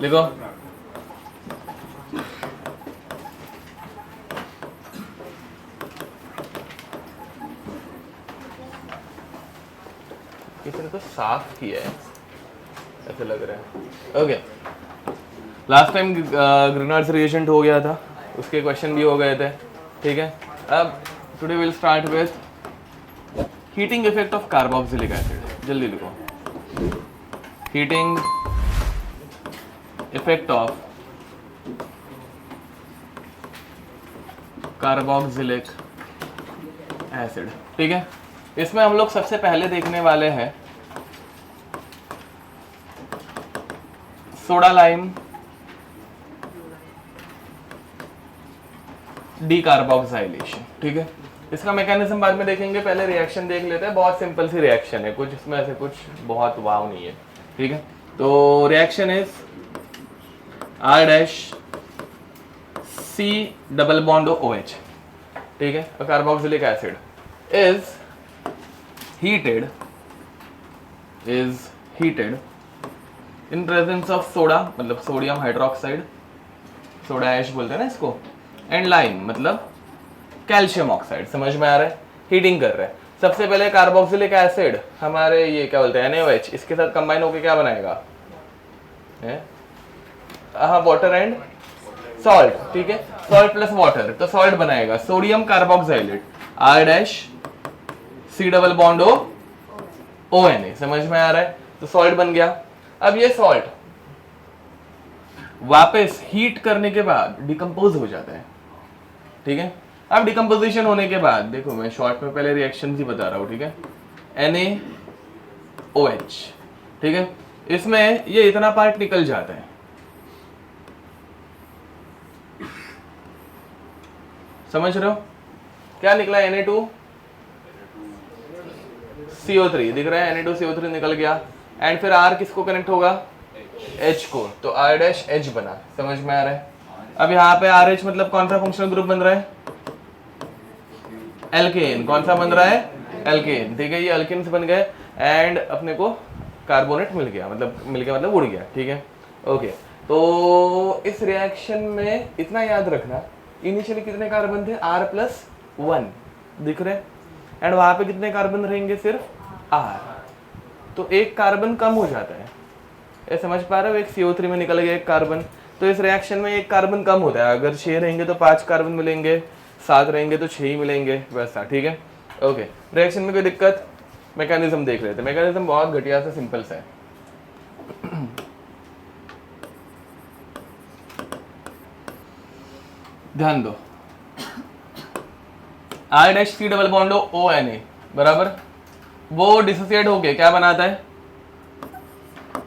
लिखो किसी ने तो साफ किया है ऐसे लग रहा है। Okay, last time greenhouse reagent हो गया था, उसके क्वेश्चन भी हो गए थे, ठीक है। अब today will start with heating effect of carboxylic acid. जल्दी लिखो, heating effect of carboxylic acid, ठीक है। इसमें हम लोग सबसे पहले देखने वाले हैं सोडा लाइम डीकार्बोक्साइलेशन, ठीक है। इसका मैकेनिज्म बाद में देखेंगे, पहले रिएक्शन देख लेते हैं। बहुत सिंपल सी रिएक्शन है, कुछ इसमें ऐसे कुछ बहुत वाव नहीं है, ठीक है। तो reaction is R dash C double bond OH, ठीक है। Carboxylic acid is heated in presence of soda, मतलब सोडियम हाइड्रोक्साइड, सोडा ऐश बोलते हैं ना इसको, एंड लाइम मतलब कैल्शियम ऑक्साइड। समझ में आ रहा है, हीटिंग कर रहे हैं। सबसे पहले कार्बोक्सिलिक एसिड हमारे ये क्या बोलते हैं NaOH, इसके साथ कंबाइन होकर क्या बनाएगा, हाँ वाटर एंड सॉल्ट, ठीक है। सॉल्ट प्लस वाटर, तो सॉल्ट बनाएगा sodium carboxylate R dash C double bond ONA। समझ में आ रहा है, तो सॉल्ट बन गया। अब ये सॉल्ट वापस हीट करने के बाद डिकम्पोज हो जाता है, ठीक है। अब डिकम्पोजिशन होने के बाद देखो, मैं शॉर्ट में पहले रिएक्शन ही बता रहा हूं, ठीक है। NaOH, ठीक है। इसमें ये इतना पार्ट निकल जाता है, समझ रहे हो क्या निकला, Na2CO3 दिख रहा है, Na2CO3 निकल गया। एंड फिर R किसको कनेक्ट होगा, H को, तो R डैश H बना। समझ में आ रहा है। अब यहाँ पे RH मतलब कौन सा फंक्शनल ग्रुप बन रहा है, एल्केन। कौन सा बन रहा है, एल्केन, ठीक है। ये एल्केन बन गए एंड अपने को कार्बोनेट मिल गया, मतलब उड़ गया, ठीक है। ओके, तो इस रिएक्शन में इतना याद रखना, इनिशियली कितने कार्बन थे, R+1 दिख रहे, एंड वहां पे कितने कार्बन रहेंगे, सिर्फ R, तो एक कार्बन कम हो जाता है। ये समझ पा रहे हो, एक CO3 में निकल गया एक कार्बन, तो इस रिएक्शन में एक कार्बन कम होता है। अगर 6 रहेंगे तो 5 कार्बन मिलेंगे, 7 रहेंगे तो 6 ही मिलेंगे, वैसा, ठीक है। ओके, रिएक्शन में कोई दिक्कत, मैकेनिज्म देख लेते हैं। मैकेनिज्म बहुत घटिया सा सिंपल सा है। ध्यान दो, R dash C double bond ONA बराबर, वो डिसोसिएट होके क्या बनाता है,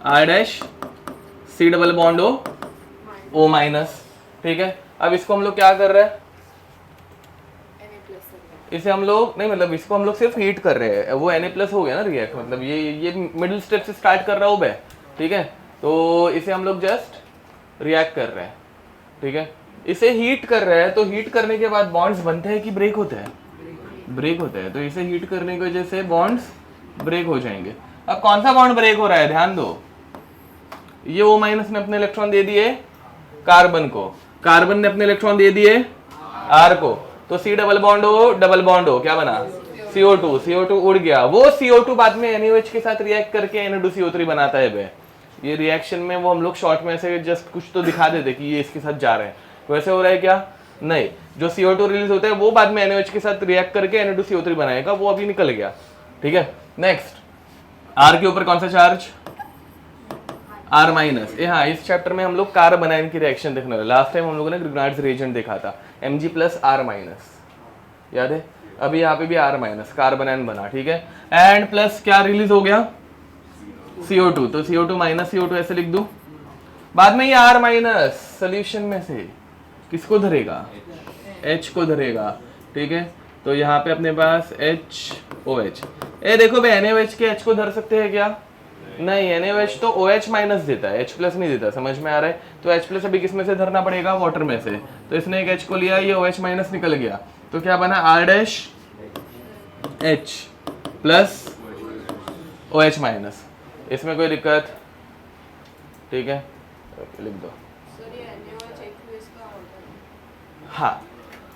R dash C double bond O minus, ठीक है। अब इसको हम लोग क्या कर रहे हैं, इसे हम लोग नहीं, मतलब इसको हम लोग सिर्फ हीट कर रहे हैं। वो Na+ हो गया ना रिएक्ट, मतलब ये मिडिल स्टेप से स्टार्ट कर रहा हूँ मैं, ठीक है। तो इसे हम लोग जस्ट रिएक्ट कर रहे हैं, ठीक है। इसे हीट कर रहे हैं, तो हीट करने के बाद बॉन्ड्स बनते हैं कि ब्रेक होते हैं, ब्रेक होते हैं। तो इसे हीट करने की वजह से बॉन्ड्स ब्रेक हो जाएंगे। अब कौन सा बॉन्ड ब्रेक हो रहा है, ध्यान दो, ये O माइनस ने अपने इलेक्ट्रॉन दे दिए कार्बन को, कार्बन ने अपने इलेक्ट्रॉन दे दिए R को, तो C डबल बॉन्ड O क्या बना, CO2 उड़ गया। वो CO2 बाद में NaOH के साथ रिएक्ट करके Na2CO3 बनाता है बे। ये रिएक्शन में वो हम लोग शॉर्ट में से जस्ट कुछ तो दिखा देते कि ये इसके साथ जा रहे हैं, वैसे हो रहा है क्या, नहीं। जो CO2 रिलीज होता है वो बाद में NaOH के साथ रिएक्ट करके Na2CO3 बनाएगा, वो अभी निकल गया, ठीक है। नेक्स्ट, R के ऊपर कौन सा चार्ज, R माइनस। हाँ, इस चैप्टर में हम लोग कार्बन आयन की रिएक्शन देखने वाले। लास्ट टाइम हम लोगों ने ग्रिग्नार्ड्स रिएजेंट देखा था, Mg प्लस R माइनस, याद है। अभी यहाँ पे भी R माइनस, कार्बन आयन बना, ठीक है। एंड प्लस क्या रिलीज हो गया, CO2, तो CO2 माइनस CO2 ऐसे लिख दूं। बाद में ये R माइनस सोल्यूशन में से किसको धरेगा, H को धरेगा, ठीक है। तो यहाँ पे अपने पास HOH, ए देखो भाई, NaOH के H को धर सकते हैं क्या, नहीं। NaOH तो OH माइनस देता है, H+ नहीं देता। समझ में आ रहा है। तो H+ अभी किस में से धरना पड़ेगा, वाटर में से। तो इसने एक H को लिया, ये OH माइनस निकल गया, तो क्या बना, R dash H plus OH minus. इसमें कोई दिक्कत, ठीक है। लिख दो। सर ये NaOH aqueous का होता है। हाँ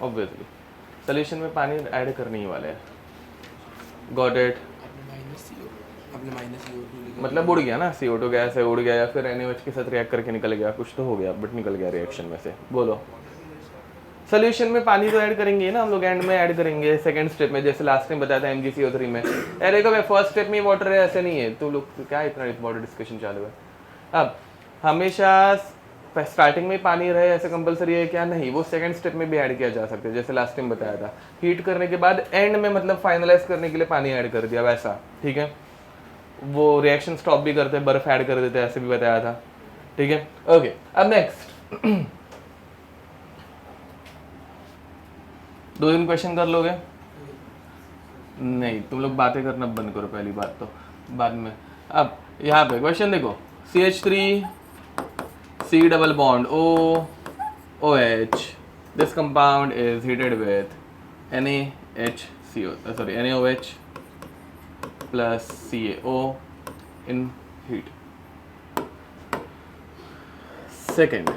ऑब्वियसली सोल्यूशन में पानी ऐड करने ही वाले हैं। Got it. मतलब उड़ गया ना, CO2 गैस है उड़ गया, या फिर NaOH के साथ रिएक्ट करके निकल गया, कुछ तो हो गया बट निकल गया रिएक्शन में से। बोलो सोल्यूशन में पानी तो ऐड करेंगे ना हम लोग, एंड में ऐड करेंगे सेकंड स्टेप में, जैसे लास्ट टाइम बताया था MgCO3 में। अरे देखो फर्स्ट स्टेप में वाटर है ऐसे नहीं है, तो लोग क्या इतना वाटर डिस्कशन चालू है। अब हमेशा स्टार्टिंग में पानी रहे ऐसे कंपलसरी है क्या? नहीं, वो सेकंड स्टेप में भी ऐड किया जा सकता है, जैसे लास्ट टाइम बताया था। हीट करने के बाद एंड में मतलब फाइनलाइज करने के लिए पानी ऐड कर दिया वैसा, ठीक है। वो रिएक्शन स्टॉप भी करते, बर्फ ऐड कर देते, ऐसे भी बताया था, ठीक है। ओके अब नेक्स्ट 2 दिन क्वेश्चन कर लोगे? नहीं, तुम लोग बातें करना बंद करो पहली बात तो, बाद में। अब यहाँ पे क्वेश्चन देखो, CH3 C double bond OH. This compound is heated with NaOH plus CaO in heat. Second,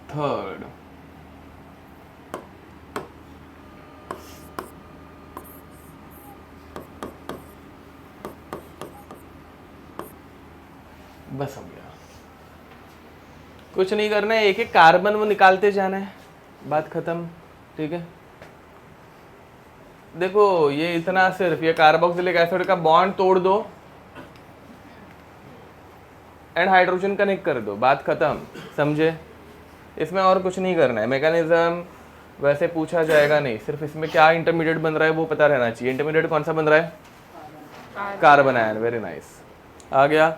third, बस हो गया, कुछ नहीं करना है, एक एक कार्बन वो निकालते जाना है, बात खत्म, ठीक है। देखो ये इतना सिर्फ ये कार्बोक्सिलिक एसिड का बॉन्ड तोड़ दो एंड हाइड्रोजन कनेक्ट कर दो, बात खत्म, समझे। इसमें और कुछ नहीं करना है। मैकेनिज्म वैसे पूछा जाएगा नहीं, सिर्फ इसमें क्या इंटरमीडिएट बन रहा है वो पता रहना चाहिए। इंटरमीडिएट कौन सा बन रहा है? कार्बन आयन, वेरी नाइस, आ गया।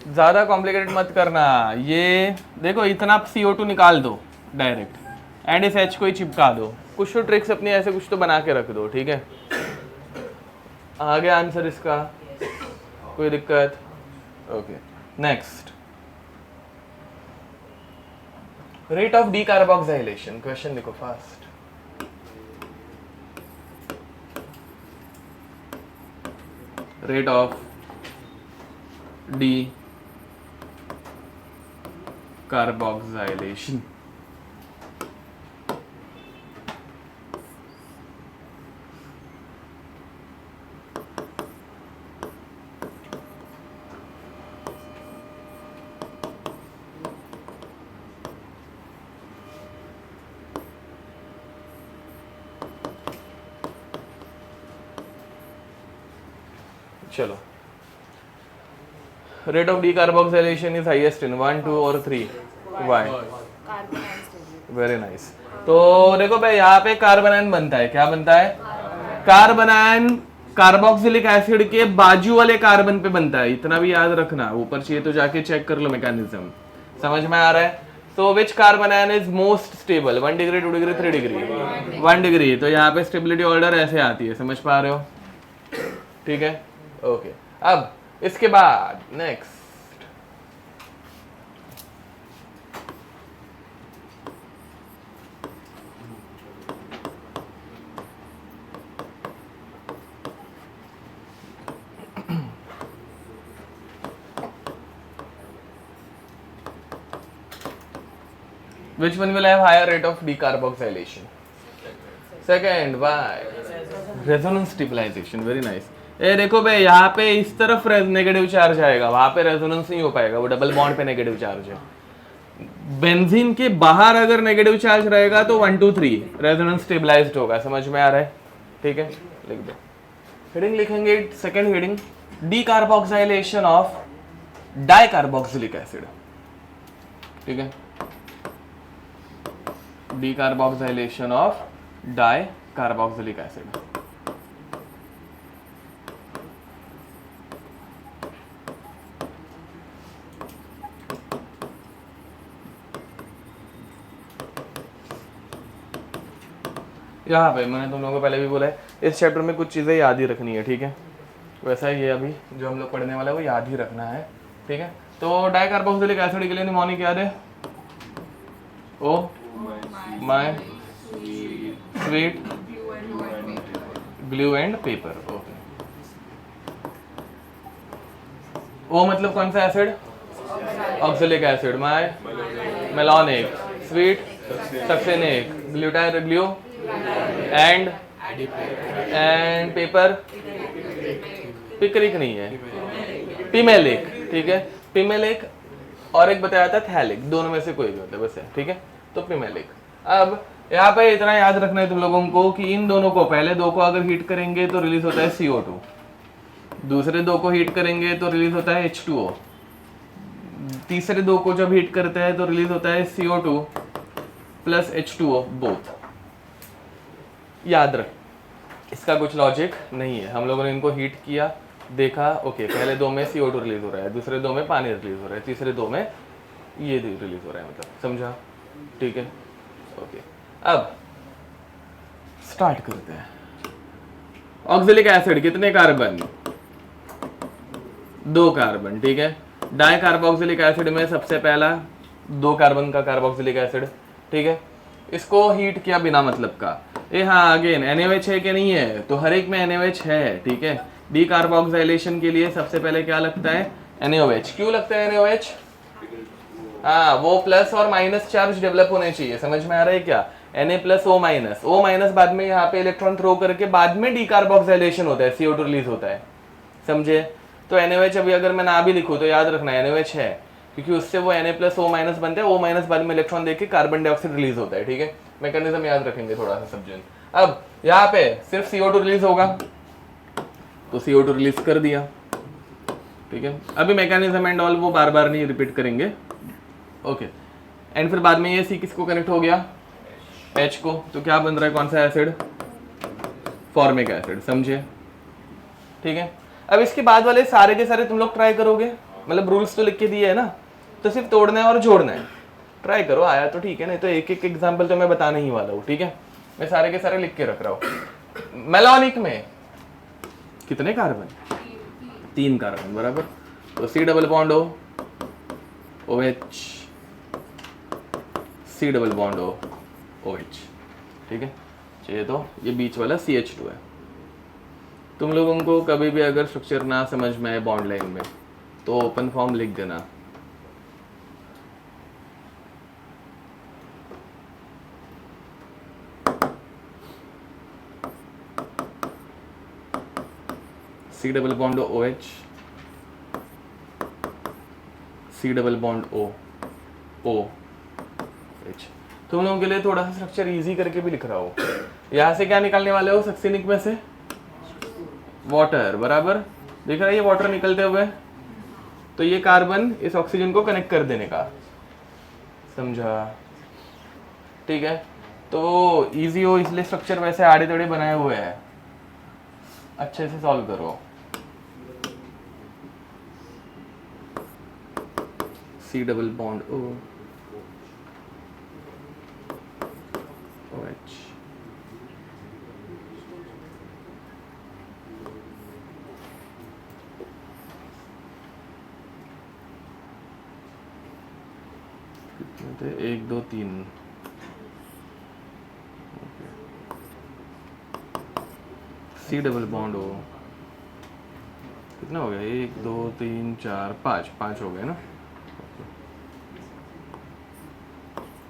ज़्यादा कॉम्प्लिकेटेड मत करना। ये देखो इतना CO2 निकाल दो डायरेक्ट एंड इस H को ही चिपका दो, कुछ तो ट्रिक्स अपनी ऐसे कुछ तो बना के रख दो, ठीक है। आ गया आंसर इसका, कोई दिक्कत? Okay next, rate of decarboxylation. Question देखो फास्ट, रेट ऑफ डीकार्बोक्सिलेशन। चलो, rate of decarboxylation is highest in 1, 2 और 3। वाई? Very nice. तो देखो भाई यहाँ पे कार्बन आयन बनता है, क्या बनता है? कार्बन आयन कार्बोक्सिलिक एसिड के बाजू वाले कार्बन पे बनता है, इतना भी याद रखना। ऊपर चाहिए तो जाके चेक कर लो मैकेनिज्म, समझ में आ रहा है। तो which carbon ion is most stable? 1 degree, 2 degree, 3 degree? 1 degree. तो यहाँ पे स्टेबिलिटी ऑर्डर ऐसे आती है, समझ पा रहे हो? ठीक है, ओके। अब इसके बाद next, which one will have higher rate of decarboxylation? Second, why? Resonance stabilization, very nice. ए देखो भाई यहाँ पे इस तरफ नेगेटिव चार्ज आएगा, वहां पे रेजोनेंस नहीं हो पाएगा, वो डबल बॉन्ड पे नेगेटिव चार्ज है। बेंजीन के बाहर अगर नेगेटिव चार्ज रहेगा तो 1, 2, 3 रेजोनेंस स्टेबलाइज्ड होगा, समझ में आ रहा है? ठीक है, लिख दो। हेडिंग लिखेंगे, second heading, decarboxylation of dicarboxylic acid. ठीक है, डीकार्बोक्सिलेशन ऑफ डाइकार्बोक्सिलिक एसिड। यहाँ पे मैंने तुम लोगों को पहले भी बोला है, इस चैप्टर में कुछ चीज़ें याद ही रखनी है, ठीक है। वैसा ही ये अभी जो हम लोग पढ़ने वाला है वो याद ही रखना है, ठीक है। तो डाइकार्बोक्सिलिक एसिड के लिए निमोनिक याद है? O my sweet glue and paper. Okay, O मतलब कौन सा acid? Oxalic acid. My malonic, sweet succinic, glutar glue and paper picric नहीं है, पिमेलिक। ठीक है, पिमेलिक और एक बताया था थैलिक, दोनों में से कोई भी होता है बस है। ठीक है, तो पिमेलिक। अब यहाँ पे इतना याद रखना है तुम लोगों को कि इन दोनों को, पहले दो को अगर हीट करेंगे तो रिलीज होता है CO2, दूसरे दो को हीट करेंगे तो रिलीज होता है H2O, तीसरे दो को जब हीट करते हैं तो रिलीज होता है CO2 प्लस H2O बोथ। याद रख, इसका कुछ लॉजिक नहीं है। हम लोगों ने इनको हीट किया, देखा, ओके पहले दो में CO2 रिलीज हो रहा है, दूसरे दो में पानी रिलीज हो रहा है, तीसरे दो में ये रिलीज हो रहा है, मतलब समझा? ठीक है, ओके। अब स्टार्ट करते हैं। ऑक्सैलिक एसिड कितने कार्बन? 2 कार्बन। ठीक है, डाई कार्बोक्सिलिक एसिड में सबसे पहला 2 कार्बन का कार्बोक्सिलिक एसिड। ठीक है, इसको हीट किया बिना मतलब का। ये हाँ अगेन NaOH है कि नहीं है? तो हर एक में NaOH है। ठीक है, डी कार्बोक्सिलेशन के लिए सबसे पहले क्या लगता है? NaOH। क्यों लगता है NaOH? हाँ, वो प्लस और माइनस चार्ज डेवलप होने चाहिए। समझ में आ रहा है क्या? Na plus O minus, O minus बाद में यहाँ पे इलेक्ट्रॉन थ्रो करके बाद में डीकार्बोक्सिलेशन होता है, CO2 रिलीज होता है। समझे? तो NaOH अभी अगर मैं ना भी लिखूँ तो याद रखना NaOH है, क्योंकि उससे वो Na प्लस O माइनस बनता है, O माइनस बाद में इलेक्ट्रॉन देके कार्बन डाइऑक्साइड रिलीज होता है। ठीक है, मैकेनिज्म याद रखेंगे थोड़ा सा सब्जेक्ट। अब यहाँ पे सिर्फ CO2 रिलीज होगा तो CO2 रिलीज कर दिया। ठीक है, अभी मैकेनिज्म एंड ऑल वो बार बार नहीं रिपीट करेंगे। ओके, एंड फिर बाद में ये C किसको कनेक्ट हो गया? H को। तो क्या बन रहा है? कौन सा एसिड? Formic acid. समझे? ठीक है, अब इसके बाद वाले सारे के सारे तुम लोग ट्राई करोगे, मतलब रूल्स तो लिख के दिए है ना, तो सिर्फ तोड़ना है और जोड़ना है। ट्राई करो, आया तो ठीक है, नहीं तो एक एक एग्जाम्पल तो मैं बताने ही वाला हूँ। ठीक है, मैं सारे के सारे लिख के रख रहा हूँ। मेलानिक में कितने कार्बन? 3 कार्बन, बराबर। तो C double bond O, OH, C double bond O, OH। ठीक है, चाहिए तो ये बीच वाला CH2 है। तुम लोगों को कभी भी अगर स्ट्रक्चर ना समझ में आए बॉन्ड लाइन में तो ओपन फॉर्म लिख देना। C double bond OH, C double bond O, OH। तुम लोगों के लिए थोड़ा सा स्ट्रक्चर इजी करके भी लिख रहा हो। यहाँ से क्या निकालने वाले हो? सक्सेनिक में से वाटर, बराबर। दिख रहा है ये वाटर निकलते हुए, तो ये कार्बन इस ऑक्सीजन को कनेक्ट कर देने का। समझा? ठीक है, तो इजी हो इसलिए स्ट्रक्चर वैसे आड़े तड़े बनाए हुए हैं, अच्छे से सॉल्व करो। C double bond O, OH। कितने थे? 1 2 3। C डबल बॉन्ड O कितना हो गया? 1 2 3 4 5, 5 हो गए ना।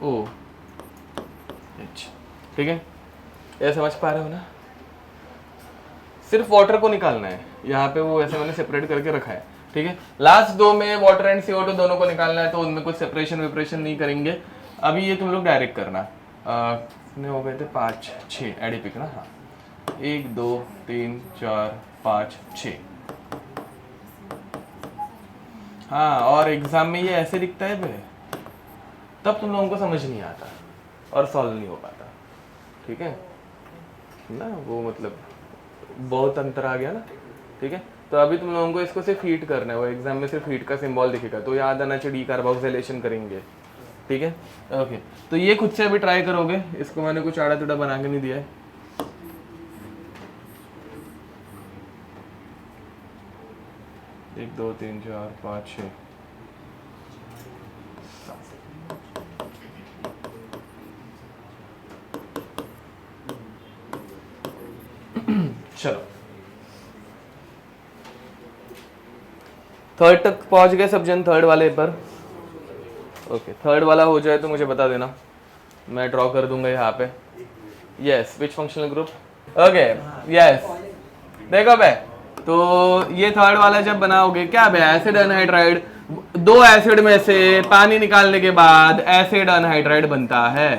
OH। ठीक है, ये समझ पा रहे हो ना? सिर्फ वाटर को निकालना है, यहाँ पे वो ऐसे मैंने सेपरेट करके रखा है। ठीक है, लास्ट दो में वाटर एंड CO2 दोनों को निकालना है, तो उनमें कुछ सेपरेशन वेपरेशन नहीं करेंगे। अभी ये तुम लोग डायरेक्ट करना। कितने हो गए थे? 5 6 एडिपिक ना। हाँ, 1 2 3 4 5 6। हाँ, और एग्जाम में ये ऐसे दिखता है बे, तब तुम लोगों को समझ नहीं आता और सॉल्व नहीं हो पाता। ठीक है ना, वो मतलब बहुत अंतर आ गया ना। ठीक है, तो अभी तुम लोगों को इसको सिर्फ हीट करना है, वो एग्जाम में सिर्फ हीट का सिंबल दिखेगा, तो याद आना चाहिए डीकार्बोक्सिलेशन करेंगे। ठीक है, ओके। तो ये खुद से अभी ट्राई करोगे, इसको मैंने कुछ आड़ा टिड़ा बना के नहीं दिया है। एक 2 3 4 5 6 7। चलो थर्ड तक पहुंच गए सब जन, थर्ड वाले पर। ओके थर्ड वाला हो जाए तो मुझे बता देना, मैं ड्रॉ कर दूंगा यहाँ पे। Yes which functional group, okay yes. देखो बे, तो ये थर्ड वाला जब बनाओगे क्या बे, एसिड अनहाइड्राइड, दो एसिड में से पानी निकालने के बाद एसिड अनहाइड्राइड बनता है।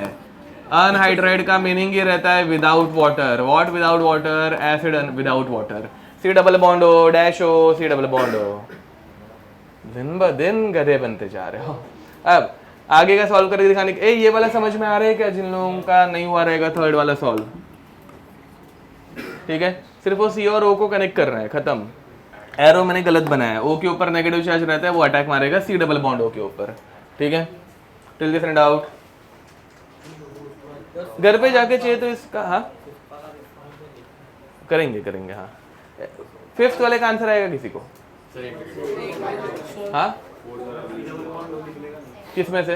अनहाइड्राइड का मीनिंग ये रहता है without water. What without water, acid without water. C double bond O dash O, C double bond O. दिन ब दिन गधे बनते जा रहे हो। अब आगे का सॉल्व करके दिखाने के, ये वाला समझ में आ रहा है क्या जिन लोगों का नहीं हुआ रहेगा थर्ड वाला सॉल्व? ठीक है, सिर्फ वो सी और ओ को कनेक्ट कर रहे हैं, खत्म। एरो मैंने गलत बनाया, ओ के ऊपर नेगेटिव चार्ज रहता है, वो अटैक मारेगा सी डबल बॉन्ड ओ के ऊपर। ठीक है, टिल दिस एंड आउट। घर पे जाके चाहिए तो इसका हाँ करेंगे करेंगे। हाँ फिफ्थ वाले का आंसर आएगा किसी को? हाँ किस में से?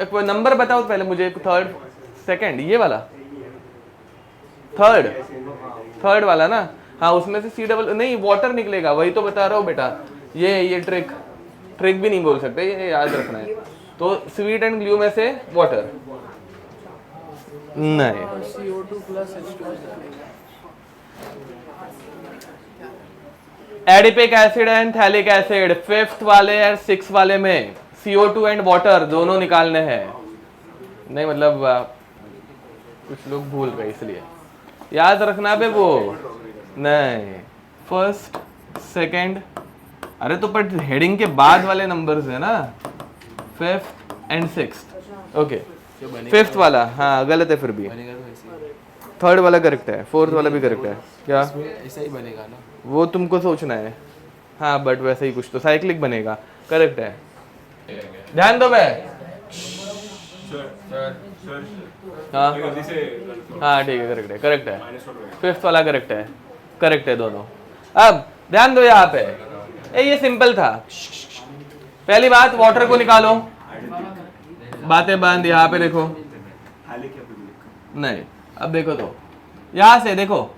कोई नंबर बताओ पहले मुझे, थर्ड सेकंड, ये वाला थर्ड वाला ना। हाँ उसमें से सी डबल नहीं वाटर निकलेगा, वही तो बता रहा हूँ बेटा। ये ट्रिक भी नहीं बोल सकते, ये याद रखना है। तो स्वीट एंड ग्लू में से वाटर नहीं, CO2 plus H2O। Adipic acid and phthalic acid, fifth वाले और सिक्स वाले में CO2 एंड वाटर दोनों निकालने हैं। नहीं मतलब कुछ लोग भूल गए इसलिए याद रखना बे। वो नहीं फर्स्ट सेकंड, अरे तो पर हेडिंग के बाद वाले नंबर्स है ना, fifth and sixth. Okay fifth वाला हाँ गलत है, फिर भी थर्ड वाला करेक्ट है, फोर्थ वाला भी करेक्ट है। क्या ऐसा ही बनेगा ना? वो तुमको सोचना है। हाँ बट वैसे ही कुछ तो साइक्लिक बनेगा, करेक्ट है। ध्यान दो बे। हाँ हाँ ठीक है, करेक्ट है फिफ्थ वाला करेक्ट है दोनों। अब ध्यान दो यहाँ पे, ये सिंपल था। पहली बात वाटर को निकालो, बातें बंद। यहाँ पे देखो नहीं, अब देखो तो यहां से देखो,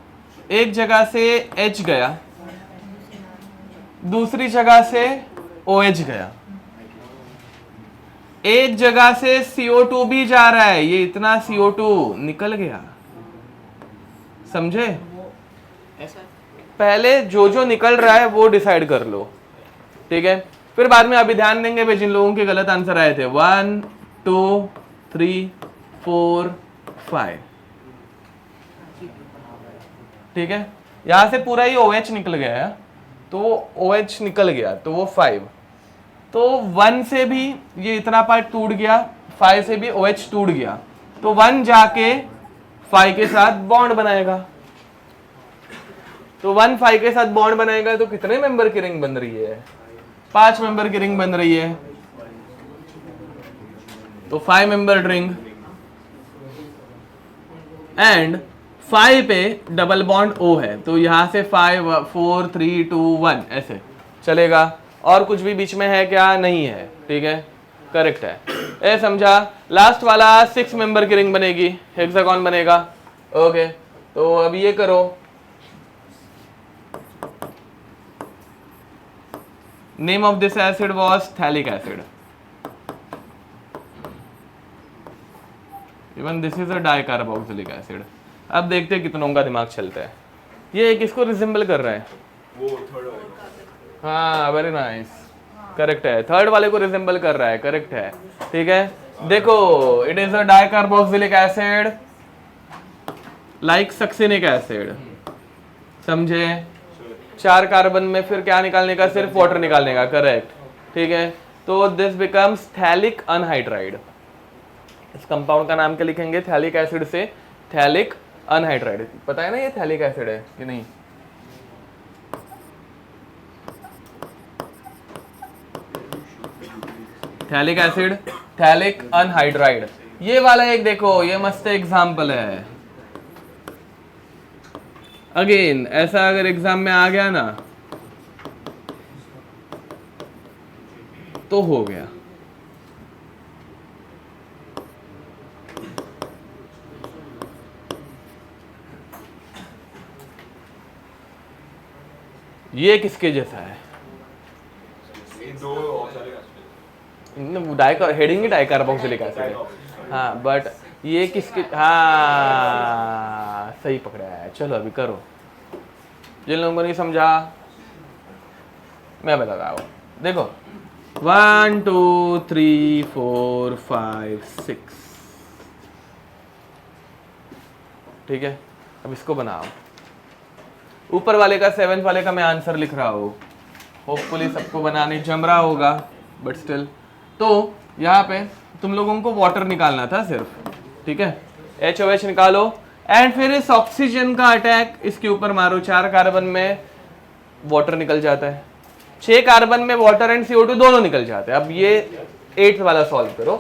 एक जगह से H गया, दूसरी जगह से OH गया, एक जगह से CO2 भी जा रहा है, ये इतना CO2 निकल गया, समझे? पहले जो जो निकल रहा है वो डिसाइड कर लो, ठीक है? फिर बाद में अभी ध्यान देंगे भाई जिन लोगों के गलत आंसर आए थे 1 2 3 4 5, ठीक है? यहां से पूरा ही OH निकल गया है, तो OH निकल गया तो वो 5, तो 1 से भी ये इतना पार्ट टूट गया, 5 से भी OH टूट गया, तो 1 जाके 5 के साथ बॉन्ड बनाएगा, तो 1 5 के साथ बॉन्ड बनाएगा, तो कितने मेंबर की रिंग बन रही है? 5 मेंबर की रिंग बन रही है, तो 5 मेंबर रिंग। एंड 5 पे डबल बॉन्ड O है, तो यहां से 5 4 3 2 1 ऐसे चलेगा, और कुछ भी बीच में है क्या? नहीं है, ठीक है? करेक्ट है, ए समझा? लास्ट वाला 6 मेंबर की रिंग बनेगी, हेक्सागोन बनेगा। ओके, तो अब ये करो, name of this acid was phthalic acid, even this is a dicarboxylic acid. अब देखते हैं कितनों का दिमाग चलता है। ये किसको रिजेंबल कर रहा है? वो थर्ड वाला। हाँ वेरी नाइस, करेक्ट है, थर्ड वाले को रिजेंबल कर रहा है, करेक्ट है, ठीक है? देखो it is a dicarboxylic acid like succinic acid, समझे? 4 कार्बन में फिर क्या निकालने का? सिर्फ वाटर निकालने का, करेक्ट, ठीक है? तो दिस बिकम्स थैलिक अनहाइड्राइड। इस कंपाउंड का नाम क्या लिखेंगे? थैलिक एसिड से थैलिक अनहाइड्राइड। पता है ना ये थैलिक एसिड है कि नहीं? थैलिक एसिड, थैलिक अनहाइड्राइड, ये वाला एक देखो, ये मस्त एग्जाम्पल है। अगेन ऐसा अगर एग्जाम में आ गया ना तो हो गया। ये किसके जैसा है? ये दो ऑक्सैलिक एसिड डाई हेडिंग ही डाई कार्बोक्सिलिक एसिड है। हाँ बट ये किसके, हाँ सही पकड़ा है। चलो अभी करो, जिन लोगों को नहीं समझा मैं बताता हूँ। देखो 1 2 3 4 5 6, ठीक है। अब इसको बनाओ। ऊपर वाले का 7th वाले का मैं आंसर लिख रहा हूँ, होपफुली सबको बनाने जम रहा होगा, बट स्टिल। तो यहाँ पे तुम लोगों को वाटर निकालना था सिर्फ, ठीक है। HOH निकालो एंड फिर इस ऑक्सीजन का अटैक इसके ऊपर मारो। 4 कार्बन में वाटर निकल जाता है, 6 कार्बन में वाटर एंड CO2 दोनों निकल जाते हैं। अब ये 8th वाला सॉल्व करो।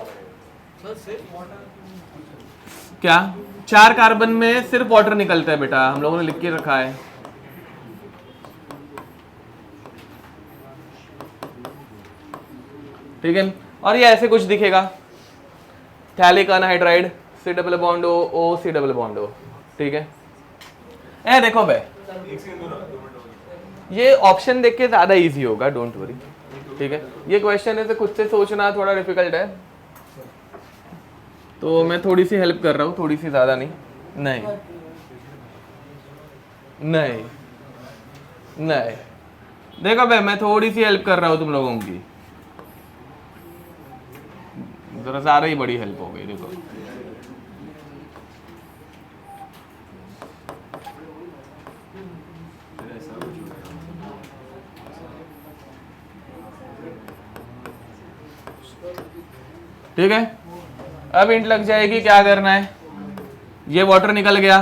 क्या 4 कार्बन में सिर्फ वाटर निकलता है बेटा, हम लोगों ने लिख के रखा है। ठीक है, और ये ऐसे कुछ दिखेगा, phthalic anhydride C double bond O C double bond O, ठीक है। ए देखो बे, एक सेकंड दो ना, 2 मिनट ये ऑप्शन देख के ज्यादा इजी होगा, डोंट वरी, ठीक है। ये क्वेश्चन है तो खुद से सोचना थोड़ा डिफिकल्ट है, तो मैं थोड़ी सी हेल्प कर रहा हूँ, थोड़ी सी ज्यादा नहीं। नहीं नहीं नहीं, देखो बे मैं थोड़ी सी हेल्प कर रहा हूँ तुम लोगों की, जरा ज्यादा ही बड़ी हेल्प हो गई। देखो ठीक है, अब इंट लग जाएगी। क्या करना है, ये वाटर निकल गया,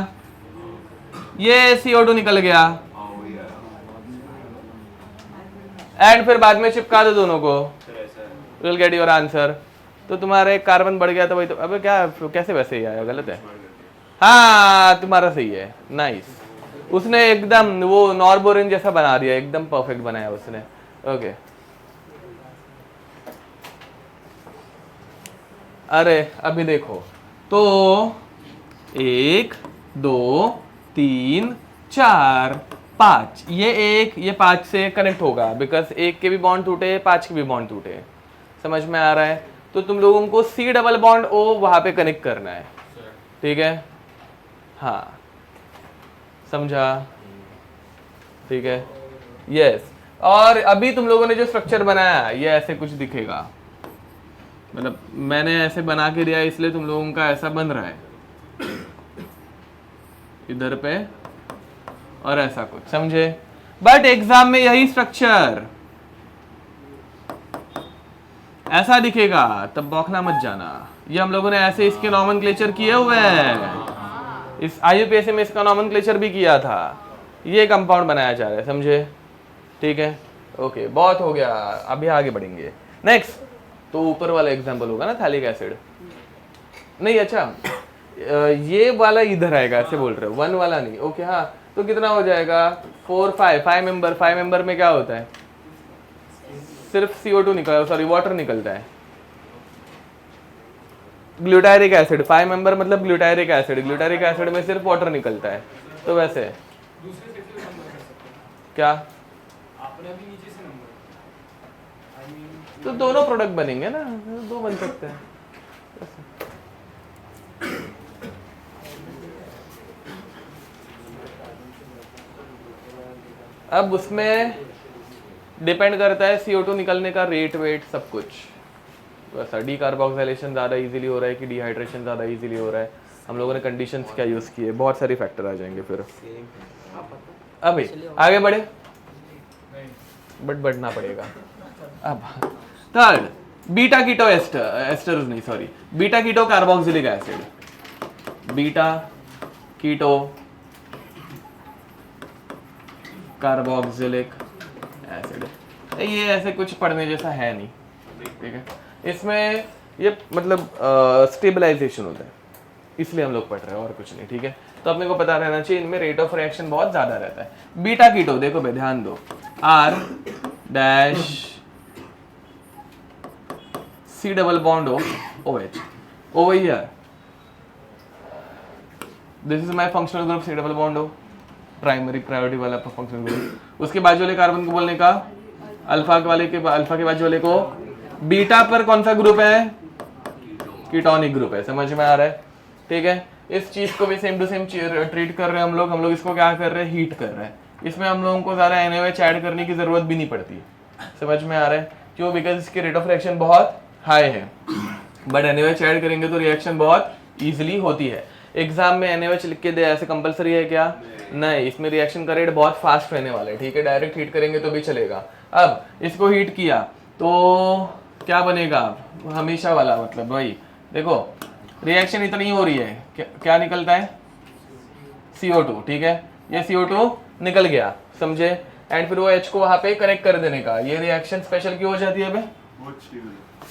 ये CO2 निकल गया, एंड फिर बाद में चिपका दो दोनों को, विल गेट योर आंसर। तो तुम्हारा एक कार्बन बढ़ गया, तो वही तो। अबे क्या, कैसे वैसे ही आया, गलत है। हाँ तुम्हारा सही है, नाइस। उसने एकदम वो नॉर्बोरिन जैसा बना दिया, एकदम परफेक्ट बनाया उसने। ओके अरे अभी देखो, तो 1 2 3 4 5, ये 1 ये 5 से कनेक्ट होगा, बिकॉज 1 के भी बॉन्ड टूटे, 5 के भी बॉन्ड टूटे। समझ में आ रहा है? तो तुम लोगों को C डबल बॉन्ड O वहां पे कनेक्ट करना है, ठीक है। हाँ समझा, ठीक है, यस। और अभी तुम लोगों ने जो स्ट्रक्चर बनाया ये ऐसे कुछ दिखेगा, मतलब मैंने ऐसे बना के दिया इसलिए तुम लोगों का ऐसा बन रहा है इधर पे, और ऐसा कुछ, समझे। बट एग्जाम में यही स्ट्रक्चर ऐसा दिखेगा, तब बौखला मत जाना। ये हम लोगों ने ऐसे इसके नॉमेनक्लेचर किए हुए हैं, इस IUPAC में इसका नॉमेनक्लेचर भी किया था। ये कंपाउंड बनाया जा रहा है, समझे, ठीक है। ओके बहुत हो गया, अभी आगे बढ़ेंगे। नेक्स्ट, तो ऊपर वाला एग्जांपल होगा ना, थैलिक एसिड। नहीं अच्छा, ये वाला इधर आएगा, ऐसे बोल रहे हो, 1 वाला नहीं। ओके हाँ, तो कितना हो जाएगा, 4 5 मेंबर। 5 मेंबर में क्या होता है, सिर्फ CO2 निकल, सॉरी वाटर निकलता है। ग्लूटारिक एसिड 5 मेंबर मतलब ग्लूटारिक एसिड, ग्लूटारिक एसिड में सिर्फ वाटर निकलता है। तो वैसे क्या, तो दोनों प्रोडक्ट बनेंगे ना, दो बन सकते हैं। अब उसमें डिपेंड करता है CO2 निकलने का रेट वेट सब कुछ। वैसा डीकार्बोक्सिलेशन ज़्यादा इजीली हो रहा है कि डिहाइड्रेशन ज़्यादा इजीली हो रहा है, हम लोगों ने कंडीशंस क्या यूज़ किए, बहुत सारी फैक्टर आ जाएंगे फिर। अभी आगे बढ़े, बट बढ़ना पड़ेगा। अब थर्ड, बीटा कीटो एस्टर्स नहीं sorry, beta keto carboxylic acid. Beta keto carboxylic acid, ये ऐसे कुछ पढ़ने जैसा है नहीं, ठीक है। इसमें ये मतलब स्टेबलाइजेशन होता है, इसलिए हम लोग पढ़ रहे हैं और कुछ नहीं, ठीक है। तो अपने को पता रहना चाहिए, इनमें रेट ऑफ रिएक्शन बहुत ज्यादा रहता है। बीटा कीटो देखो भाई ध्यान दो, R dash C double bond OH over here, this is my functional group C double bond O, primary priority वाला फंक्शन। उसके बाजू वाले कार्बन को बोलने का अल्फा के बाजू वाले को। बीटा पर कौन सा ग्रुप है? कीटोनिक ग्रुप है। समझ में आ रहा है? ठीक है, इस चीज को भी सेम टू सेम ट्रीट कर रहे हैं हम लोग इसको क्या कर रहे हैं? हीट कर रहे हैं। इसमें हम लोगों को ज़्यादा NaOH ऐड करने की जरूरत भी नहीं पड़ती। समझ में आ रहा है? क्यों? बिकॉज इसकी रेट ऑफ रिएक्शन बहुत हाई है, बट NaOH ऐड करेंगे तो रिएक्शन बहुत ईजिली होती है। एग्जाम में NaOH लिख के दे ऐसे कंपलसरी है क्या? नहीं, इसमें रिएक्शन का रेट बहुत फास्ट रहने वाला है। ठीक है, डायरेक्ट हीट करेंगे तो भी चलेगा। अब इसको हीट किया तो क्या बनेगा? हमेशा वाला, मतलब भाई देखो रिएक्शन इतनी हो रही है, क्या निकलता है? CO2। ठीक है, ये CO2 निकल गया, समझे? एंड फिर वो H को वहां पे कनेक्ट कर देने का। ये रिएक्शन स्पेशल क्यों हो जाती है बे?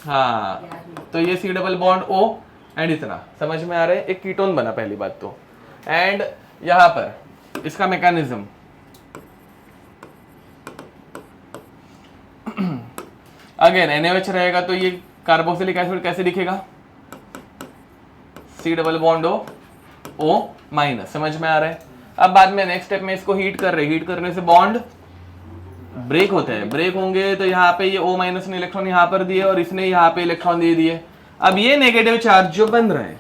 हाँ, तो ये C double bond O and इतना। समझ में आ रहा है? एक कीटोन बना पहली बात तो। एंड यहाँ पर इसका मैकेनिज्म अगेन NaOH रहेगा तो ये कार्बोक्सिलिक एसिड कैसे दिखेगा? C double bond O minus. समझ में आ रहा है? अब बाद में नेक्स्ट स्टेप में इसको हीट कर रहे हैं। हीट करने से बॉन्ड ब्रेक होते हैं। ब्रेक होंगे तो यहाँ पे ये O माइनस ने इलेक्ट्रॉन यहाँ पर दिए और इसने यहाँ पे इलेक्ट्रॉन दे दिए। अब ये नेगेटिव चार्ज जो बन रहा है,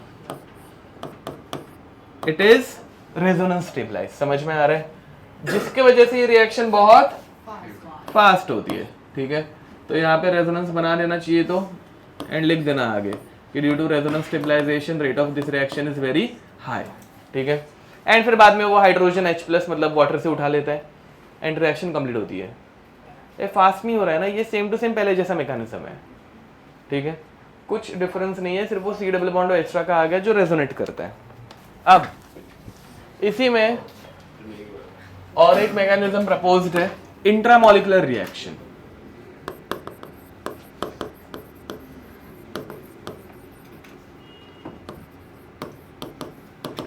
इट इज रेजोनेंस स्टेबलाइज। समझ में आ रहा है? जिसके वजह से ये रिएक्शन बहुत फास्ट होती है। ठीक है, तो यहाँ पे रेजोनेंस बना देना चाहिए तो, एंड लिख देना आगे कि due to resonance stabilisation rate of this reaction is very high. ठीक है, एंड फिर बाद में वो हाइड्रोजन H+ मतलब वाटर से उठा लेता है एंड रिएक्शन कंप्लीट होती है। ये फास्ट नहीं हो रहा है ना, ये सेम टू सेम पहले जैसा मैकेनिज्म है। ठीक है, कुछ डिफरेंस नहीं है, सिर्फ वो C डबल बॉन्ड एक्स्ट्रा का आ गया जो रेजोनेट करता है। अब इसी में और एक मैकेनिज्म प्रपोज्ड है, इंट्रामोलिकुलर रिएक्शन।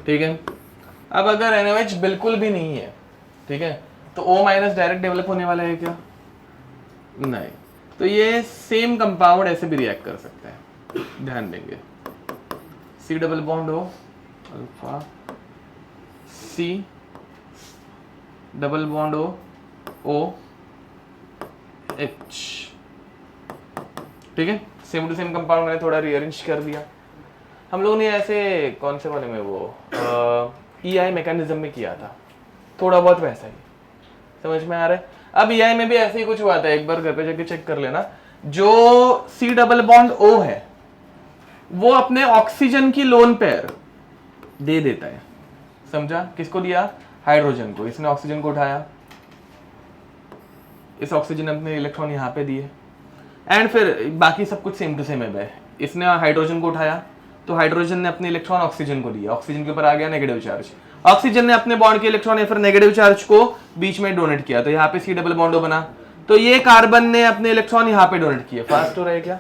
ठीक है, अब अगर NaOH बिल्कुल भी नहीं है, ठीक है, तो O माइनस डायरेक्ट डेवलप होने वाला है क्या? नहीं, तो ये सेम कंपाउंड ऐसे भी रिएक्ट कर सकता है। ध्यान देंगे, C double bond O alpha, C double bond O H। ठीक है, सेम टू सेम कंपाउंड मैंने थोड़ा रीअरेंज कर दिया। हम लोगों ने ऐसे कौन से वाले में वो EI मैकेनिज्म में किया था, थोड़ा बहुत वैसा ही। समझ में आ रहा है? अब EI में भी ऐसे ही कुछ हुआ था, एक बार घर पे जाके चेक कर लेना। जो C डबल बॉन्ड O है वो अपने ऑक्सीजन की लोन पेयर दे देता है। समझा? किसको दिया? हाइड्रोजन को। इसने ऑक्सीजन को उठाया, इस ऑक्सीजन ने अपने इलेक्ट्रॉन यहाँ पे दिए, एंड फिर बाकी सब कुछ सेम टू सेम है। इसने हाइड्रोजन को उठाया तो हाइड्रोजन ने अपने इलेक्ट्रॉन ऑक्सीजन को दिया, ऑक्सीजन के ऊपर आ गया नेगेटिव चार्ज। ऑक्सीजन ने अपने बॉन्ड के इलेक्ट्रॉन या फिर नेगेटिव चार्ज को बीच में डोनेट किया, तो यहाँ पे C डबल बॉन्ड बना। तो ये कार्बन ने अपने इलेक्ट्रॉन यहाँ पे डोनेट किए। फास्ट हो रहा है क्या?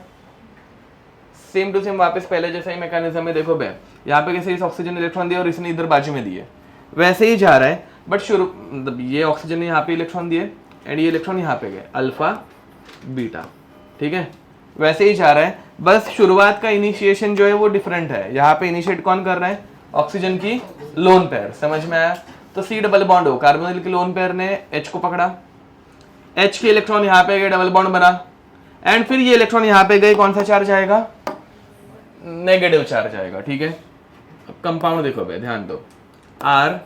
सेम टू सेम वापस पहले जैसा ही मैकेनिज्म है। देखो बे, यहाँ पे कैसे इस ऑक्सीजन ने इलेक्ट्रॉन दिया और इसने इधर बाजू में दिए, वैसे ही जा रहा है। बट शुरू मतलब ये ऑक्सीजन ने यहाँ पे इलेक्ट्रॉन दिए एंड ये इलेक्ट्रॉन यहाँ पे गए, अल्फा बीटा। ठीक है, वैसे ही जा रहा है, बस शुरुआत का इनिशिएशन जो है वो डिफरेंट है। यहाँ पे इनिशिएट कौन कर रहा है? ऑक्सीजन की लोन पेयर। समझ में आया? तो C double bond O, carbonyl की लोन पेयर ने H को पकड़ा, H के इलेक्ट्रॉन यहाँ पे गए, डबल बॉन्ड बना, एंड फिर ये इलेक्ट्रॉन यहाँ पे गए, कौन सा चार्ज आएगा? नेगेटिव चार्ज आएगा। ठीक है, कंपाउंड देखो भाई, ध्यान दो, R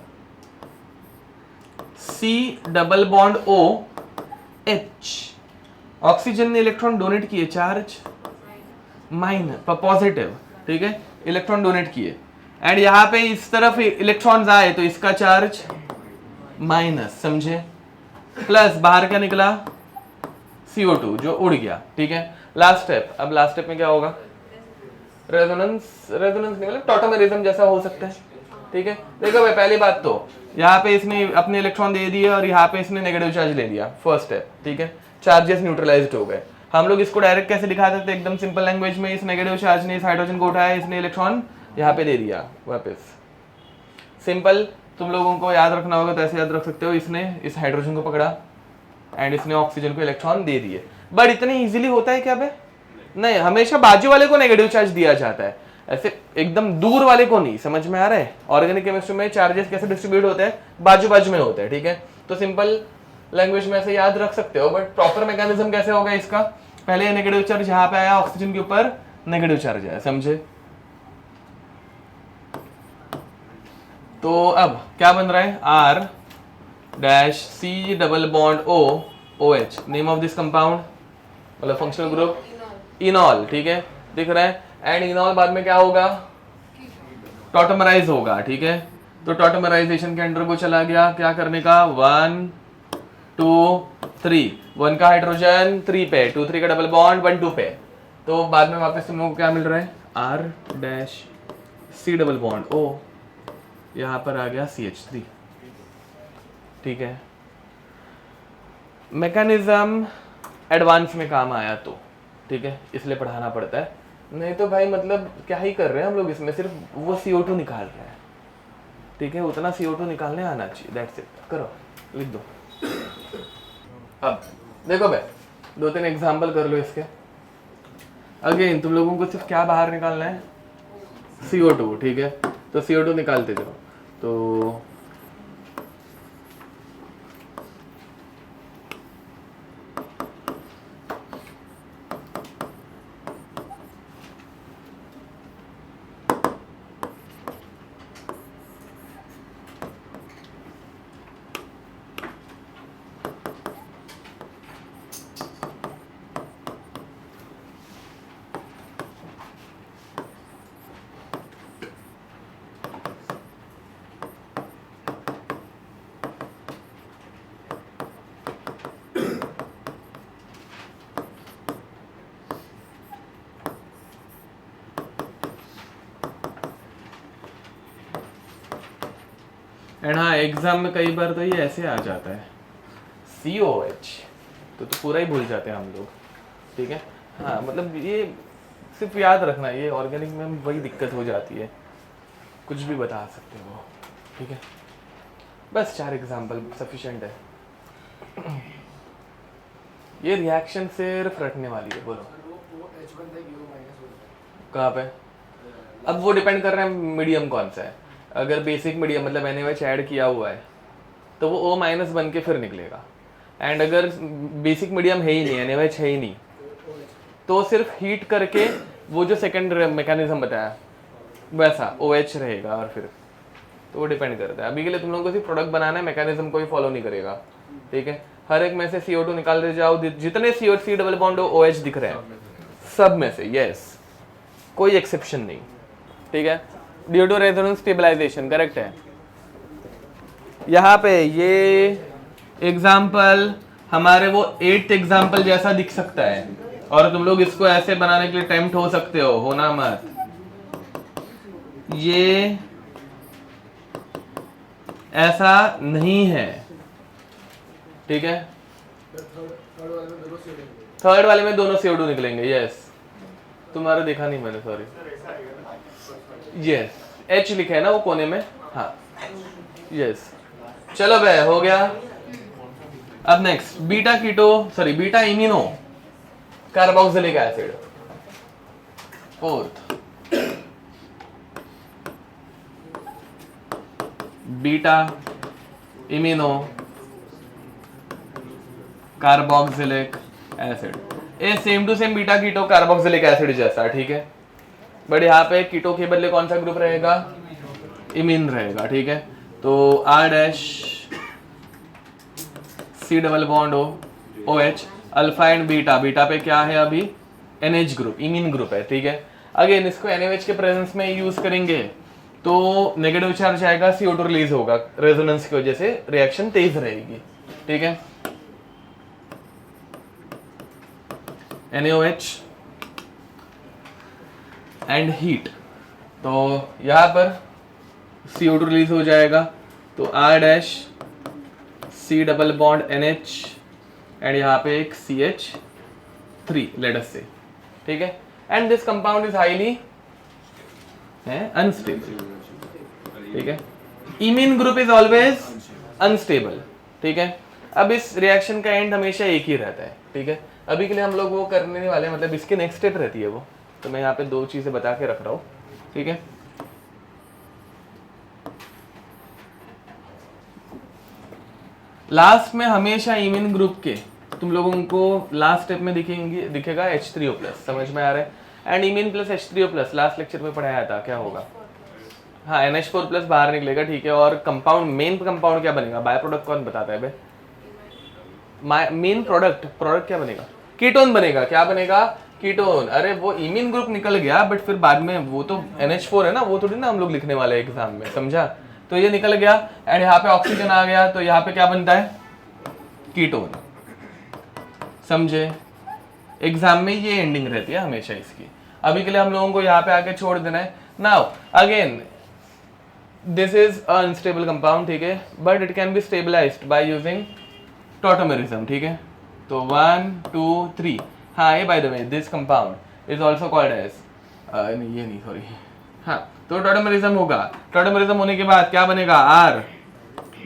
C double bond O H, oxygen ने इलेक्ट्रॉन डोनेट किए, चार्ज माइनस पॉजिटिव। ठीक है, इलेक्ट्रॉन डोनेट किए, एंड यहाँ पे इस तरफ इलेक्ट्रॉन्स आए तो इसका चार्ज माइनस, समझे? प्लस बाहर क्या निकला? CO2 जो उड़ गया। ठीक है, लास्ट स्टेप। अब लास्ट स्टेप में क्या होगा? रेजोनेंस निकला, टॉटोमेरिज्म जैसा हो सकता है। ठीक है, देखो भाई, पहली बात तो यहाँ पे इसने अपने इलेक्ट्रॉन दे दिए और यहाँ पे इसने नेगेटिव चार्ज ले लिया, फर्स्ट स्टेप। ठीक है, चार्जेस न्यूट्रलाइज्ड हो गए। हम लोग इसको डायरेक्ट कैसे दिखा सकते हैं? एकदम सिंपल लैंग्वेज में, इस नेगेटिव चार्ज ने इस हाइड्रोजन को उठाया, इसने इलेक्ट्रॉन यहाँ पे दे दिया वापस। सिंपल, तुम लोगों को याद रखना होगा तो ऐसे याद रख सकते हो, इसने इस हाइड्रोजन को पकड़ा एंड इसने ऑक्सीजन को इलेक्ट्रॉन दे दिए। बट इतने इजीली होता है क्या बे? नहीं, हमेशा बाजू वाले को नेगेटिव चार्ज दिया जाता है। ऐसे एकदम दूर वाले को नहीं, समझ में आ रहा है? ऑर्गेनिक केमिस्ट्री में चार्जेस कैसे डिस्ट्रीब्यूट होते हैं, बाजू बाजू में होते हैं, ठीक है? तो सिंपल लैंग्वेज में ऐसे याद रख सकते हो, बट प्रॉपर मैकेनिज्म कैसे होगा इसका, पहले नेगेटिव चार्ज यहाँ पे आया, ऑक्सीजन के ऊपर नेगेटिव चार्ज आया, समझे? तो अब क्या बन रहा है, R dash C double bond O O H, name of this compound मतलब फंक्शनल ग्रुप इनॉल, ठीक है, दिख रहा है? एंड इनॉल बाद में क्या होगा, टॉटमराइज होगा, ठीक है? तो टॉटमराइजेशन के अंडर को चला गया, क्या करने का, 1 2 3, 1 का हाइड्रोजन 3 पे, 2 3 का डबल बॉन्ड 1 2 पे, तो बाद में वापस तुम लोगों को क्या मिल रहा है, R dash C double bond O, यहाँ पर आ गया CH3, ठीक है? मैकेनिज्म एडवांस में काम आया तो, ठीक है, इसलिए पढ़ाना पड़ता है, नहीं तो भाई मतलब क्या ही कर रहे हैं हम लोग इसमें, सिर्फ वो CO2 निकाल रहे हैं, ठीक है? उतना CO2 निकालने आना चाहिए, दैट्स इट, करो, लिख दो। अब देखो भाई 2-3 एग्जाम्पल कर लो इसके। अगेन तुम लोगों को सिर्फ क्या बाहर निकालना है, CO2, ठीक है? तो CO2 निकालते जाओ। तो एंड हाँ, एग्जाम में कई बार तो ये ऐसे आ जाता है COH, तो पूरा ही भूल जाते हैं हम लोग, ठीक है? हाँ मतलब ये सिर्फ याद रखना, ये ऑर्गेनिक में वही दिक्कत हो जाती है, कुछ भी बता सकते हो, ठीक है? बस 4 एग्जाम्पल सफिशिएंट है। ये रिएक्शन सिर्फ रटने वाली है, बोलो कहाँ पे? अब वो डिपेंड कर रहा है मीडियम कौन सा है। अगर बेसिक मीडियम मतलब NaOH ऐड किया हुआ है तो वो O- बन के फिर निकलेगा, एंड अगर बेसिक मीडियम है ही नहीं, NaOH है ही नहीं, तो सिर्फ हीट करके वो जो सेकंड मैकेनिज्म बताया वैसा OH रहेगा, और फिर तो वो डिपेंड करता है। अभी के लिए तुम लोगों को सिर्फ प्रोडक्ट बनाना है, मैकेनिज्म कोई फॉलो नहीं करेगा, ठीक है? हर एक में से CO2 निकालते जाओ, जितने CH3 डबल बॉन्ड OH दिख रहे हैं सब में से, यस, कोई एक्सेप्शन नहीं, ठीक है? Due to resonance stabilisation, correct है? यहाँ पे ये एग्जाम्पल हमारे वो 8th एग्जाम्पल जैसा दिख सकता है, और तुम लोग इसको ऐसे बनाने के लिए टेम्प्ट हो सकते हो, होना मत। ये ऐसा नहीं है, ठीक है? थर्ड वाले में दोनों CO2 निकलेंगे, यस। तुम्हारा देखा नहीं मैंने, सॉरी, यस, H लिखा है ना वो कोने में, हाँ, यस। चलो भाई हो गया। अब next beta keto, sorry beta imino carboxylic acid, fourth beta imino carboxylic acid, ये same to same beta keto carboxylic acid जैसा, ठीक है? बट यहाँ पे कीटो के बदले कौन सा ग्रुप रहेगा, इमीन रहेगा, ठीक है? तो R dash C double bond OH, alpha and beta, beta पे क्या है अभी, NH ग्रुप, इमीन ग्रुप है, ठीक है? अगेन इसको NaOH के प्रेजेंस में यूज करेंगे तो नेगेटिव चार्ज आएगा, CO2 रिलीज होगा, रेजोनेंस की वजह से रिएक्शन तेज रहेगी, ठीक है? NaOH एंड हीट, तो यहाँ पर CO2 रिलीज हो जाएगा, तो R dash C double bond NH and यहाँ पे एक CH3 लेट अस से, ठीक है? And this compound is highly unstable, ठीक है? Imine group is always unstable, ठीक है? अब इस रिएक्शन का एंड हमेशा एक ही रहता है, ठीक है? अभी के लिए हम लोग वो करने वाले हैं, मतलब इसके नेक्स्ट स्टेप रहती है वो, तो मैं यहाँ पे 2 चीजें बता के रख रहा हूँ। ठीक है। लास्ट में हमेशा इमिन ग्रुप के तुम लोगों को लास्ट स्टेप में दिखेगा H3O+, समझ में आ रहा है। And imine plus H3O+, last lecture में पढ़ाया था, क्या होगा? हाँ, NH4+ बाहर निकलेगा, ठीक है। और कंपाउंड, मेन कंपाउंड क्या बनेगा? बाय प्रोडक्ट कौन बताता है बे? मेन प्रोडक्ट क्या बनेगा? कीटोन बनेगा। क्या बनेगा? कीटोन। अरे वो इमिन ग्रुप निकल गया, बट फिर बाद में वो तो NH4 है ना, वो थोड़ी ना हम लोग लिखने वाले एग्जाम में, समझा? तो ये निकल गया एंड यहाँ पे ऑक्सीजन आ गया, तो यहाँ पे क्या बनता है? कीटोन। समझे? एग्जाम में ये एंडिंग रहती है हमेशा इसकी। अभी के लिए हम लोगों को यहाँ पे आके छोड़ देना है। Now again this is unstable compound, ठीक है, but it can be stabilised by using tautomerism, ठीक है। तो 1 2 3, हाँ ये by the way this compound is also called as, ये नहीं सॉरी, हाँ, तो टॉटोमेरिज्म होगा। टॉटोमेरिज्म होने के बाद क्या बनेगा?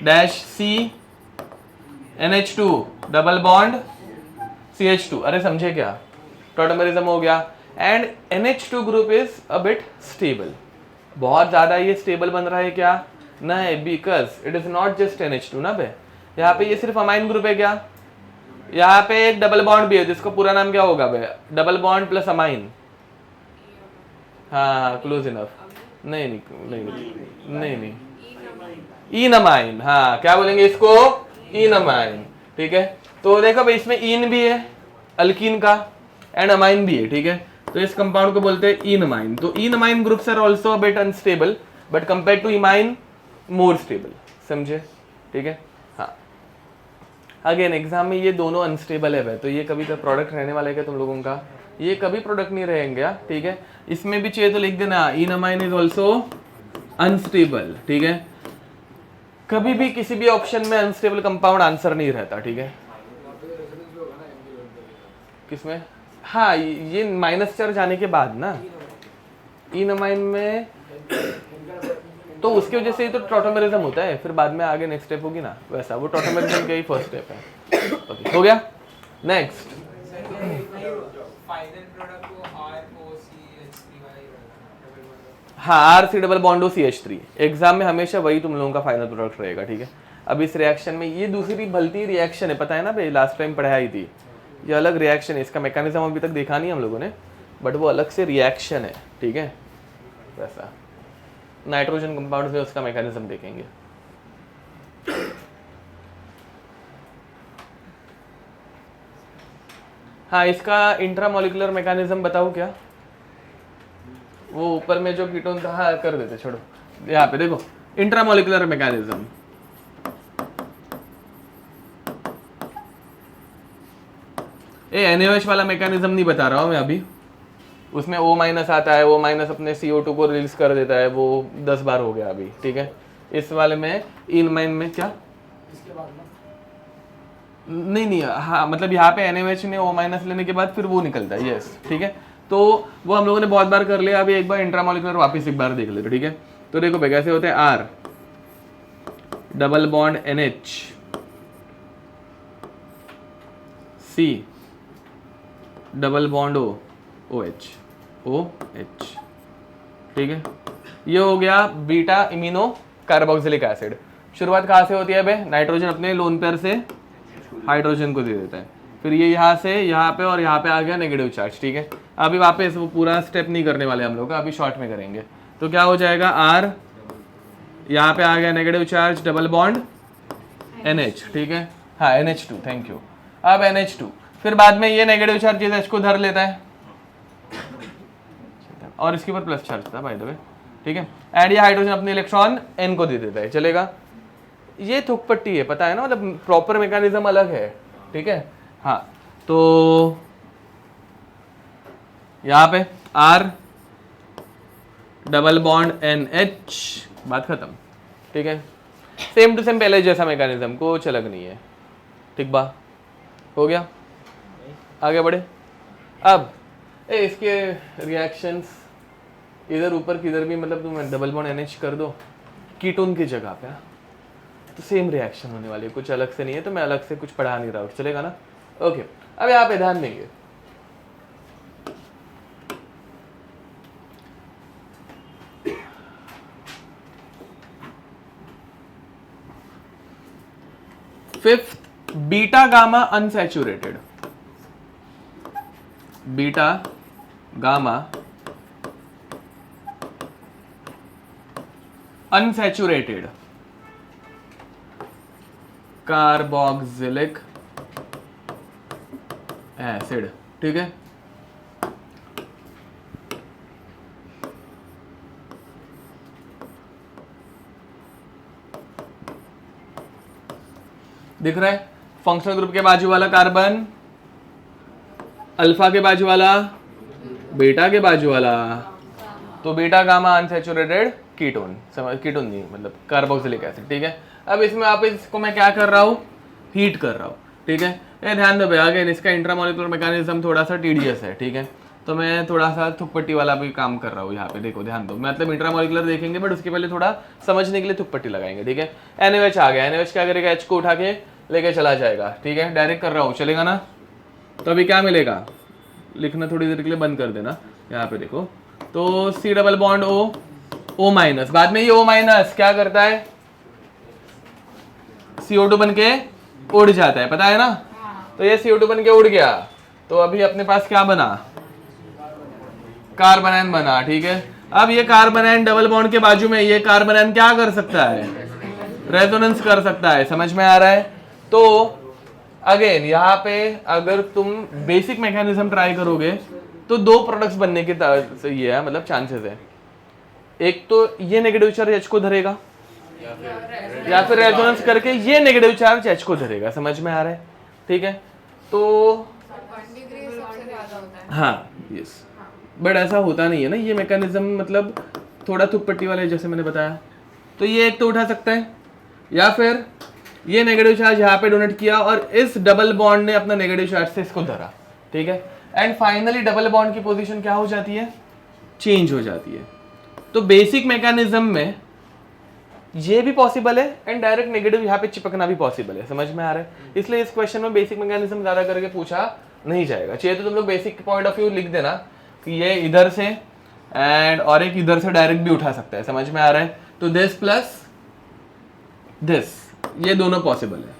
R-C NH2 double bond CH2। अरे समझे क्या? टॉटोमेरिज्म हो गया and NH2 group is a bit stable. बहुत ज्यादा ये स्टेबल बन रहा है क्या? नहीं, because it is not just NH2 ना बे, यहाँ पे ये सिर्फ अमाइन ग्रुप है क्या? यहाँ पे एक डबल बॉन्ड भी है जिसका पूरा नाम क्या होगा बे? Double bond plus amine. हाँ, क्लोज इनफ। नहीं, इनमाइन। हाँ, क्या बोलेंगे इसको? इनमाइन, ठीक है। तो देखो भाई इसमें इन भी है अल्कीन का एंड अमाइन भी है, ठीक है। तो इस कंपाउंड को बोलते हैं इनमाइन। तो enamine groups are also a bit unstable but compare to imine more stable, समझे? ठीक है। हाँ, अगेन एग्जाम में ये दोनों अनस्टेबल है, तो ये कभी का प्रोडक्ट रहने वाला है क्या तुम लोगों का? ये कभी प्रोडक्ट नहीं रहेंगे, ठीक है। इसमें भी चाहिए तो लिख देना इनमाइन इज ऑल्सो अनस्टेबल, ठीक है। कभी भी किसी भी ऑप्शन में अनस्टेबल कंपाउंड आंसर नहीं रहता, ठीक है। किसमें? हाँ, ये माइनस चार्ज आने के बाद ना इनमाइन में, तो उसकी वजह से ही तो टॉटोमेरिज्म होता है, फिर बाद में आगे नेक्स्ट स्टेप होगी ना, वैसा वो टॉटोमेरिज्म का ही फर्स्ट स्टेप है। okay, हो गया। नेक्स्ट हाँ, RC double bond CH3। Exam में हमेशा वही तुम लोगों का फाइनल प्रोडक्ट रहेगा, ठीक है। अब इस रिएक्शन में ये दूसरी भलती रिएक्शन है, पता है ना भाई, लास्ट टाइम पढ़ाई थी। ये अलग रिएक्शन है, इसका मैकेनिज्म अभी तक देखा नहीं हम लोगों ने, बट वो अलग से रिएक्शन है, ठीक है। वैसा नाइट्रोजन कंपाउंड में उसका मैकेनिज्म देखेंगे। हाँ, इसका इंट्रामोलिकुलर मैकेनिज्म बताऊँ क्या? वो ऊपर में जो कीटोन था, हाँ कर देते, छोड़ो। यहाँ पे देखो इंट्रामोलिकुलर मैकेनिज्म, NaOH वाला मैकेनिज्म नहीं बता रहा हूँ मैं अभी। उसमें O- आता है, O- अपने CO2 को रिलीज कर देता है, वो 10 बार हो गया अभी, ठीक है। इस वाले में इनमाइन में क्या? नहीं, हाँ, मतलब यहाँ पे NaOH ने O- लेने के बाद फिर वो निकलता है, यस, ठीक है। तो वो हम लोगों ने बहुत बार कर लिया, अभी एक बार इंट्रामोलिकुलर वापस एक बार देख लेते, ठीक है। तो देखो भाई कैसे होते हैं, R double bond NH C double bond OH, ठीक है। ये हो गया बीटा इमिनो कार्बोक्सिलिक एसिड। शुरुआत कहाँ से होती है बे? नाइट्रोजन अपने लोन पेयर से हाइड्रोजन को दे देता है, फिर ये यहाँ से यहाँ पे और यहाँ पे आ गया नेगेटिव चार्ज, ठीक है। अभी वापस वो पूरा स्टेप नहीं करने वाले हम लोग का, अभी शॉर्ट में करेंगे। तो क्या हो जाएगा, R यहाँ पे आ गया negative charge double bond NH, ठीक है। हाँ, NH2, थैंक यू। अब NH2, फिर बाद में ये नेगेटिव चार्ज इस H को धर लेता है और इसके ऊपर प्लस चार्ज था बाय द वे, ठीक है। एंड ये हाइड्रोजन अपने इलेक्ट्रॉन N को दे देता है, चलेगा। ये थुक पट्टी है, पता है ना, मतलब प्रॉपर मैकेनिज्म अलग है, ठीक है। हाँ, तो यहाँ पे R डबल बॉन्ड NH, बात खत्म, ठीक है। सेम टू सेम पहले जैसा मैकेनिज्म, कुछ अलग नहीं है, ठीक बा, हो गया। आगे बढ़े। अब इसके रिएक्शंस इधर ऊपर किधर भी, मतलब तुम डबल बॉन्ड NH कर दो कीटोन की जगह पे, तो सेम रिएक्शन होने वाली है, कुछ अलग से नहीं है। तो मैं अलग से कुछ पढ़ा नहीं रहा हूँ, चलेगा ना? ओके, अब यहाँ पे ध्यान देंगे। Fifth beta gamma unsaturated, beta gamma unsaturated carboxylic acid, ठीक है। दिख रहा है फंक्शनल ग्रुप के बाजू वाला कार्बन, अल्फा के बाजू वाला, बीटा के बाजू वाला, तो बीटा गामा अनसैचुरेटेड कीटोन, समझ, कीटोन नहीं मतलब कार्बोक्सिलिक एसिड, ठीक है। अब इसमें आप इसको मैं क्या कर रहा हूँ, हीट कर रहा हूँ, ठीक है। ये ध्यान दो भैया, अगेन इसका इंट्रामोलिकुलर मैकेनिज्म थोड़ा सा टीडियस है, ठीक है। तो मैं थोड़ा सा थुकपट्टी वाला भी काम कर रहा हूँ यहाँ पे, देखो ध्यान दो, मतलब इंट्रामोलिकुलर देखेंगे बट उसके पहले थोड़ा समझने के लिए थुकपट्टी लगाएंगे, ठीक है। NaOH आ गया, NaOH क्या करेगा, H को उठा के लेके चला जाएगा, ठीक है। डायरेक्ट कर रहा हूँ, चलेगा ना। तो अभी क्या मिलेगा, लिखना थोड़ी देर के लिए बंद कर देना, यहाँ पे देखो, तो C double bond O minus, बाद में ये O माइनस क्या करता है, CO2 बन के उड़ जाता है, पता है ना। तो ये CO2 बन के उड़ गया, तो अभी अपने पास क्या बना, कार्बन बना, ठीक है। अब ये कार्बन डबल बॉन्ड के बाजू में ये कार्बन क्या कर सकता है, रेजोनेंस कर सकता है, समझ में आ रहा है। तो अगेन यहाँ पे अगर तुम बेसिक मैकेनिज्म ट्राई करोगे तो दो प्रोडक्ट्स बनने के ये है, मतलब चांसेस है। एक तो ये नेगेटिव चार्ज H को धरेगा या फिर रेजोनेंस करके ये नेगेटिव चार्ज H को धरेगा, समझ में आ रहा है, ठीक है। तो 1 डिग्री सबसे ज्यादा होता है। हाँ यस, बट ऐसा होता नहीं है ना ये मैकेनिज्म, मतलब थोड़ा थुकपट्टी वाले जैसे मैंने बताया। तो ये एक तो उठा सकता है, या फिर ये नेगेटिव चार्ज यहाँ पे डोनेट किया और इस डबल बॉन्ड ने अपना नेगेटिव चार्ज से इसको धरा, ठीक है। एंड फाइनली डबल बॉन्ड की पोजीशन क्या हो जाती है, चेंज हो जाती है। तो बेसिक मैकेनिज्म में ये भी पॉसिबल है एंड डायरेक्ट नेगेटिव यहाँ पे चिपकना भी पॉसिबल है, समझ में आ रहा है। इसलिए इस क्वेश्चन में बेसिक मैकेनिज्म ज्यादा करके पूछा नहीं जाएगा। चाहिए तो तुम लोग बेसिक पॉइंट ऑफ व्यू लिख देना कि ये इधर से एंड और एक इधर से डायरेक्ट भी उठा सकता है, समझ में आ रहा है। तो दिस प्लस दिस, ये दोनों पॉसिबल है,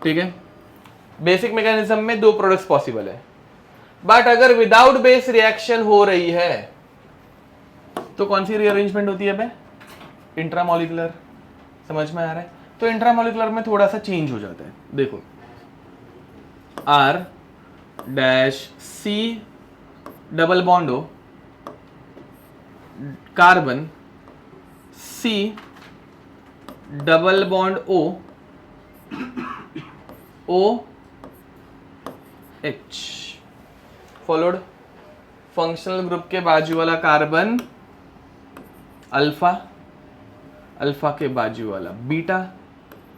ठीक है। बेसिक मैकेनिज्म में दो प्रोडक्ट्स पॉसिबल है, बट अगर विदाउट बेस रिएक्शन हो रही है तो कौन सी रीअरेंजमेंट होती है बे, इंट्रामोलिकुलर, समझ में आ रहा है। तो इंट्रामोलिकुलर में थोड़ा सा चेंज हो जाता है, देखो R dash C double bond O carbon C double bond O H followed functional group के बाजू वाला कार्बन अल्फा, अल्फा के बाजू वाला बीटा,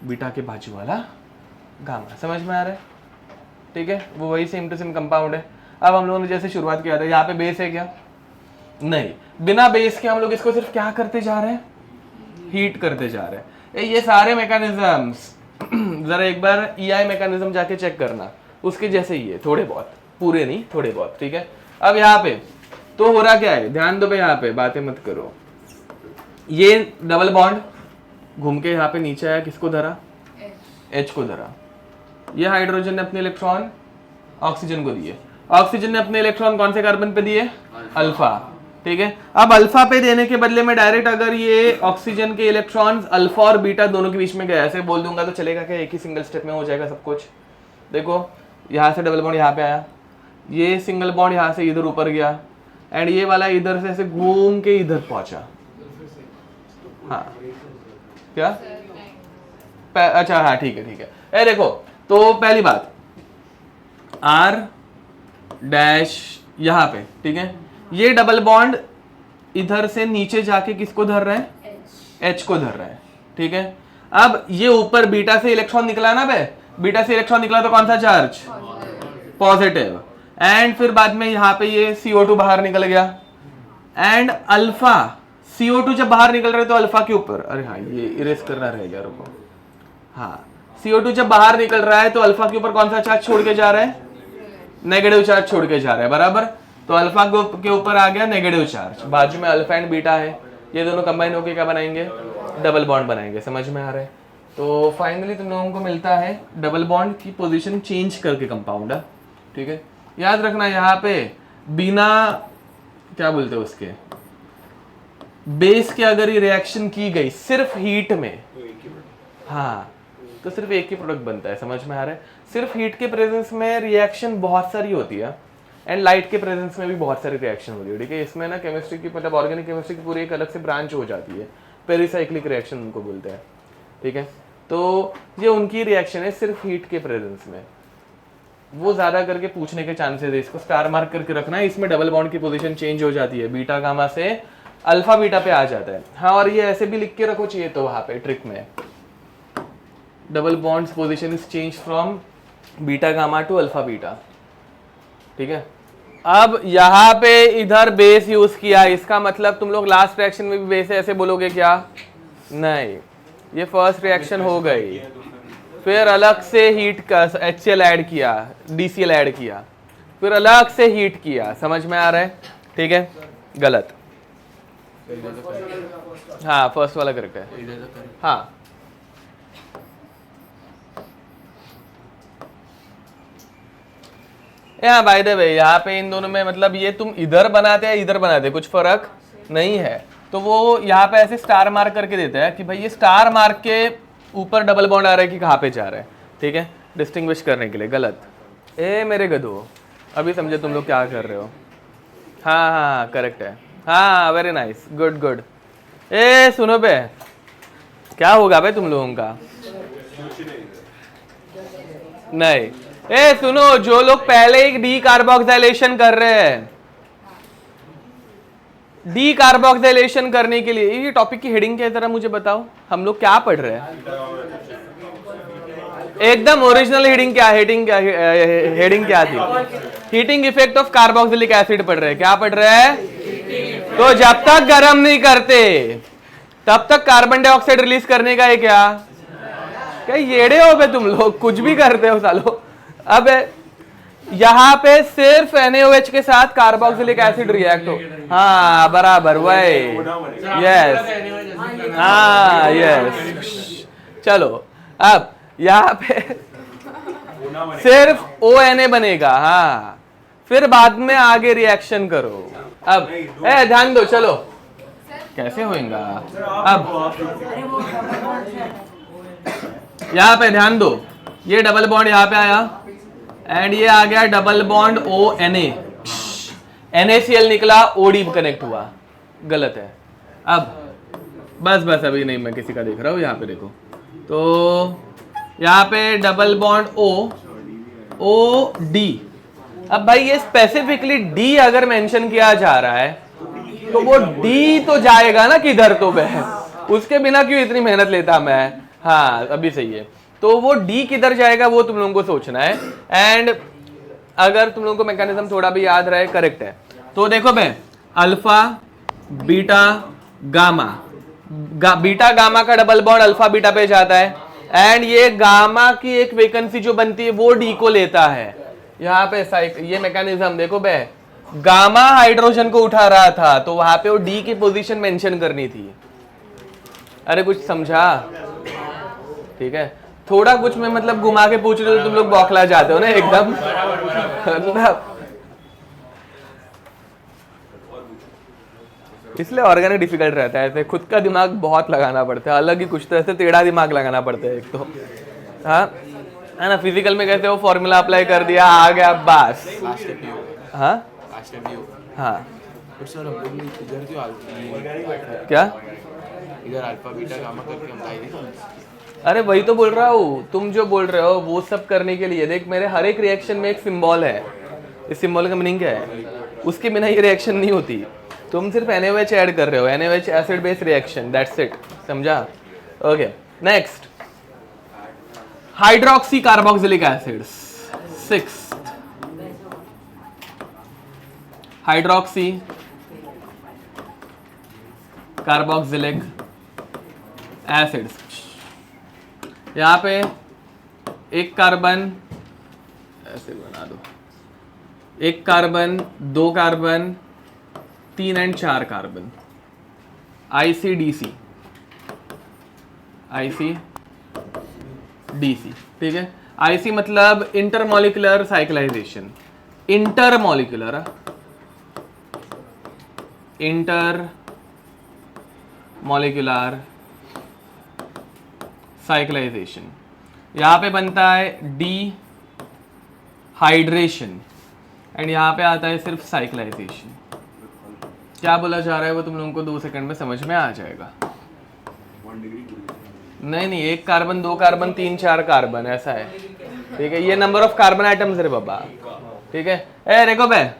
बीटा के बाजू वाला गामा, समझ में आ रहा है, ठीक है। वो वही सेम टू सेम कंपाउंड है। अब हम लोगों ने जैसे शुरुआत किया था, यहाँ पे बेस है क्या, नहीं, बिना बेस के हम लोग इसको सिर्फ क्या करते जा रहे हैं, हीट करते जा रहे हैं। ये सारे मैकेनिज्म्स जरा एक बार EI मैकेनिज्म जाके चेक करना, उसके जैसे ही है, थोड़े बहुत, पूरे नहीं थोड़े बहुत, ठीक है। अब यहाँ पे तो हो रहा क्या है, ध्यान दो भाई, यहाँ पे बातें मत करो। ये डबल बॉन्ड घूम के यहाँ पे नीचे आया, किसको धरा, H को धरा। ये हाइड्रोजन ने अपने इलेक्ट्रॉन ऑक्सीजन को दिए, ऑक्सीजन ने अपने इलेक्ट्रॉन कौन से कार्बन पे दिए, अल्फा, ठीक है। अब अल्फा पे देने के बदले में डायरेक्ट अगर ये ऑक्सीजन के इलेक्ट्रॉन्स अल्फा और बीटा दोनों के बीच में गए, ऐसे बोल दूंगा तो चलेगा क्या, एक ही सिंगल स्टेप में हो जाएगा सब कुछ। देखो यहाँ से डबल बॉन्ड यहाँ पे आया, ये सिंगल बॉन्ड यहाँ से इधर ऊपर गया एंड ये वाला इधर से ऐसे घूम के इधर पहुंचा, हाँ क्या, अच्छा हाँ ठीक है ठीक है। ए देखो, तो पहली बात R डैश यहाँ पे, ठीक है, ये डबल बॉन्ड इधर से नीचे जाके किसको धर रहा है, H को धर रहा है, ठीक है। अब ये ऊपर बीटा से इलेक्ट्रॉन निकला ना बे, बीटा से इलेक्ट्रॉन निकला तो कौन सा चार्ज, पॉजिटिव, एंड फिर बाद में यहाँ पे ये CO2 बाहर निकल गया एंड अल्फा, CO2 जब बाहर निकल रहे तो अल्फा के ऊपर, अरे हाँ ये इरेज करना रह गया, रुको, हाँ CO2 जब बाहर निकल रहा है तो अल्फा के ऊपर कौन सा चार्ज छोड़ के जा रहा है, नेगेटिव चार्ज छोड़ के जा रहा है, बराबर। तो अल्फा के ऊपर आ गया नेगेटिव चार्ज, बाजू में अल्फा एंड बीटा है, ये दोनों कंबाइन होकर क्या बनाएंगे, डबल बॉन्ड बनाएंगे, समझ में आ रहा है। तो फाइनली तुम लोगों को मिलता है डबल बॉन्ड की पोजीशन चेंज करके कंपाउंड है, ठीक है। याद रखना यहाँ पे बिना क्या बोलते हैं उसके बेस के अगर ये रिएक्शन की गई सिर्फ हीट में, हाँ तो सिर्फ एक ही प्रोडक्ट बनता है, समझ में आ रहा है। सिर्फ हीट के प्रेजेंस में रिएक्शन बहुत सारी होती है एंड लाइट के प्रेजेंस में भी बहुत सारी रिएक्शन होती है, ठीक है। इसमें ना केमिस्ट्री की मतलब ऑर्गेनिक केमिस्ट्री की पूरी एक अलग से ब्रांच हो जाती है, पेरिसाइक्लिक रिएक्शन उनको बोलते हैं, ठीक है। तो ये उनकी रिएक्शन है सिर्फ हीट के प्रेजेंस में, वो ज्यादा करके पूछने के चांसेस है, इसको स्टार मार्क करके रखना है। इसमें डबल बॉन्ड की पोजीशन चेंज हो जाती है, बीटा गामा से अल्फा बीटा पे आ जाता है। हाँ और ये ऐसे भी लिख के रखो चाहिए तो वहां पे ट्रिक में double bonds position is change from beta gamma two alpha beta, ठीक है। अब यहाँ पे इधर बेस यूज किया, इसका मतलब तुम लोग लास्ट रिएक्शन में भी बेस है ऐसे बोलोगे क्या? नहीं, ये फर्स्ट रिएक्शन हो गई, फिर अलग से हीट का HCl ऐड किया, DCl ऐड किया, फिर अलग से हीट किया, समझ में आ रहा है? ठीक है, गलत। हाँ फर्स्ट वाला करेक्ट है। हाँ यहाँ बाय द वे यहाँ पे इन दोनों में मतलब ये तुम इधर बनाते हैं इधर बनाते कुछ फर्क नहीं है, तो वो यहाँ पे ऐसे स्टार मार्क करके देता है कि भाई ये स्टार मार्क के ऊपर डबल बॉन्ड आ रहा है कि कहाँ पे जा रहा है, ठीक है, डिस्टिंग्विश करने के लिए। गलत। ए मेरे गधो, अभी समझे तुम लोग क्या कर रहे हो। हाँ हाँ करेक्ट है, हाँ वेरी नाइस, गुड गुड। ए सुनो बे, क्या होगा बे तुम लोगों का? नहीं, ए सुनो, जो लोग पहले ही डी कार्बोक्सिलेशन कर रहे हैं, डी कार्बोक्सिलेशन करने के लिए ये टॉपिक की हेडिंग क्या है जरा मुझे बताओ, हम लोग क्या पढ़ रहे हैं? एकदम ओरिजिनल हेडिंग क्या, हेडिंग क्या थी? Heating effect of carboxylic acid पढ़ रहे हैं। क्या पढ़ रहे हैं? तो जब तक गर्म नहीं करते तब तक कार्बन डाइऑक्साइड रिलीज करने का है क्या येड़े हो बे तुम लोग, कुछ भी करते हो सालो। अब यहाँ पे सिर्फ NaOH के साथ कार्बोक्सिलिक एसिड रिएक्ट हो, हाँ बराबर वही, यस हाँ यस। चलो अब यहाँ पे सिर्फ ONA बनेगा, हाँ फिर बाद में आगे रिएक्शन करो। अब ध्यान दो, चलो कैसे होएगा। अब यहाँ पे ध्यान दो, ये डबल बॉन्ड यहाँ पे आया एंड ये आ गया डबल बॉन्ड ONA, NaCl निकला, OD कनेक्ट हुआ, गलत है। अब बस अभी नहीं, मैं किसी का देख रहा हूँ, यहाँ पे देखो तो यहाँ पे डबल बॉन्ड OD। अब भाई ये स्पेसिफिकली D अगर मेंशन किया जा रहा है तो वो D तो जाएगा ना किधर, तो वह उसके बिना क्यों इतनी मेहनत लेता मैं। हाँ अभी सही है, तो वो D किधर जाएगा वो तुम लोगों को सोचना है। एंड अगर तुम लोगों को मैकेनिज्म थोड़ा भी याद रहे, करेक्ट है, तो देखो बे alpha beta gamma, beta gamma का डबल बॉन्ड अल्फा बीटा पे जाता है एंड ये गामा की एक वैकेंसी जो बनती है वो D को लेता है। यहाँ पे ये मैकेनिज्म देखो बे, गामा हाइड्रोजन को उठा रहा था तो वहां पे वो D की पोजीशन मेंशन करनी थी। अरे कुछ समझा? ठीक है, थोड़ा कुछ में मतलब घुमा के पूछ रहे हो तुम लोग बौखला जाते हो ना एकदम। इसलिए ऑर्गेनिक डिफिकल्ट रहता है, ऐसे खुद का दिमाग बहुत लगाना पड़ता है, अलग ही कुछ तो ऐसे टेढ़ा दिमाग लगाना पड़ता है एक तो, हाँ है ना। फिजिकल में कैसे वो फॉर्मूला अप्लाई कर दिया, आ गया बस। हाँ हाँ क्या इधर अल्फा बीटा गामा करके हम बताइए। अरे वही तो बोल रहा हूँ, तुम जो बोल रहे हो वो सब करने के लिए देख, मेरे हर एक रिएक्शन में एक सिंबल है, इस सिंबल का मीनिंग क्या है? उसके बिना ये रिएक्शन नहीं होती। तुम सिर्फ NaOH ऐड कर रहे हो, NaOH acid base reaction, that's it, समझा? Okay next, hydroxy carboxylic acid, 6th hydroxy carboxylic acid. यहाँ पे एक कार्बन ऐसे बना दो, एक carbon, 2 carbon, 3 and 4 carbon, ICDC, DC, ठीक है। IC मतलब इंटरमॉलिक्यूलर साइक्लाइजेशन, इंटरमॉलिक्यूलर साइक्लाइजेशन। यहाँ पे बनता है डिहाइड्रेशन एंड यहाँ पे आता है सिर्फ साइक्लाइजेशन। क्या बोला जा रहा है वो तुम लोगों को 2 सेकंड में समझ में आ जाएगा। नहीं, 1 कार्बन, 2 कार्बन, 3, 4 कार्बन, ऐसा है, ठीक है। ये नंबर ऑफ कार्बन एटम्स है बाबा, ठीक है। ए देखो बे,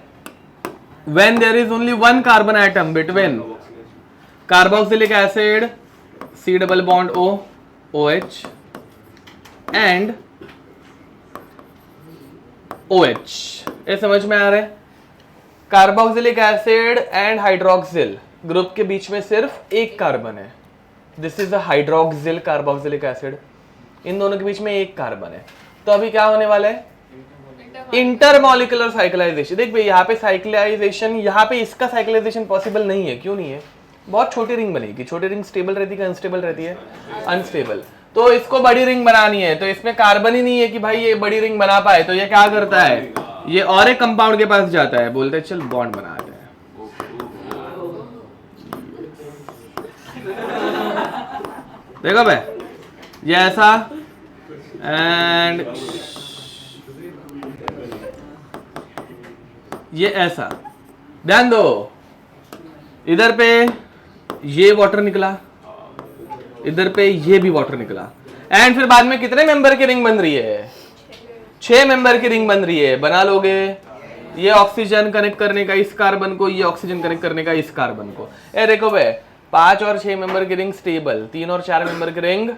when there is only 1 carbon atom between carboxylic acid C double bond O OH and OH, ये समझ में आ रहा है। Carboxylic acid and hydroxyl group के बीच में सिर्फ 1 कार्बन है, this is a hydroxyl carboxylic acid, इन दोनों के बीच में 1 कार्बन है। तो अभी क्या होने वाला है, इंटरमॉलिक्यूलर साइक्लाइजेशन। देख भाई यहाँ पे साइक्लाइजेशन, यहाँ पे इसका साइक्लाइजेशन पॉसिबल नहीं है, क्यों नहीं है, बहुत छोटी रिंग बनेगी। छोटी रिंग स्टेबल रहती है, अनस्टेबल रहती है, अनस्टेबल। तो इसको बड़ी रिंग बनानी है, तो इसमें कार्बन ही नहीं है कि भाई ये बड़ी रिंग बना पाए, तो ये क्या करता है, ये और एक कंपाउंड के पास जाता है, बोलते हैं चल बॉन्ड बनाते हैं। देखो भाई ये ऐसा एंड ये ऐसा, ध्यान दो, इधर पे ये वाटर निकला, इधर पे ये भी वाटर निकला, एंड फिर बाद में कितने मेंबर की रिंग बन रही है, 6 मेंबर की रिंग बन रही है। बना लोगे, ये ऑक्सीजन कनेक्ट करने का इस कार्बन को, ये ऑक्सीजन कनेक्ट करने का इस कार्बन को। ए देखो भाई 5 और 6 मेंबर की रिंग स्टेबल, 3 और 4 मेंबर की रिंग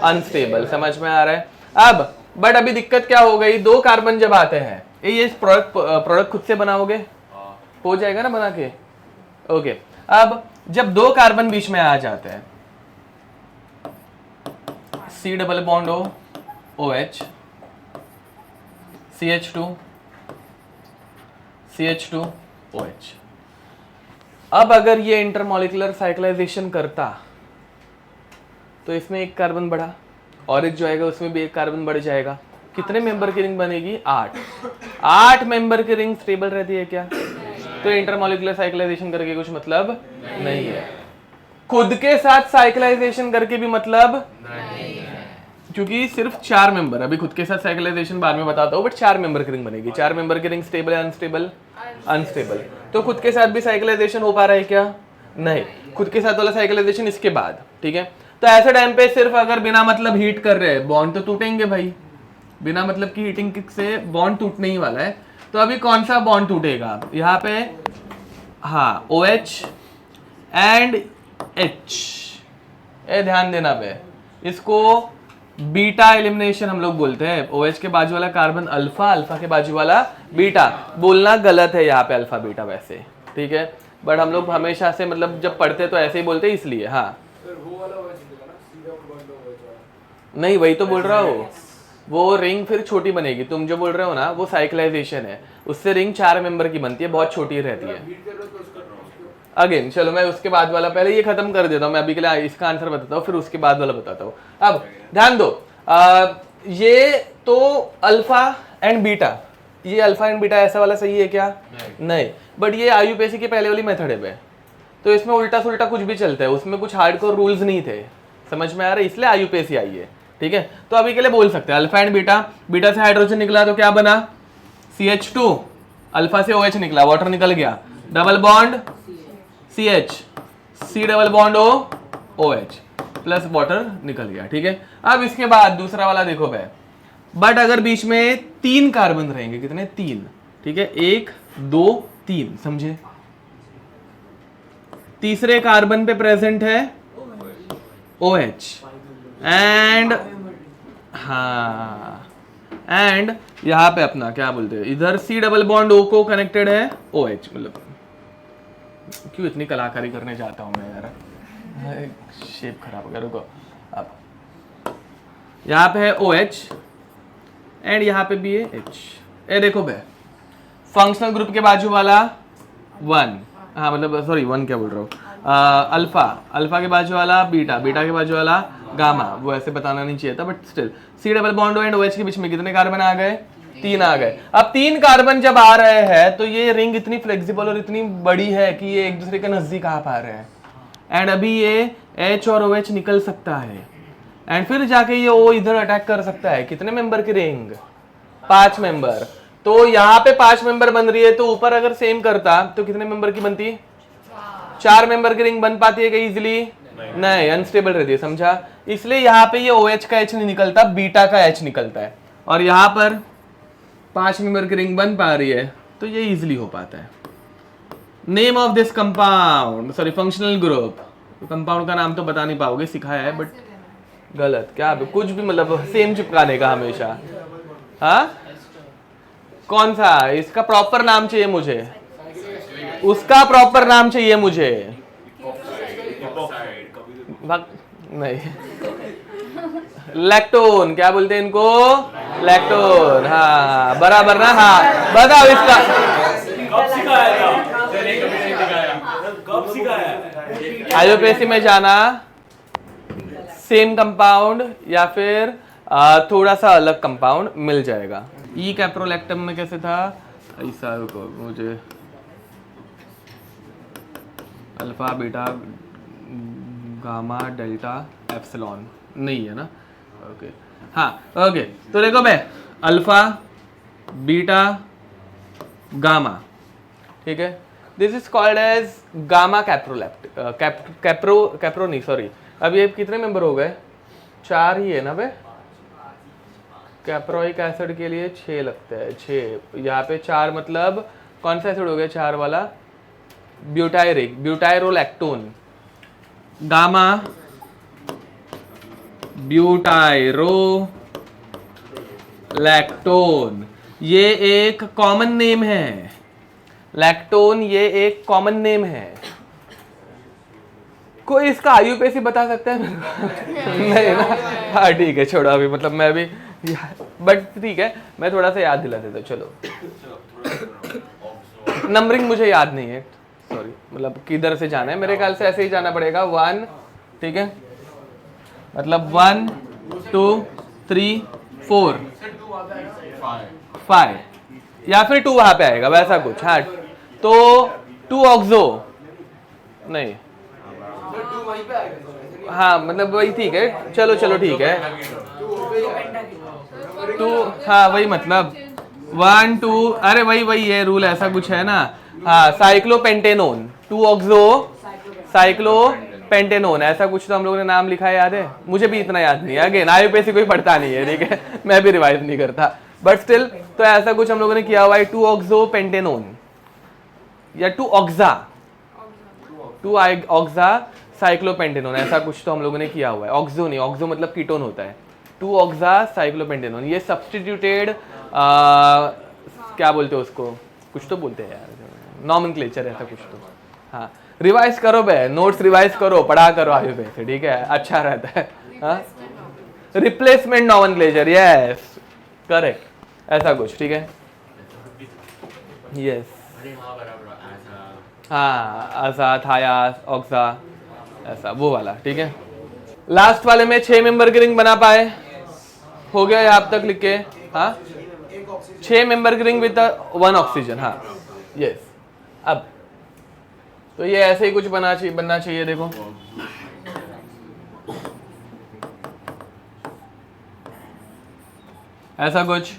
अनस्टेबल, समझ में आ रहा है। अब बट अभी दिक्कत क्या हो गई, 2 कार्बन जब आते हैं, ये प्रोडक्ट खुद से बनाओगे, हो जाएगा ना बना के, ओके। अब जब 2 कार्बन बीच में आ जाते हैं, C double bond O OH CH2 OH। अब अगर ये इंटरमॉलिक्यूलर साइक्लाइजेशन करता तो इसमें 1 कार्बन बढ़ा, और एक जो आएगा उसमें भी 1 कार्बन बढ़ जाएगा। कितने मेंबर की रिंग बनेगी, 8 मेंबर की रिंग स्टेबल रहती है क्या, तो इंटरमॉलिक्यूलर साइक्लाइजेशन करके कुछ मतलब नहीं है। खुद के साथ साइक्लाइजेशन करके भी मतलब नहीं है, क्योंकि सिर्फ 4 मेंबर, अभी खुद के साथ साइक्लाइजेशन बाद में बताता हूँ, बट 4 मेंबर की रिंग बनेगी। 4 मेंबर की रिंग स्टेबल है, अनस्टेबल, अनस्टेबल। तो खुद के साथ भी साइक्लाइजेशन हो पा रहा है क्या, नहीं। खुद के साथ वाला साइक्लाइजेशन इसके बाद, ठीक है। तो ऐसे टाइम पे सिर्फ अगर बिना मतलब हीट कर रहे हैं, बॉन्ड तो टूटेंगे भाई, बिना मतलब की हीटिंग से बॉन्ड टूटने ही वाला है। तो अभी कौन सा बॉन्ड टूटेगा, यहाँ पे हाँ OH एंड H, ए ध्यान देना पे, इसको बीटा एलिमिनेशन हम लोग बोलते हैं। OH के बाजू वाला कार्बन अल्फा, अल्फा के बाजू वाला बीटा, बोलना गलत है यहाँ पे अल्फा बीटा वैसे, ठीक है, बट हम लोग हमेशा से मतलब जब पढ़ते तो ऐसे ही बोलते हैं, इसलिए। हाँ नहीं, वही तो बोल रहा हूँ, वो रिंग फिर छोटी बनेगी। तुम जो बोल रहे हो ना वो साइक्लाइजेशन है, उससे रिंग 4 मेंबर की बनती है, बहुत छोटी रहती है। अगेन चलो मैं उसके बाद वाला पहले ये खत्म कर देता हूँ, मैं अभी के लिए इसका आंसर बताता हूँ, फिर उसके बाद वाला बताता हूँ। अब ध्यान दो, ये तो अल्फा एंड बीटा, ये अल्फा एंड बीटा ऐसा वाला सही है क्या, नहीं। बट ये आयुपेसी के पहले वाली मेथड है, तो इसमें उल्टा सुल्टा कुछ भी चलता है, उसमें कुछ हार्डकोर रूल्स नहीं थे, समझ में आ रहा है, इसलिए आयुपेसी आई है, ठीक है। तो अभी के लिए बोल सकते हैं अल्फा एंड बीटा, बीटा से हाइड्रोजन निकला तो क्या बना CH2, अल्फा से OH निकला, वाटर निकल गया, double bond CH, C double bond O OH plus water निकल गया, ठीक है। अब इसके बाद दूसरा वाला देखो भाई, बट अगर बीच में 3 कार्बन रहेंगे, कितने 3, ठीक है, 1 2 3, समझे। तीसरे कार्बन पे प्रेजेंट है OH एंड हाँ एंड यहाँ पे अपना क्या बोलते हैं, इधर C डबल बॉन्ड O को कनेक्टेड है OH। मतलब क्यों इतनी कलाकारी करने जाता हूँ मैं यार, शेप खराब हो गया, रुको। अब यहाँ पे है OH एंड यहाँ पे भी है H। ए देखो भाई फंक्शनल ग्रुप के बाजू वाला 1, हाँ मतलब सॉरी 1 क्या बोल रहा हूँ, अल्फा, अल्फा के बाजू वाला बीटा, बीटा के बाजू वाला गामा, वो ऐसे बताना नहीं चाहिए था but still. C double bond and OH के बीच में कितने कार्बन आ गए? 3 आ गए। अब 3 कार्बन जब आ रहे हैं तो ये रिंग इतनी फ्लेक्सिबल और इतनी बड़ी है कि ये एक दूसरे के नजदीक आ पा रहे हैं एंड अभी ये H और OH निकल सकता है एंड फिर जाके ये O इधर अटैक कर सकता है। कितने मेंबर की रिंग? 5 मेंबर। तो यहाँ पे 5 मेंबर बन रही है, तो ऊपर अगर सेम करता तो कितने मेंबर की बनती? 4 मेंबर की रिंग बन पाती है क्या इजिली? नहीं, अनस्टेबल रहती है, समझा? इसलिए यहाँ पे ये OH का H नहीं निकलता, बीटा का H निकलता है। और यहाँ पर 5 मेंबर की रिंग बन पा रही है तो ये इजिली हो पाता है। Name of this compound, sorry functional group. Compound का नाम तो बता नहीं पाओगे, सिखाया है बट गलत। क्या कुछ भी मतलब सेम चिपकाने का हमेशा। हाँ, कौन सा? इसका प्रॉपर नाम चाहिए मुझे, उसका प्रॉपर नाम चाहिए मुझे। नहीं, लैक्टोन। क्या बोलते हैं इनको? लैक्टोन। हाँ बराबर ना। हाँ बताओ इसका। कब सिखाया था? कब सिखाया? आयोपेसी में जाना, सेम कंपाउंड या फिर थोड़ा सा अलग कंपाउंड मिल जाएगा। ई कैप्रोलैक्टम में कैसे था? ऐसा को मुझे alpha beta gamma delta epsilon नहीं है ना? ओके हाँ ओके। तो देखो बे, अल्फा बीटा गामा, ठीक है। This is called as gamma caprolact capro नहीं सॉरी। अब ये कितने मेंबर हो गए? 4 ही है ना बे? कैप्रोइक एसिड के लिए 6 लगता है, 6। यहाँ पे 4 मतलब कौन सा एसिड हो गया 4 वाला? ब्यूटायरिक, ब्यूटायरोलैक्टोन। गामा ब्यूटायरो लैक्टोन, ये एक कॉमन नेम है। लैक्टोन ये एक कॉमन नेम है। कोई इसका आयुपेसी बता सकता है? नहीं ना? हाँ ठीक है, छोड़ो अभी, मतलब मैं भी, बट ठीक है मैं थोड़ा सा याद दिला देता। चलो, नंबरिंग मुझे याद नहीं है, सॉरी, मतलब किधर से जाना है। मेरे ख्याल से ऐसे ही जाना पड़ेगा। 1, ठीक है, मतलब 1 2 3 4 5 या फिर 2 वहां पे आएगा वैसा कुछ। हाँ तो 2 ऑक्सो नहीं, हाँ मतलब वही, ठीक है चलो चलो ठीक है। 2 हाँ वही मतलब 1 2, अरे वही है रूल, ऐसा कुछ है ना। हाँ साइक्लोपेंटेनोन, 2 ऑक्सो साइक्लोपेंटेनोन, ऐसा कुछ तो हम लोगों ने नाम लिखा है, याद है? मुझे भी इतना याद नहीं है। अगेन आयुपेसी कोई पढ़ता नहीं है, ठीक है, मैं भी रिवाइज नहीं करता, बट स्टिल तो ऐसा कुछ हम लोगों ने किया हुआ है। 2 ऑक्सो पेंटेनोन या 2 ऑक्सा, 2 ऑक्सा साइक्लोपेंटेनोन, ऐसा कुछ तो हम लोगों ने किया हुआ है। ऑक्सो नहीं, ऑक्सो मतलब कीटोन होता है। 2 ऑक्सा साइक्लोपेंटेनोन, ये सब्स्टिट्यूटेड क्या बोलते हैं उसको, कुछ तो बोलते हैं यार, नॉमेनक्लेचर ऐसा कुछ तो। हाँ रिवाइज करो बे, नोट्स रिवाइज करो, पढ़ा करो आयुर्वेद से, ठीक है, अच्छा रहता है। हाँ रिप्लेसमेंट नॉमेनक्लेचर, यस करेक्ट, ऐसा कुछ, ठीक है, यस। हाँ आसा, थायास, ऑक्सा, ऐसा वो वाला, ठीक है। लास्ट वाले में 6 मेंबर की रिंग बना पाए, हो गया यहाँ तक लिख के। हाँ 6 मेंबर की रिंग विद 1 ऑक्सीजन, हाँ यस। अब तो ये ऐसे ही कुछ बनना चाहिए, देखो ऐसा कुछ,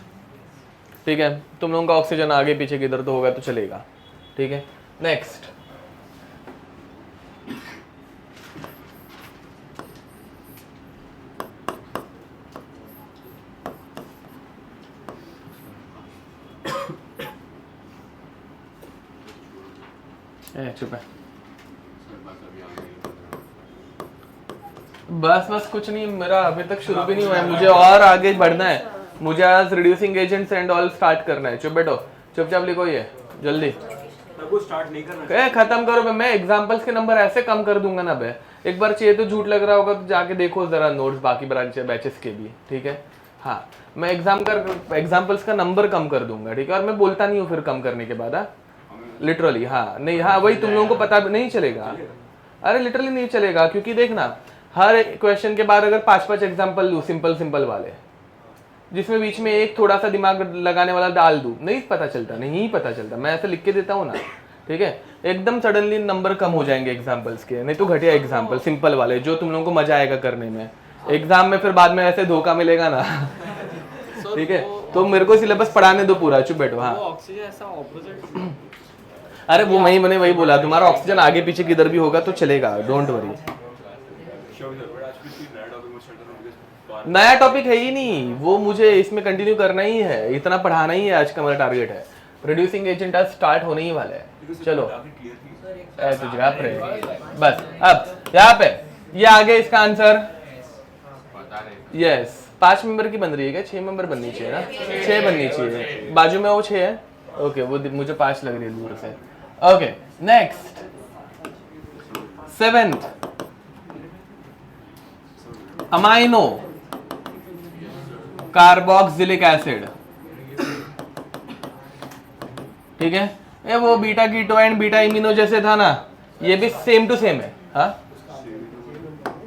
ठीक है। तुम लोगों का ऑक्सीजन आगे पीछे किधर तो होगा तो चलेगा, ठीक है। नेक्स्ट चुप है, बस कुछ नहीं, मेरा अभी तक शुरू भी नहीं हुआ है, मुझे और आगे बढ़ना है। मुझे आज reducing agents and all start करना है। चुप बैठो, चुपचाप लिखो ये जल्दी। कुछ स्टार्ट नहीं करना, खत्म करो। मैं एग्जांपल्स के नंबर ऐसे कम कर दूंगा ना बे, एक बार चाहिए तो झूठ लग रहा होगा तो जाके देखो जरा नोट्स बाकी बैचेस के भी, ठीक है। हाँ मैं एग्जाम्पल्स का नंबर कम कर दूंगा, ठीक है, और मैं बोलता नहीं हूँ फिर कम करने के बाद, लिटरली। हाँ नहीं, हाँ वही तुम लोगों को पता नहीं चलेगा, अरे लिटरली नहीं चलेगा, क्योंकि देखना हर क्वेश्चन के बाद अगर 5-5 एग्जाम्पल लूँ सिंपल वाले, जिसमें बीच में एक थोड़ा सा दिमाग लगाने वाला डाल दूँ, नहीं पता चलता, मैं ऐसे लिख के देता हूँ ना, ठीक है, एकदम सडनली नंबर कम हो जाएंगे एग्जाम्पल्स के, नहीं तो घटिया एग्जाम्पल सिंपल वाले जो तुम लोगों को मजा आएगा करने में, एग्जाम में फिर बाद में ऐसे धोखा मिलेगा ना ठीक है, तो मेरे को सिलेबस पढ़ाने दो पूरा, चुप बैठो। हाँ ऑक्सीजन ऐसा ऑपोजिट, अरे वो मैंने वही बोला, तुम्हारा ऑक्सीजन आगे पीछे किधर भी होगा तो चलेगा, डोंट वरी। नया टॉपिक है ही नहीं, वो मुझे इसमें कंटिन्यू करना ही है, इतना पढ़ाना ही है, आज का मेरा टारगेट है। प्रोड्यूसिंग एजेंट आज स्टार्ट होने ही वाला है, चलो तुझे आप रहे बस। अब यहाँ पे ये आगे इसका आंसर यस 5 मेंबर की बन रही है क्या? 6 मेंबर बननी चाहिए ना, 6 बननी चाहिए, बाजू में वो 6 है, ओके वो मुझे 5 लग रही है दूर से। Okay next 7th amino carboxylic acid, ठीक है, ये वो beta keto and beta imino जैसे था ना, ये भी सेम टू सेम है।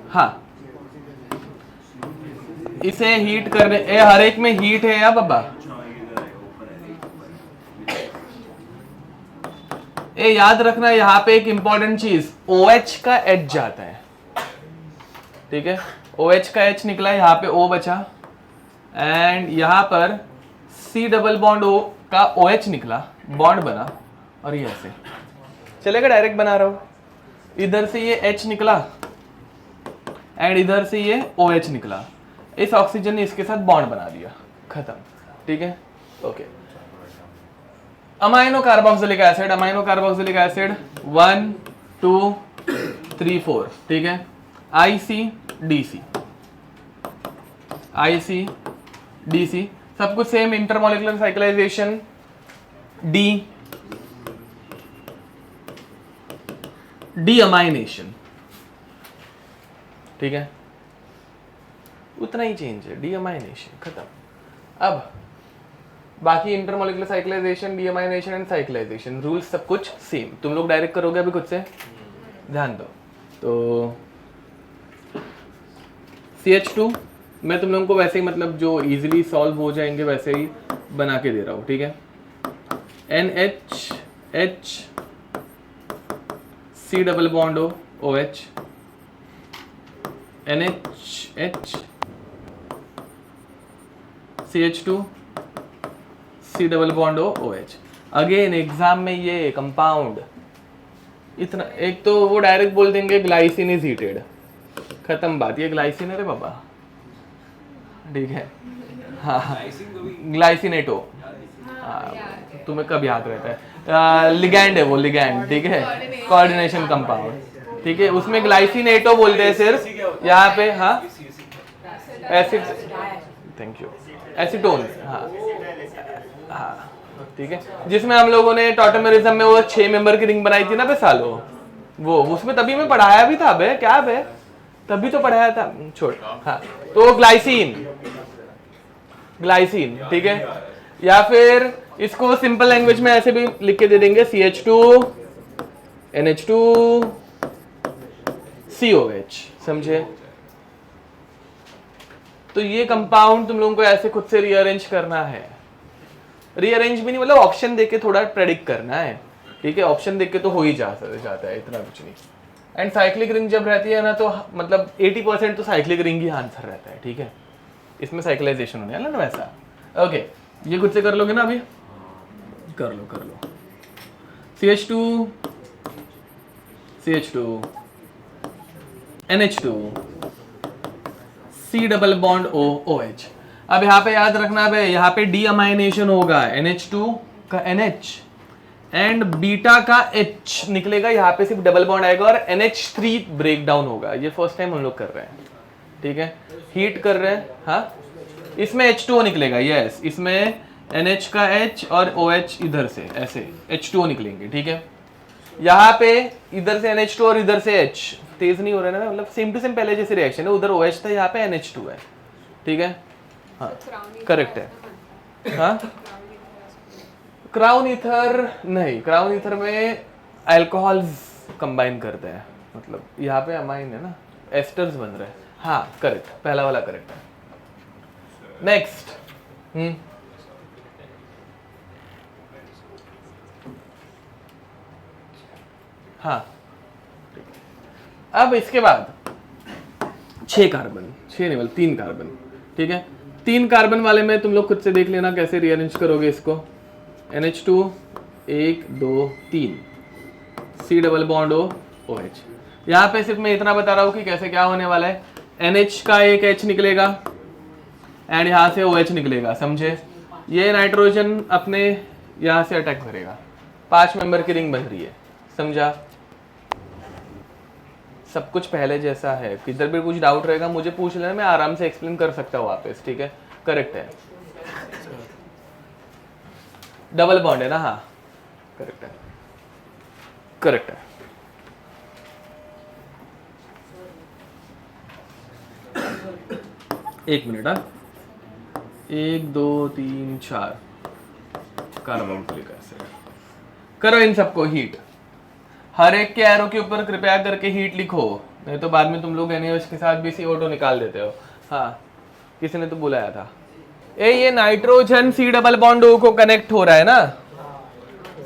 हाँ इसे हीट करने, हर एक में हीट है या बाबा, याद रखना यहाँ पे एक इंपॉर्टेंट चीज, OH का H जाता है, ठीक है, OH का H निकला, यहाँ पे O बचा, एंड यहाँ पर C डबल बॉन्ड O का OH निकला, बॉन्ड बना, और ये ऐसे चलेगा, डायरेक्ट बना रहा हूं, इधर से ये H निकला एंड इधर से ये OH निकला, इस ऑक्सीजन ने इसके साथ बॉन्ड बना दिया, खत्म, ठीक है। ओके अमाइनो कार्बोक्सिलिक एसिड, 1 2 3 4, ठीक है, IC DC सब कुछ सेम, इंटरमोलिकुलर साइक्लाइजेशन डीअमाइनेशन, ठीक है, उतना ही चेंज है, डीअमाइनेशन खत्म। अब बाकी intermolecular cyclization, deamination and cyclization rules सब कुछ सेम, तुम लोग डायरेक्ट करोगे अभी खुद से, ध्यान दो। तो CH2 मैं तुम लोगों को वैसे ही मतलब जो इजीली सॉल्व हो जाएंगे वैसे ही बना के दे रहा हूँ, ठीक है, NH C double bond OH, NH CH2 C double bond OH। Again exam में ये कंपाउंड इतना, एक तो वो डायरेक्ट बोल देंगे ग्लाइसिन इज हीटेड, खत्म बात, ये ग्लाइसिन है रे बाबा, ठीक है, हाँ ग्लाइसिनेटो, हाँ तुम्हें कब याद रहता है, लिगैंड है वो, लिगैंड, ठीक है, कोऑर्डिनेशन कंपाउंड, ठीक है, उसमें ग्लाइसिनेटो बोलते हैं सिर्फ, यहाँ पे हाँ एसिड, थैंक यू, एसीटोन, हाँ ठीक है, जिसमें हम लोगों ने टॉटमेरिज्म में वो 6 मेंबर की रिंग बनाई थी ना बे सालो, वो उसमें तभी मैं पढ़ाया भी था बे, क्या बे तभी तो पढ़ाया था, छोड़। हाँ तो ग्लाइसिन, ठीक है, या फिर इसको सिंपल लैंग्वेज में ऐसे भी लिख के दे देंगे, CH2 NH2 COH, समझे। तो ये कंपाउंड तुम लोगों को ऐसे खुद से रीअरेंज करना है, रीअरेंज भी नहीं मतलब ऑप्शन देके थोड़ा प्रेडिक्ट करना है, ठीक है, ऑप्शन देख के तो हो ही जाता है, इतना कुछ नहीं। एंड साइक्लिक रिंग जब रहती है ना तो मतलब 80% तो साइक्लिक रिंग ही आंसर रहता है, ठीक है, इसमें साइक्लाइजेशन होने वाला ना वैसा। ओके ये खुद से कर लोगे ना, अभी कर लो CH2 NH2 C double bond OH। अब यहाँ पे याद रखना है, यहाँ पे डीअमाइनेशन होगा, NH2 का NH एंड बीटा का H निकलेगा, यहाँ पे सिर्फ डबल बॉन्ड आएगा और NH3 ब्रेक डाउन होगा। ये फर्स्ट टाइम हम लोग कर रहे हैं, ठीक है, हीट कर रहे हैं। हाँ इसमें H2O निकलेगा, यस, इसमें NH का H और OH इधर से ऐसे H2O निकलेंगे, ठीक है। यहाँ पे इधर से NH2 और इधर से H, तेज नहीं हो रहा है ना, मतलब सेम टू सेम पहले जैसे रिएक्शन है, उधर OH था, यहाँ पे NH2 है, ठीक है, हाँ करेक्ट है। हाँ क्राउन ईथर नहीं, क्राउन ईथर में अल्कोहल्स कंबाइन करते हैं, मतलब यहाँ पे अमाइन है ना, एस्टर्स बन रहे हैं। हाँ करेक्ट, पहला वाला करेक्ट है। नेक्स्ट हाँ, अब इसके बाद 6 कार्बन, 6 नहीं बल्कि 3 कार्बन, ठीक है। 3 कार्बन वाले में तुम लोग खुद से देख लेना कैसे रीअरेंज करोगे इसको। NH2 1 2 3 C double bond O OH। यहाँ पे सिर्फ मैं इतना बता रहा हूँ कि कैसे क्या होने वाला है। NH का एक H निकलेगा एंड यहाँ से OH निकलेगा, समझे। ये नाइट्रोजन अपने यहाँ से अटैक करेगा, 5 मेंबर की रिंग बन रही है, समझा। सब कुछ पहले जैसा है, किधर भी कुछ डाउट रहेगा मुझे पूछ लेना, मैं आराम से एक्सप्लेन कर सकता हूँ वापस, ठीक है। करेक्ट है, डबल बॉन्ड है ना, हाँ करेक्ट है, करेक्ट है। एक मिनट, हाँ 1 2 3 4 कार्बोक्सिलिक एसिड। करो इन सबको हीट, हर एक के एरो के ऊपर कृपया करके हीट लिखो, नहीं तो बाद में तुम लोग NaOH के साथ भी CO2 निकाल देते हो। हाँ किसी ने तो बुलाया था। ये nitrogen C double bond O को कनेक्ट हो रहा है ना,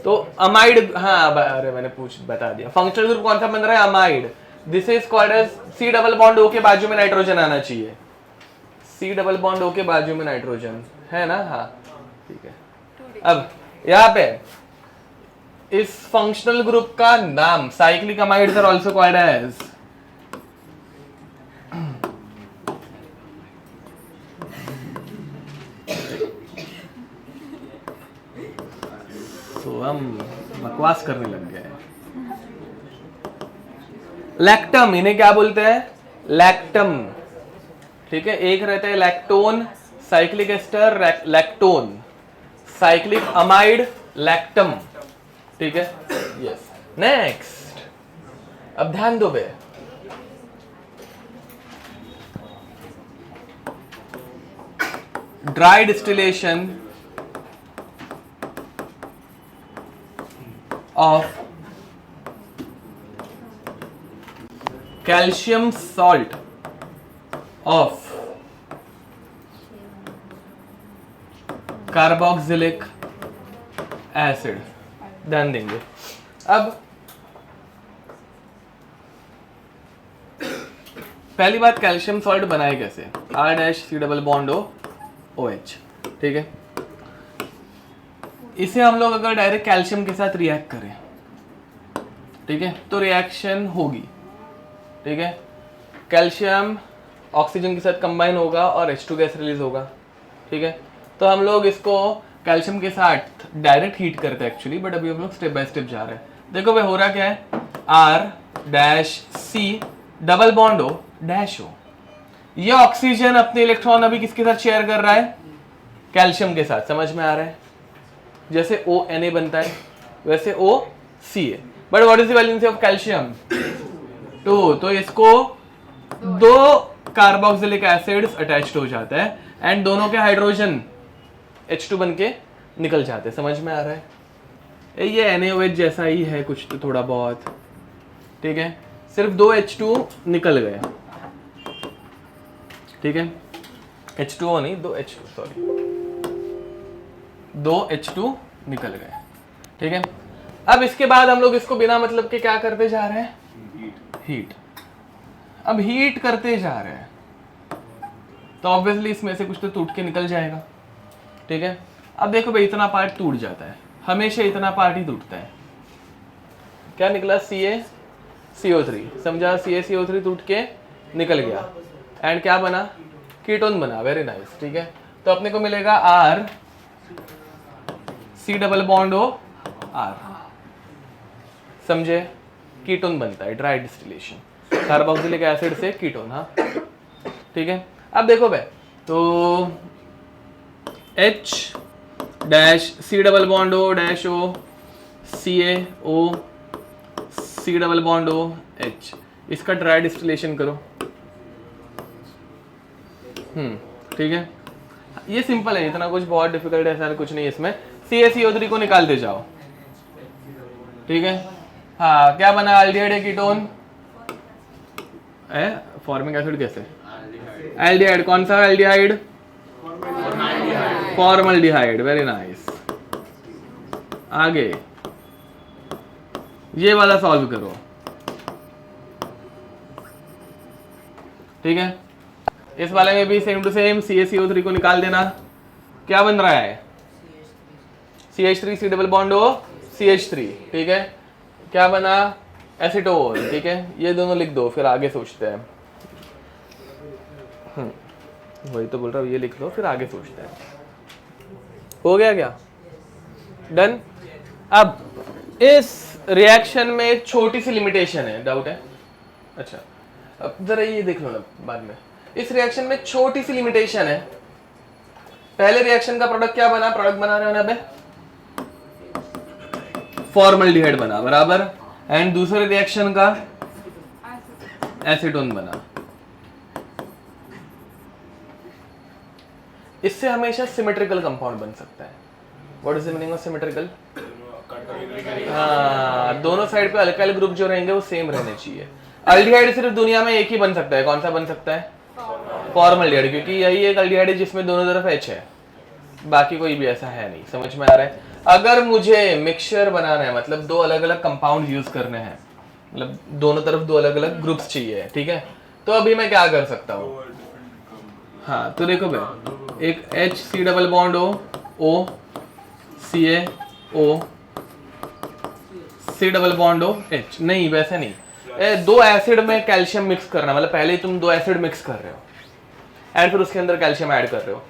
तो अमाइड, हाँ अरे मैंने बता दिया। फंक्शनल ग्रुप कौन सा बन रहा है, amide. This is called as C double bond O के बाजू में नाइट्रोजन आना चाहिए, C डबल बॉन्ड O के बाजू में नाइट्रोजन है ना, हाँ ठीक है। अब यहाँ पे इस फंक्शनल ग्रुप का नाम cyclic amides are also called as, तो हम बकवास करने लग गए। लैक्टम, इन्हें क्या बोलते हैं, लैक्टम, ठीक है। एक रहता है lactone, cyclic ester lactone, cyclic amide lactam, ठीक है। यस, नेक्स्ट, अब ध्यान दो बे, dry distillation of calcium salt of carboxylic acid, ध्यान देंगे। अब पहली बात, कैल्शियम सॉल्ट बनाए कैसे, R' C double bond O OH, ठीक है। इसे हम लोग अगर डायरेक्ट कैल्शियम के साथ रिएक्ट करें, ठीक है, तो रिएक्शन होगी, ठीक है। कैल्शियम ऑक्सीजन के साथ कंबाइन होगा और H2 गैस रिलीज होगा, ठीक है। तो हम लोग इसको कैल्शियम के साथ डायरेक्ट हीट करते हैं एक्चुअली, बट अभी हम लोग स्टेप बाय स्टेप जा रहे हैं। देखो भाई हो रहा क्या है, R' C double bond O dash O। ये ऑक्सीजन अपने इलेक्ट्रॉन अभी किसके साथ शेयर कर रहा है, कैल्शियम के साथ, समझ में आ रहा है। जैसे ONA बनता है वैसे OCA, but what is the valency of calcium 2, तो इसको 2 कार्बोक्सिलिक एसिड्स अटैच्ड हो जाता है एंड दोनों के हाइड्रोजन H2 बन के निकल जाते हैं, समझ में आ रहा है। ये NaOH जैसा ही है कुछ तो थोड़ा बहुत, ठीक है। सिर्फ 2 H2 निकल गए, ठीक है। H2O नहीं, 2 H2, सॉरी 2 H2 निकल गए, ठीक है। अब इसके बाद हम लोग इसको बिना मतलब के क्या करते जा रहे हैं, हीट। अब हीट करते जा रहे हैं तो ऑब्वियसली इसमें से कुछ तो टूट के निकल जाएगा, ठीक है। अब देखो भाई इतना पार्ट टूट जाता है, हमेशा इतना पार्ट ही टूटता है। क्या निकला, CaCO3, समझा। CaCO3 टूट के निकल गया एंड क्या बना, कीटोन बना, वेरी नाइस, ठीक है। तो अपने को मिलेगा R C double bond O R, समझे। कीटोन बनता है, ड्राई डिस्टिलेशन, कार्बोक्सिलिक एसिड से कीटोन, हाँ ठीक है। अब देखो भाई, तो H' C double bond O dash O CaO C double bond O H, इसका ड्राई डिस्टिलेशन करो, ठीक है। ये सिंपल है, इतना कुछ बहुत डिफिकल्ट ऐसा कुछ नहीं है इसमें। CaCO3 को निकालते जाओ, ठीक है। हाँ क्या बना, अल्डिहाइड कीटोन, है फॉर्मिक एसिड कैसे? एल्डिहाइड, कौन सा एल्डिहाइड? Formaldehyde, very nice. आगे ये वाला सॉल्व करो, ठीक है। इस वाले में भी सेम टू सेम CaCO3 को निकाल देना। क्या बन रहा है? CH3 C double bond O CH3, ठीक है। क्या बना? एसीटोन, ठीक है। ये दोनों लिख दो, फिर आगे सोचते हैं। वही तो बोल रहा हूँ, ये लिख लो फिर आगे सोचते हैं। हो गया क्या? डन। अब इस रिएक्शन में एक छोटी सी लिमिटेशन है, डाउट है? अच्छा, अब जरा ये देख लो ना बाद में। इस रिएक्शन में छोटी सी लिमिटेशन है। पहले रिएक्शन का प्रोडक्ट क्या बना? प्रोडक्ट बना रहे हो ना बे, फॉर्मल्डिहाइड बना, बराबर। एंड दूसरे रिएक्शन का एसीटोन बना। इससे हमेशा सिमेट्रिकल कंपाउंड बन सकता है। What is the meaning of symmetrical? हाँ, दोनों साइड पे अल्काइल ग्रुप जो रहेंगे वो सेम रहने चाहिए। अल्डिहाइड सिर्फ दुनिया में एक ही बन सकता है, कौन सा बन सकता है? फॉर्मल्डिहाइड, क्योंकि यही एक अल्डिहाइड है जिसमें दोनों तरफ H है, बाकी कोई भी ऐसा है नहीं। समझ में आ रहा है? अगर मुझे मिक्सचर बनाना है, मतलब दो अलग अलग कंपाउंड यूज करने हैं, मतलब दोनों तरफ दो अलग अलग ग्रुप्स चाहिए, ठीक है, तो अभी मैं क्या कर सकता हूँ? हाँ, तो देखो भाई, एक HC double bond O CaO C double bond H, नहीं वैसे नहीं, दो एसिड में कैल्शियम मिक्स करना, मतलब पहले ही तुम दो एसिड मिक्स कर रहे हो एंड फिर उसके अंदर कैल्शियम ऐड कर रहे हो।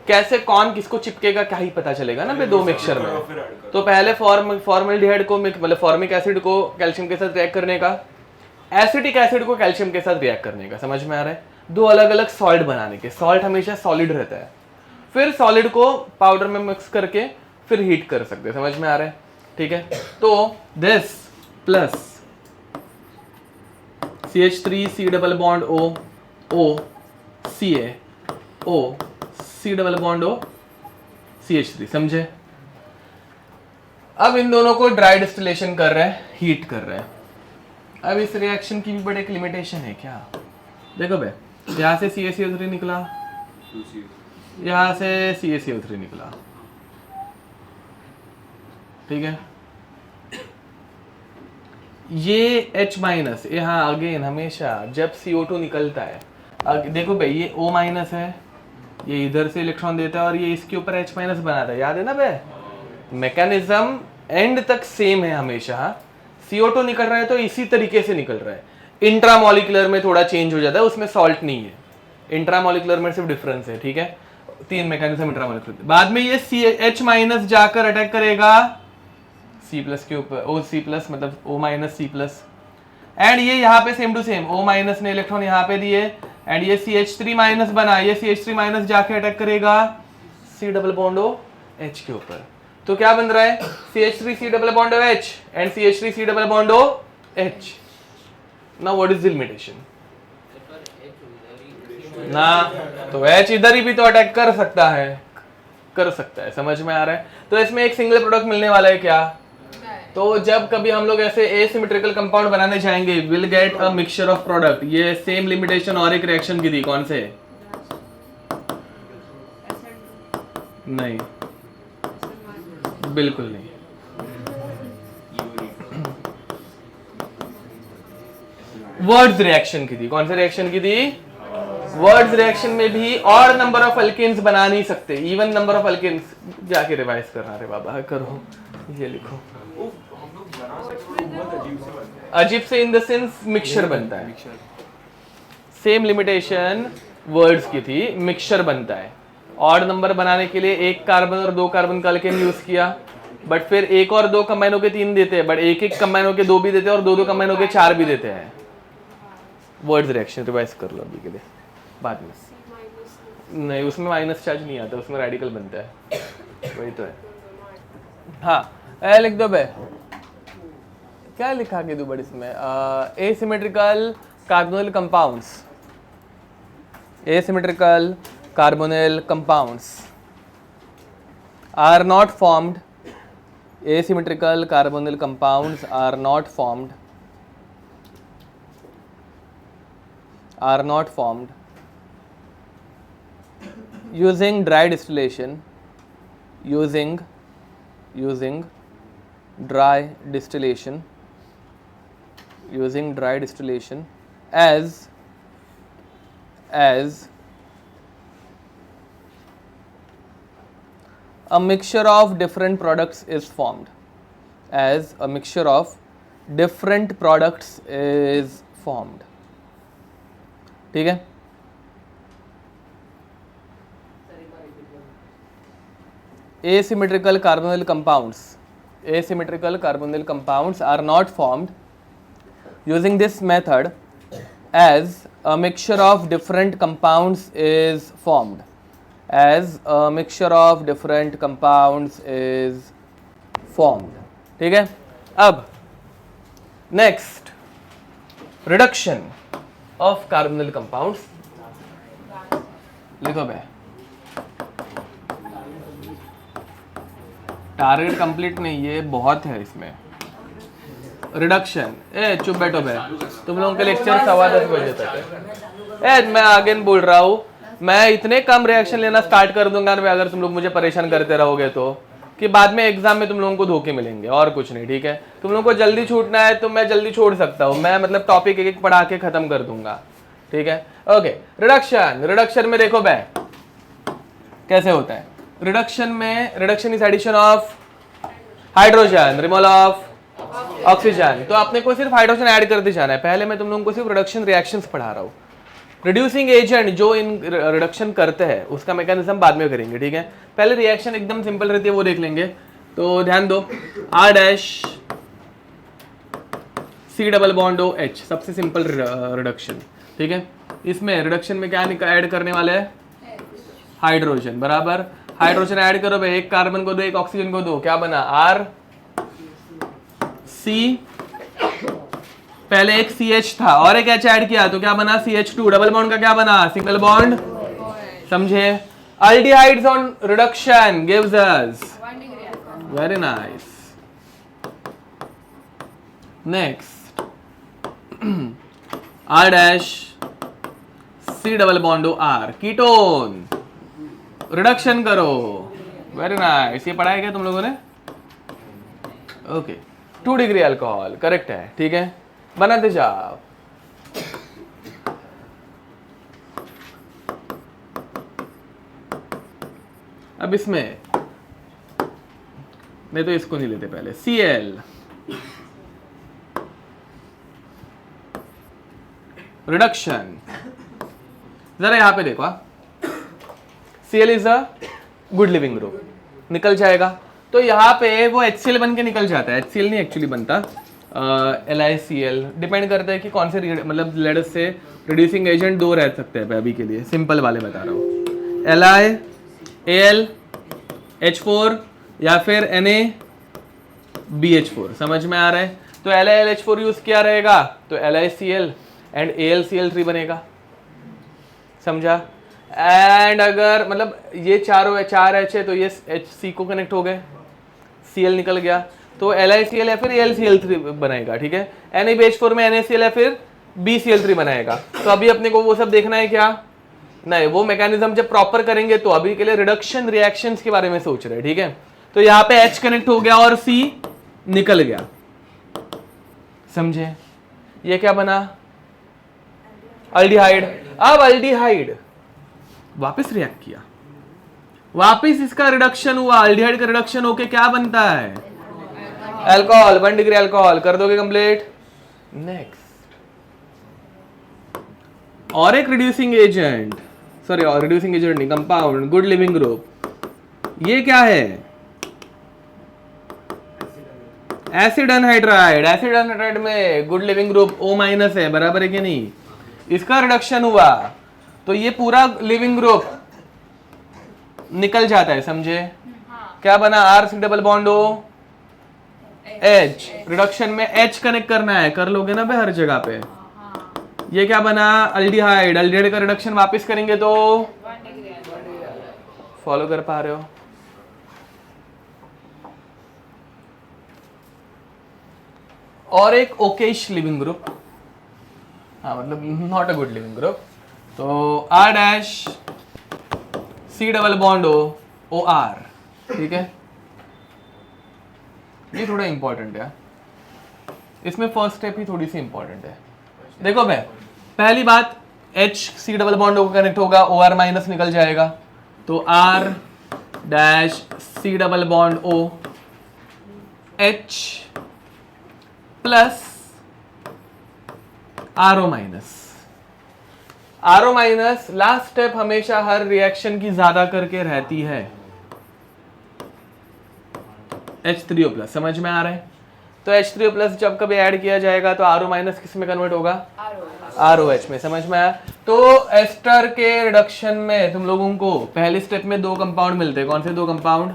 कैसे कौन किसको चिपकेगा क्या ही पता चलेगा ना भाई दो मिक्सचर में। तो पहले फॉर्मल्डिहाइड को मतलब फॉर्मिक एसिड को कैल्शियम के साथ रिएक्ट करने का, एसिटिक एसिड को कैल्शियम के साथ रिएक्ट करने का। समझ में आ रहा है? दो अलग अलग सॉल्ट बनाने के। सॉल्ट हमेशा सॉलिड रहता है, फिर सॉलिड को पाउडर में मिक्स करके फिर हीट कर सकते हैं। समझ में आ रहा है? ठीक है, तो this plus CH3 C double bond O CaO C double bond O CH3, समझे? अब इन दोनों को ड्राई डिस्टिलेशन कर रहे हैं, हीट कर रहे हैं। अब इस रिएक्शन की भी बड़ी एक लिमिटेशन है। क्या? देखो बे, यहाँ से CaCO3 निकला, यहाँ से CaCO3 निकला, ठीक है। ये H माइनस, यहाँ अगेन हमेशा जब CO2 निकलता है, देखो भाई ये O माइनस है, ये इधर से इलेक्ट्रॉन देता है और ये इसके ऊपर H माइनस बनाता है। याद है ना बे? मैकेनिज्म एंड तक सेम है हमेशा। CO2 निकल रहा है तो इसी तरीके से निकल रहा है। इंट्रामोलिकुलर में थोड़ा चेंज हो जाता है, उसमें सॉल्ट नहीं है। इंट्रामोलिकुलर में सिर्फ डिफरेंस है, ठीक है। तीन मैकेनिज्म इंट्रामोलिकुलर। बाद में ये H माइनस जाकर अटैक करेगा C प्लस के ऊपर, C प्लस मतलब O minus C plus, and ये यहाँ पे same to same O minus ने इलेक्ट्रॉन यहाँ पे दिए एंड ये CH3 माइनस बना, ये CH3 माइनस जाके अटैक करेगा C double bond O H के ऊपर। तो क्या बन रहा है? CH3 C double bond O H and CH3 C double bond O H। Now what is the limitation? ना तो H इधर ही भी तो अटैक कर सकता है, समझ में आ रहा है? तो इसमें एक सिंगल प्रोडक्ट मिलने वाला है। क्या? तो जब कभी हम लोग ऐसे एसिमेट्रिकल कंपाउंड बनाने जाएंगे, will get a mixture of product. ये सेम लिमिटेशन और एक रिएक्शन की थी, कौन से? नहीं, बिल्कुल नहीं। वर्ड्स रिएक्शन की थी। कौन से रिएक्शन की थी? वर्ड्स रिएक्शन में भी और नंबर ऑफ अल्केन्स बना नहीं सकते, इवन नंबर ऑफ अल्केन्स। जाके रिवाइज करना रे बाबा, करो, ये लिखो। अजीब से इन द सेंस मिक्सचर बनता है। सेम लिमिटेशन वर्ड्स की थी, मिक्सचर बनता है। ऑड नंबर बनाने के लिए एक कार्बन और दो कार्बन का अल्केन यूज किया, बट फिर एक और दो कंबाइन होके तीन देते हैं, बट एक एक कंबाइन होके दो भी देते हैं और दो दो कंबाइन होके चार भी देते हैं। वर्ड्स रिएक्शन रिवाइज कर लो अभी के लिए, बाद में नहीं, उसमें माइनस चार्ज नहीं आता, उसमें रेडिकल बनता है, वही तो है। हाँ, लिख दो बे, क्या लिखा के दो बट इसमें? Asymmetrical carbonyl compounds, asymmetrical carbonyl compounds are not formed, asymmetrical carbonyl compounds are not formed are not formed using dry distillation, using dry distillation as a mixture of different products is formed, as a mixture of different products is formed. ठीक है? Asymmetrical carbonyl compounds are not formed using this method as a mixture of different compounds is formed, as a mixture of different compounds is formed. ठीक है? अब next, reduction of carbonyl compounds. लिखो भाई, target complete नहीं, ये बहुत है इसमें. रिडक्शन. चुप बैठो भाई, तुम लोगों के लेक्चर 10:15 बजे तक है. मैं आगे बोल रहा हूँ, मैं इतने कम रिएक्शन लेना स्टार्ट कर दूंगा अगर तुम लोग मुझे परेशान करते रहोगे तो, कि बाद में एग्जाम में तुम लोगों को धोखे मिलेंगे और कुछ नहीं. ठीक है? तुम लोगों को जल्दी छूटना है तो मैं जल्दी छोड़ सकता हूँ, मैं मतलब टॉपिक एक एक पढ़ा के खत्म कर दूंगा. ठीक है? ओके. रिडक्शन में देखो भाई कैसे होता है. Reduction is addition of hydrogen, removal of oxygen. तो आपने को सिर्फ हाइड्रोजन ऐड करते जाना है. पहले मैं तुम लोगों को सिर्फ रिडक्शन रिएक्शंस पढ़ा रहा हूँ. रिड्यूसिंग एजेंट जो इन रिडक्शन करते हैं उसका मैकेनिज्म बाद में करेंगे. ठीक है? पहले रिएक्शन एकदम सिंपल रहती है, वो देख लेंगे. तो ध्यान दो, R dash C double bond O H, सबसे सिंपल रिडक्शन. ठीक है? इसमें रिडक्शन में क्या ऐड करने वाले हैं? हाइड्रोजन. बराबर. हाइड्रोजन ऐड करो भाई, एक कार्बन को दो, एक ऑक्सीजन को दो, क्या बना? R C. पहले एक CH था और एक H ऐड किया तो क्या बना? CH2. डबल बॉन्ड का क्या बना? Single bond. समझे? Aldehydes on reduction gives us 1 degree alcohol. very nice. Next, R dash C double bond R, ketone. Reduction करो. Very nice. ये पढ़ा है क्या तुम लोगों ने? ओके. 2 डिग्री अल्कोहल करेक्ट है. ठीक है? बनाते जाओ. अब इसमें नहीं तो इसको नहीं लेते पहले. Cl reduction. जरा यहां पे देखो. Cl is a good leaving group, निकल जाएगा. तो यहाँ पे वो HCl बन के निकल जाता है. HCl नहीं एक्चुअली बनता, LiCl. डिपेंड करता है कि कौन से मतलब लेड से रिड्यूसिंग एजेंट दो रह सकते हैं. अभी के लिए सिंपल वाले बता रहा हूँ. LiAlH4 या फिर NaBH4. समझ में आ रहा है? तो LiLH4 यूज किया रहेगा तो LiCl एंड AlCl3 बनेगा. समझा? एंड अगर मतलब ये चार H है तो ये HC को कनेक्ट हो गए, Cl निकल गया तो LiCl या फिर AlCl3 बनाएगा. ठीक है? NaBH4 में NaCl या फिर BCl3 बनाएगा. तो अभी अपने को वो सब देखना है क्या? नहीं, वो मैकेनिज्म जब प्रॉपर करेंगे. तो अभी के लिए रिडक्शन रिएक्शंस के बारे में सोच रहे हैं. ठीक है? तो यहाँ पे H कनेक्ट हो गया और C निकल गया. समझे? ये क्या बना? अल्डिहाइड. अब अल्डिहाइड वापस रिएक्ट किया, वापस इसका रिडक्शन हुआ. अल्डिहाइड का रिडक्शन होके क्या बनता है? अल्कोहल. 1 degree alcohol. कर दोगे कंप्लीट? नेक्स्ट, और एक reducing agent, sorry reducing agent नहीं, कंपाउंड, गुड लिविंग ग्रुप. ये क्या है? Acid anhydride. एसिड अनहाइड्राइड में गुड लिविंग ग्रुप O- है. बराबर है कि नहीं? इसका रिडक्शन हुआ तो ये पूरा लिविंग ग्रुप निकल जाता है. समझे? क्या बना? RC double bond O H. Reduction में H कनेक्ट करना है, कर लोगे ना भाई हर जगह पे. ये क्या बना? अल्डिहाइड. अल्डिहाइड का रिडक्शन वापस करेंगे तो 1 degree alcohol. फॉलो कर पा रहे हो? और एक ओकेश लिविंग ग्रुप. हाँ मतलब not a good leaving group. तो R dash C double bond O R, ठीक है। ये थोड़ा इंपॉर्टेंट है, इसमें फर्स्ट स्टेप ही थोड़ी सी इंपॉर्टेंट है। देखो भाई, पहली बात H C double bond O connect होगा, OR माइनस निकल जाएगा, तो R dash C double bond O H plus RO minus. RO minus last step हमेशा हर रिएक्शन की ज्यादा करके रहती है H3O प्लस, समझ में आ रहा है? तो H3O प्लस जब कभी ऐड किया जाएगा तो RO माइनस किस में कन्वर्ट होगा? ROH में, समझ में आया? तो एस्टर के रिडक्शन में तुम लोगों को पहले स्टेप में 2 कंपाउंड मिलते हैं। कौन से 2 कंपाउंड?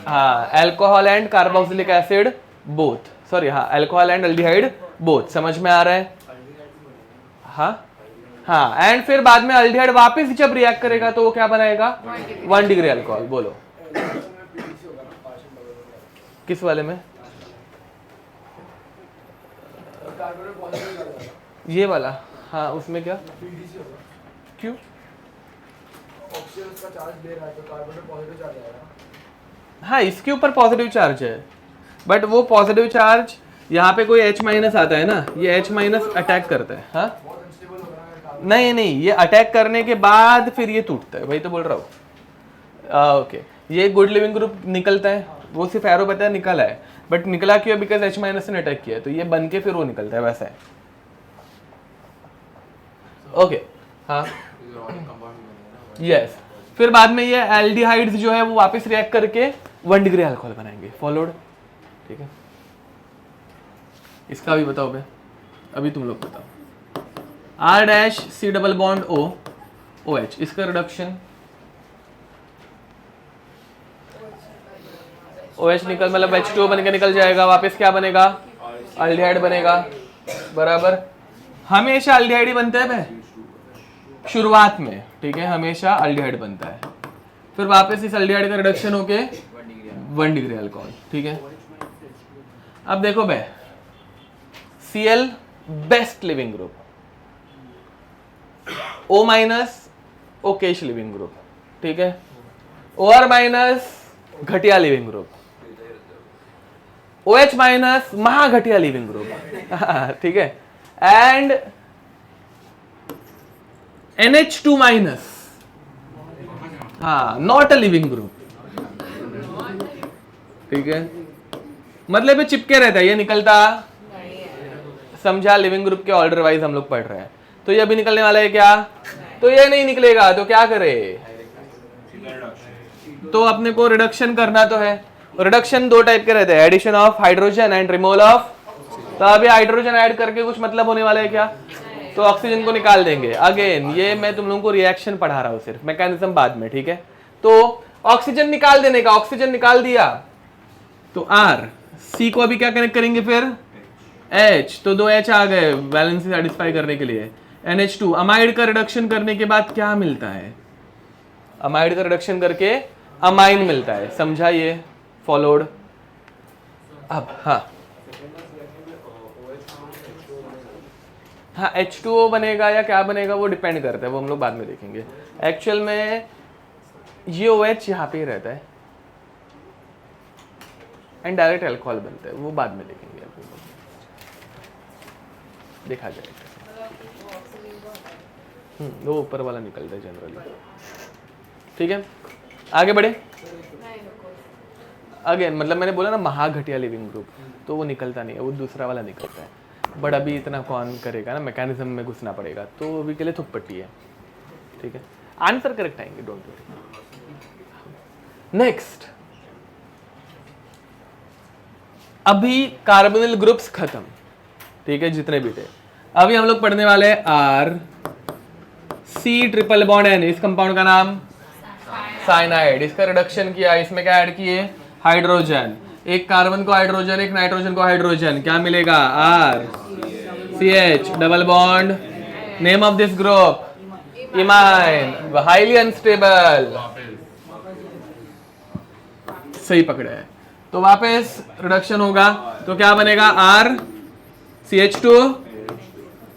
हाँ, alcohol and carboxylic acid both, sorry हाँ, अल्कोहल एंड एल्डिहाइड बोथ, समझ में आ रहा है? हाँ हाँ, एंड फिर बाद में एल्डिहाइड वापस जब रिएक्ट करेगा तो वो क्या बनाएगा? 1 डिग्री अल्कोहल। बोलो किस वाले में? ये वाला, हाँ उसमें क्या? क्यों? हाँ इसके ऊपर पॉजिटिव चार्ज है, बट वो पॉजिटिव चार्ज यहाँ पे कोई H माइनस आता है ना, ये H माइनस अटैक करता है। हाँ नहीं नहीं, ये अटैक करने के बाद फिर ये टूटता है, वही तो बोल रहा हूँ। ओके, ये गुड लिविंग ग्रुप निकलता है, वो सिर्फ एरो बताया निकला है, बट निकला क्यों? बिकॉज H माइनस ने अटैक किया है, तो ये बन के फिर वो निकलता है, वैसा है। ओके हाँ यस, फिर बाद में ये एल्डिहाइड्स जो है वो वापस रिएक्ट करके 1 डिग्री अल्कोहल बनाएंगे। फॉलोड? ठीक है, इसका भी बताओ बे, अभी तुम लोग बताओ। R dash C double bond O OH, इसका रिडक्शन OH निकल मतलब H2O बन के निकल जाएगा, वापस क्या बनेगा? एल्डिहाइड बनेगा, बराबर। हमेशा एल्डिहाइड ही बनता है भाई शुरुआत में, ठीक है, हमेशा एल्डिहाइड बनता है, फिर वापस इस एल्डिहाइड का रिडक्शन होके 1 डिग्री अल्कोहल, ठीक है। अब देखो भाई, Cl best leaving group, O minus okayish leaving group, ठीक है, OR माइनस घटिया लिविंग ग्रुप, OH माइनस महा घटिया लिविंग ग्रुप, ठीक है, एंड NH2 माइनस, हाँ नॉट अ लिविंग ग्रुप, ठीक है, मतलब ये चिपके रहता है, ये निकलता, समझा? लिविंग ग्रुप के ऑर्डर वाइज हम लोग पढ़ रहे हैं, तो ये अभी निकलने वाला है क्या? तो ये नहीं निकलेगा, तो क्या करे? तो अपने को रिडक्शन करना तो है। रिडक्शन 2 टाइप के रहते हैं, addition of hydrogen and removal of. तो अभी हाइड्रोजन ऐड करके कुछ मतलब होने वाला है क्या? तो ऑक्सीजन को निकाल देंगे। अगेन ये मैं तुम लोगों को रिएक्शन पढ़ा रहा हूं, सिर्फ मैकेनिज्म बाद में, ठीक है। तो ऑक्सीजन निकाल देने का, ऑक्सीजन निकाल दिया तो R, C को अभी क्या कनेक्ट करेंगे फिर? H, तो 2 H आ गए वैलेंसी सेटिस्फाई करने के लिए। NH2, अमाइड का रिडक्शन करने के बाद क्या मिलता है? अमाइड का रिडक्शन करके अमाइन मिलता है, समझा? ये फॉलोड। अब हाँ हाँ, H2O बनेगा या क्या बनेगा वो डिपेंड करता है, वो हम लोग बाद में देखेंगे। एक्चुअल में ये OH यहाँ पे ही रहता है एंड डायरेक्ट अल्कोहल बनता है, वो बाद में देखेंगे, देखा जाएगा। वो ऊपर वाला निकलता है जनरली, ठीक है। आगे बढ़े। अगेन मतलब मैंने बोला ना महाघटिया लिविंग ग्रुप, तो वो निकलता नहीं है, वो दूसरा वाला निकलता है, बट अभी इतना कौन करेगा ना, मैकेनिज्म में घुसना पड़ेगा, तो अभी के लिए थुक पट्टी है, ठीक है। आंसर करेक्ट आएंगे, डोंट वरी। नेक्स्ट, अभी कार्बोनिल ग्रुप्स खत्म, ठीक है, जितने भी थे। अभी हम लोग पढ़ने वाले हैं R C triple bond N, इस कंपाउंड का नाम साइनाइड। इसका रिडक्शन किया, इसमें क्या ऐड किए? हाइड्रोजन। एक कार्बन को हाइड्रोजन, एक नाइट्रोजन को हाइड्रोजन, क्या मिलेगा? R CH double bond, name of this group imine, highly unstable, सही पकड़े है। तो वापस रिडक्शन होगा तो क्या बनेगा? R CH2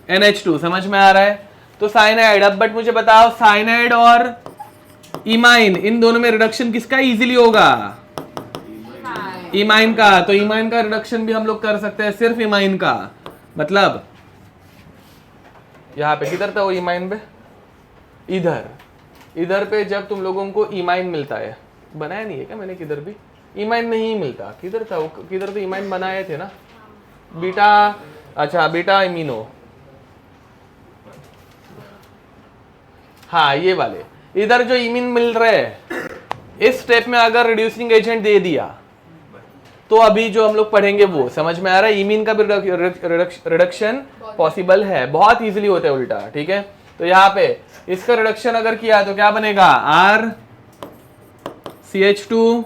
NH2 समझ में आ रहा है? तो साइनाइड, अब बट मुझे बताओ साइनाइड और इमाइन इन दोनों में रिडक्शन किसका इजीली होगा? इमाइन का। तो इमाइन का रिडक्शन भी हम लोग कर सकते हैं, सिर्फ इमाइन का। मतलब यहाँ पे किधर था वो इमाइन पे? इधर पे जब तुम लोगों को इमाइन मिलता है, बनाया नहीं है क्या मैंने किधर भी? इमाइन नहीं मिलता, किधर था वो? किधर तो इमाइन बनाए थे ना, बीटा, अच्छा बीटा इमिनो, हाँ ये वाले। इधर जो इमिन मिल रहे हैं, इस स्टेप में अगर रिड्यूसिंग एजेंट दे दिया तो अभी जो हम लोग पढ़ेंगे वो समझ में आ रहा है? इमिन का भी रिडक्शन पॉसिबल है, बहुत इजीली होता है उल्टा, ठीक है? तो यहाँ पे इसका रिडक्शन अगर किया तो क्या बनेगा? RCH2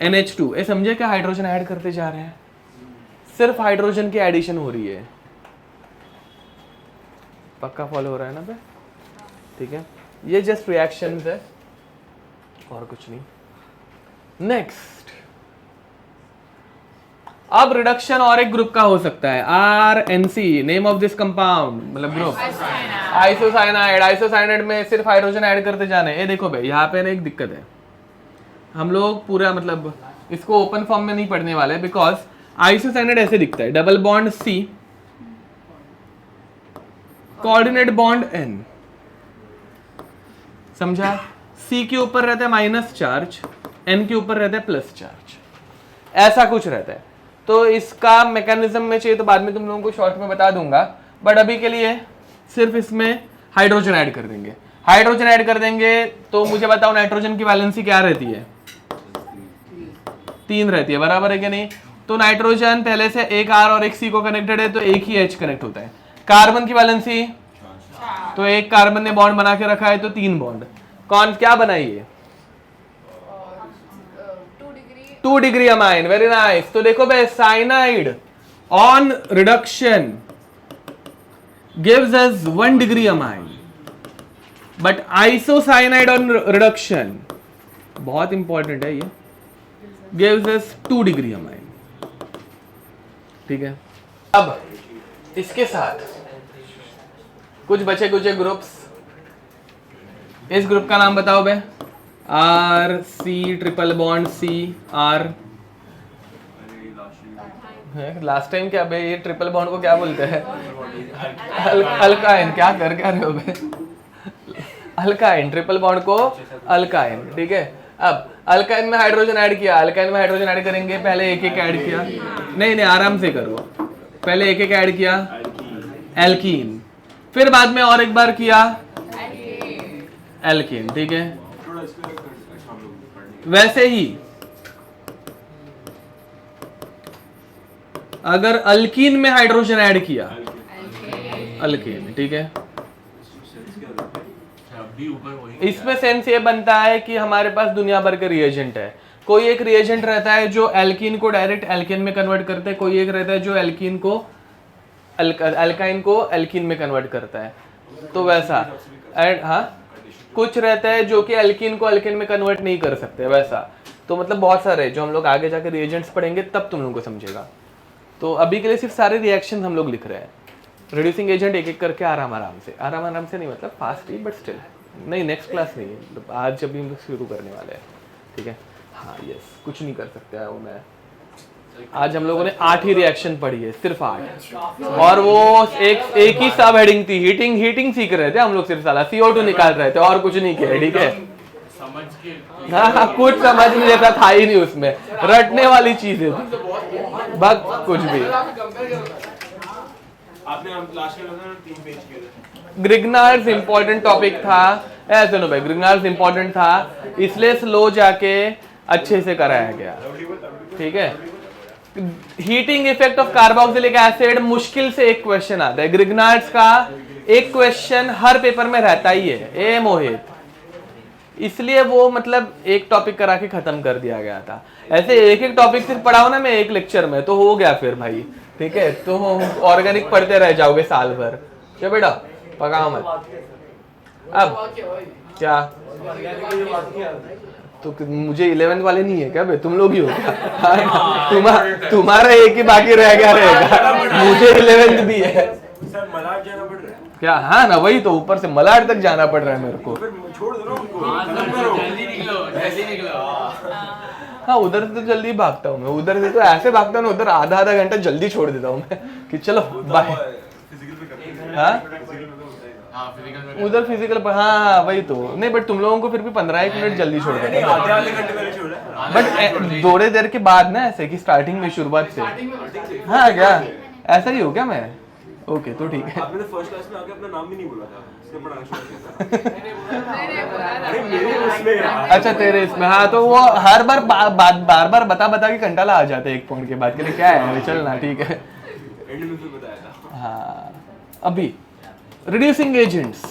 NH2। ये समझे क्या? हाइड्रोजन ऐड करते जा रहे हैं, सिर्फ हाइड्रोजन की एडिशन हो रही है। पक्का फॉलो हो रहा है ना पे? ठीक है, ये जस्ट रिएक्शंस है और कुछ नहीं। नेक्स्ट, अब रिडक्शन और एक ग्रुप का हो सकता है, RNC, name of this compound, मतलब ग्रुप आइसोसाइनाइड। आइसोसाइनाइड में सिर्फ हाइड्रोजन ऐड करते जाने। ये देखो भाई, यहाँ पे ना एक दिक्कत है, हम लोग पूरा मतलब इसको ओपन फॉर्म में नहीं पढ़ने वाले, बिकॉज आइसोसाइनाइड ऐसे दिखता है, double bond C, coordinate bond N, समझा? C के ऊपर रहता है माइनस चार्ज, N के ऊपर रहता है प्लस चार्ज, ऐसा कुछ रहता है। तो इसका मैकेनिज्म में चाहिए तो बाद में तुम लोगों को शॉर्ट में बता दूंगा, बट अभी के लिए सिर्फ इसमें हाइड्रोजन ऐड कर देंगे। हाइड्रोजन ऐड कर देंगे तो मुझे बताओ नाइट्रोजन की वैलेंसी क्या रहती है? 3 रहती है, बराबर है कि नहीं? तो नाइट्रोजन पहले से एक R और एक C को कनेक्टेड है तो एक ही H कनेक्ट होता है। कार्बन की वैलेंसी, तो एक कार्बन ने बॉन्ड बना के रखा है तो 3 बॉन्ड। कौन क्या बनाइए? 2 डिग्री अमाइन, वेरी नाइस। तो देखो भाई, cyanide on reduction gives us 1 degree amine, but isocyanide on reduction, बहुत इंपॉर्टेंट है ये, गिव्स अस 2 डिग्री अमाइन, ठीक है? अब इसके साथ कुछ बचे कुछ ग्रुप्स, इस ग्रुप का नाम बताओ बे। RC triple bond C R, last time क्या बे, ये ट्रिपल बॉन्ड को क्या बोलते हैं? अल्काइन। क्या कर क्या रहे हो बे? अल्काइन, ट्रिपल बॉन्ड को अल्काइन, ठीक है? अब अल्काइन में हाइड्रोजन ऐड किया, अल्काइन में हाइड्रोजन ऐड करेंगे, पहले एक एक ऐड किया, नहीं आराम से करो, पहले एक एक ऐड किया एल्कीन, फिर बाद में और एक बार किया एल्कीन, ठीक है? वैसे ही अगर अल्कीन में हाइड्रोजन ऐड किया, अल्कीन, ठीक है? इसमें सेंस ये बनता है कि हमारे पास दुनिया भर के रिएजेंट है। कोई एक रिएजेंट रहता है जो एल्कीन को डायरेक्ट एल्केन में कन्वर्ट करता है, कोई एक रहता है जो एल्कीन को अल्काइन को एल्कीन में कन्वर्ट करता है, तो वैसा। एंड हाँ, कुछ रहता है जो कि एल्कीन को एल्केन में कन्वर्ट नहीं कर सकते, वैसा। तो मतलब बहुत सारे जो हम लोग आगे जाके रिएजेंट्स पढ़ेंगे तब तुम लोगों को समझेगा। तो अभी के लिए सिर्फ सारे रिएक्शन हम लोग लिख रहे हैं, रिड्यूसिंग एजेंट एक एक करके आराम आराम से नहीं, मतलब फास्ट ही, बट स्टिल नहीं, नेक्स्ट क्लास नहीं, मतलब आज जब भी हम लोग शुरू करने वाले हैं, ठीक है? हाँ यस, कुछ नहीं कर सकते हैं वो। मैं आज हम लोगों ने 8 ही रिएक्शन पढ़ी है, सिर्फ 8, और वो एक ही सब हेडिंग थी, हीटिंग सीख रहे थे हम लोग, सिर्फ साला CO2 निकाल रहे थे और कुछ नहीं किया, ठीक है? हाँ, कुछ समझ में जैसा था ही नहीं उसमें, रटने वाली चीजें थी, बस कुछ भी। आपने लास्ट में 3 पेज किए थे। ग्रिग्नार्ड्स इंपॉर्टेंट टॉपिक था, ऐसे नो भाई, ग्रिग्नार्ड्स इंपॉर्टेंट था, इसलिए स्लो जाके अच्छे से कराया गया, ठीक है? Heating effect of carboxylic acid मुश्किल से एक क्वेश्चन आता है, ग्रिग्नार्ड्स का एक क्वेश्चन हर पेपर में रहता ही है, ए मोहित, इसलिए वो मतलब एक टॉपिक करा के खत्म कर दिया गया था। ऐसे एक एक टॉपिक सिर्फ पढ़ाओ ना मैं एक लेक्चर में, तो हो गया फिर भाई, ठीक है? तो ऑर्गेनिक पढ़ते रह जाओगे साल भर। क्या बेटा, पकाओ मत। अब क्या तो मुझे 11th वाले नहीं है क्या बे? तुम लोग ही हो क्या? तुम्हारा एक ही बाकी रह गया रहेगा, मुझे 11th भी है। क्या? हाँ ना, वही तो, ऊपर से मलाड तक जाना पड़ रहा है मेरे को। फिर छोड़ दो ना उनको, हाँ खत्म सर, करो। जल्दी निकलो, जल्दी निकलो। हाँ, उधर से तो जल्दी भागता हूँ मैं, उधर से तो ऐसे भागता हूँ ना, उधर आधा आधा घंटा जल्दी छोड़ देता हूँ मैं कि चलो बाय। फिजिकल पे करते हैं। हाँ फिजिकल में तो होता ही था। हाँ फिजिकल में उधर फिजिकल पर, हाँ वही तो नहीं, बट तुम लोगों को फिर भी 15 मिनट जल्दी छोड़ नहीं, देता हूँ। आधे आधे घंटे पहले छोड़ा है। बट थोड़े देर के बाद ना, ऐसे कि स्टार्टिंग में, शुरुआत से। हाँ क्या ऐसा ही हो क्या मैं? ओके तो ठीक है। आपने तो फर्स्ट क्लास में आके अपना नाम भी नहीं बोला था, इसलिए पढ़ाना शुरू किया था। अरे मेरे उसमें यार। अच्छा तेरे इसमें, हाँ तो वो हर बार बार बार बता बता के कंटाला आ जाते हैं एक पॉइंट के बाद के लिए, क्या है चलना ठीक है। एंड में फिर बताया था। हाँ अभी रिड्यूसिंग एजेंट्स,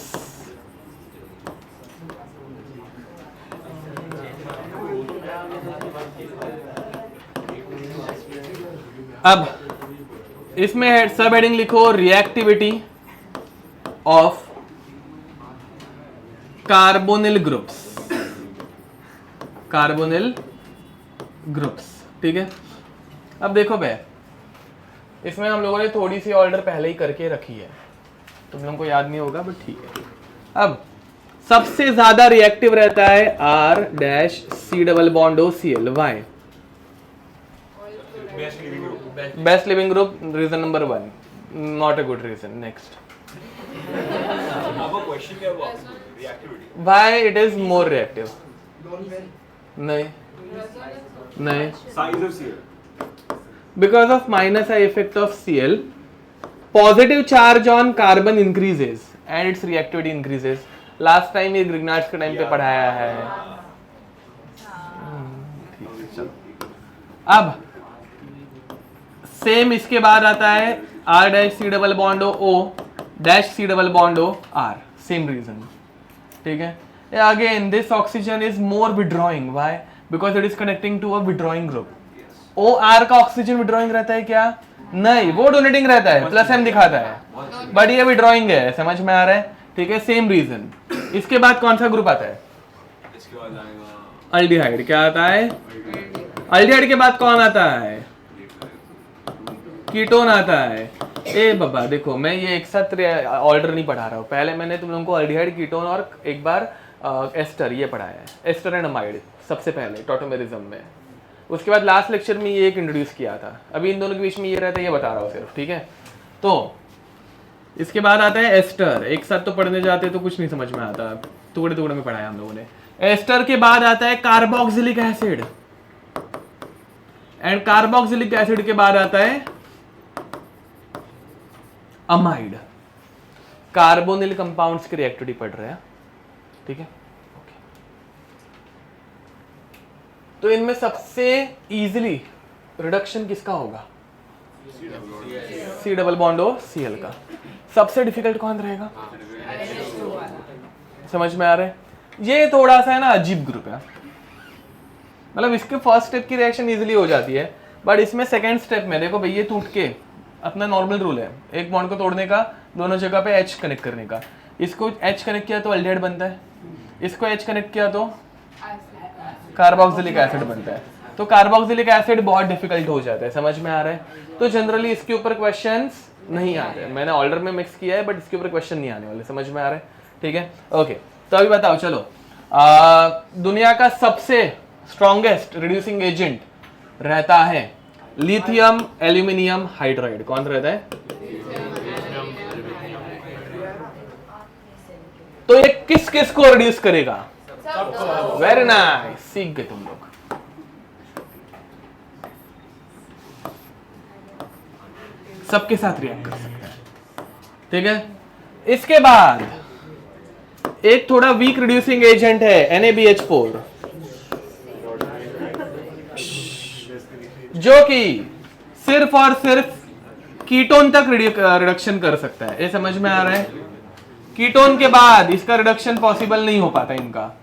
अब इसमें सब हेडिंग लिखो reactivity of carbonyl groups, carbonyl groups, ठीक है। अब देखो बे, इसमें हम लोगों ने थोड़ी सी ऑर्डर पहले ही करके रखी है, तुम लोगों को याद नहीं होगा बट ठीक है। अब सबसे ज्यादा रिएक्टिव रहता है R dash C double bond O Cl, why? Best leaving group. Best leaving group, reason number 1, not a good reason. Next, आपका क्वेश्चन क्या हुआ? Reactivity. Why it is more reactive? नहीं नहीं, size of CL. because of minus I effect of Cl, positive charge on carbon increases and its reactivity increases. Last time ये Grignard's के time पे पढ़ाया है। ठीक है चलो। अब सेम इसके बाद आता है R dash C double bond O dash C double bond O R, same reason, ठीक है। Again this oxygen is more withdrawing, why? Because it is connecting to a withdrawing group. OR का oxygen withdrawing रहता है क्या? नहीं, वो donating रहता है, प्लस M दिखाता है, बट ये विड्रॉइंग है, समझ में आ रहा है, ठीक है। Same reason. इसके बाद कौन सा ग्रुप आता है? इसके बाद आएगा अल्डिहाइड। क्या आता है? अल्डिहाइड के बाद कौन आता है? कीटोन आता है। ए बाबा देखो, मैं ये एक साथ ऑर्डर नहीं पढ़ा रहा हूँ, पहले मैंने तुम लोगों को अल्डिहाइड, कीटोन और एक बार एस्टर ये पढ़ाया है, एस्टर एंड अमाइड सबसे पहले टॉटोमेरिज्म में। उसके बाद लास्ट लेक्चर में ये एक इंट्रोड्यूस किया था, अभी इन दोनों के बीच में ये रहता है, ये बता रहा हूँ सिर्फ, ठीक है। तो इसके बाद आता है एस्टर, एक साथ तो पढ़ने जाते तो कुछ नहीं समझ में आता, टुकड़े टुकड़े में पढ़ाया हम लोगों ने। एस्टर के बाद आता है carboxylic acid, and carboxylic acid के बाद आता है अमाइड। कार्बोनिल कंपाउंड्स की रिएक्टिविटी पढ़ रहे हैं, ठीक है। तो इनमें सबसे इजीली रिडक्शन किसका होगा? C double bond O Cl का। सबसे डिफिकल्ट कौन रहेगा? समझ में आ रहा है? ये थोड़ा सा है ना अजीब ग्रुप है, मतलब इसके फर्स्ट स्टेप की रिएक्शन इजीली हो जाती है, बट इसमें सेकंड स्टेप में देखो भाई, ये टूट के, अपना नॉर्मल रूल है एक बॉन्ड को तोड़ने का, दोनों जगह पे H कनेक्ट करने का। इसको H कनेक्ट किया तो अल्डिहाइड बनता है, इसको H कनेक्ट किया तो कार्बोक्सिलिक एसिड बनता है। तो कार्बोक्सिलिक एसिड बहुत डिफिकल्ट हो जाता है, समझ में आ रहा है? तो जनरली इसके ऊपर क्वेश्चंस नहीं आते, मैंने ऑर्डर में मिक्स किया है बट इसके ऊपर क्वेश्चन नहीं आने वाले, समझ में आ रहा है? ठीक है, ओके। तो अभी बताओ चलो, दुनिया का सबसे स्ट्रॉन्गेस्ट रिड्यूसिंग एजेंट रहता है लिथियम एल्यूमिनियम हाइड्राइड। कौन रहता है? तो ये किस किस को रिड्यूस करेगा? वेरी नाइस, सीख गए तुम लोग। सबके साथ रिएक्ट कर सकते हैं, ठीक है। इसके बाद एक थोड़ा वीक रिड्यूसिंग एजेंट है NaBH4, जो कि सिर्फ और सिर्फ कीटोन तक रिडक्शन कर सकता है। ये समझ में आ रहा है? कीटोन के बाद इसका रिडक्शन पॉसिबल नहीं हो पाता इनका,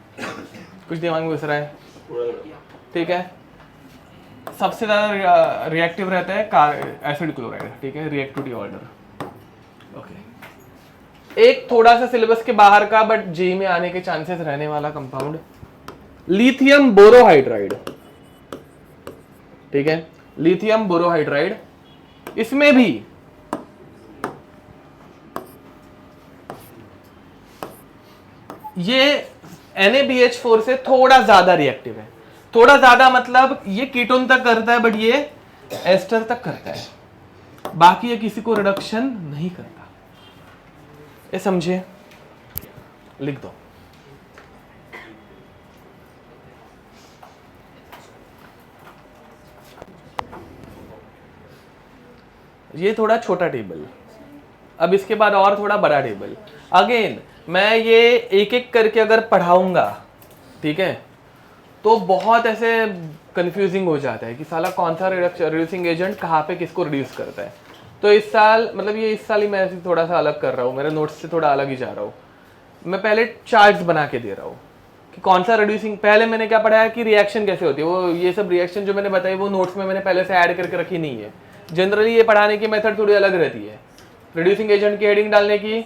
कुछ दिमाग में घुस रहा है? ठीक है। सबसे ज्यादा रिएक्टिव रहता है एसिड क्लोराइड, ठीक है, रिएक्टिविटी ऑर्डर। ओके, एक थोड़ा सा सिलेबस के बाहर का बट जी में आने के चांसेस रहने वाला कंपाउंड, लिथियम बोरोहाइड्राइड, ठीक है, लिथियम बोरोहाइड्राइड। इसमें भी ये NaBH4 से थोड़ा ज्यादा रिएक्टिव है। थोड़ा ज्यादा मतलब ये कीटोन तक करता है, बट ये एस्टर तक करता है, बाकी ये किसी को रिडक्शन नहीं करता। ये समझे? लिख दो। ये थोड़ा छोटा टेबल, अब इसके बाद और थोड़ा बड़ा टेबल। अगेन मैं ये एक एक करके अगर पढ़ाऊंगा, ठीक है, तो बहुत ऐसे कंफ्यूजिंग हो जाता है कि साला कौन सा रिड्यूसिंग एजेंट कहाँ पे किसको रिड्यूस करता है। तो इस साल मतलब ये इस साल ही मैं ऐसे थोड़ा सा अलग कर रहा हूँ, मेरे नोट्स से थोड़ा अलग ही जा रहा हूँ। मैं पहले चार्ट्स बना के दे रहा हूँ कि कौन सा रिड्यूसिंग, पहले मैंने क्या पढ़ाया कि रिएक्शन कैसे होती है, वो ये सब रिएक्शन जो मैंने बताई वो नोट्स में मैंने पहले से ऐड करके रखी नहीं है। जनरली ये पढ़ाने की मेथड थोड़ी अलग रहती है, रिड्यूसिंग एजेंट की हेडिंग डालने की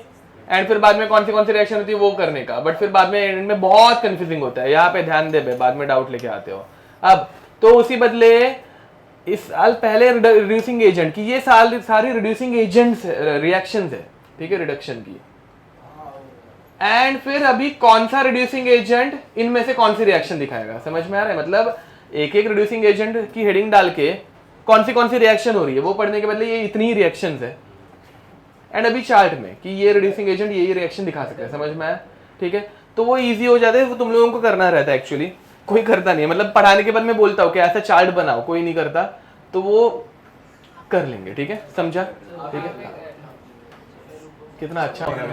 एंड फिर बाद में कौन सी रिएक्शन होती है वो करने का, बट फिर बाद में एंड में बहुत कंफ्यूजिंग होता है। यहाँ पे ध्यान दे, बाद में डाउट लेके आते हो। अब तो उसी बदले इस साल पहले रिड्यूसिंग एजेंट की, ये सारी रिड्यूसिंग एजेंट्स रिएक्शंस है, ठीक है, रिडक्शन की। एंड फिर अभी कौन सा रिड्यूसिंग एजेंट इनमें से कौन सी रिएक्शन दिखाएगा, समझ में आ रहा है? मतलब एक एक रिड्यूसिंग एजेंट की हेडिंग डाल के कौन सी रिएक्शन हो रही है वो पढ़ने के बदले ये इतनी ही रिएक्शंस है, एंड अभी चार्ट में कि ये रिड्यूसिंग एजेंट यही रिएक्शन दिखा सकते हैं, समझ में आया? ठीक है, तो वो इजी हो जाता है, वो तुम लोगों को करना रहता है, एक्चुअली कोई करता नहीं है। मतलब पढ़ाने के बाद मैं बोलता हूँ कि ऐसा चार्ट बनाओ, कोई नहीं करता, तो वो कर लेंगे, ठीक है, समझा? ठीक है, कितना अच्छा हो रहा है।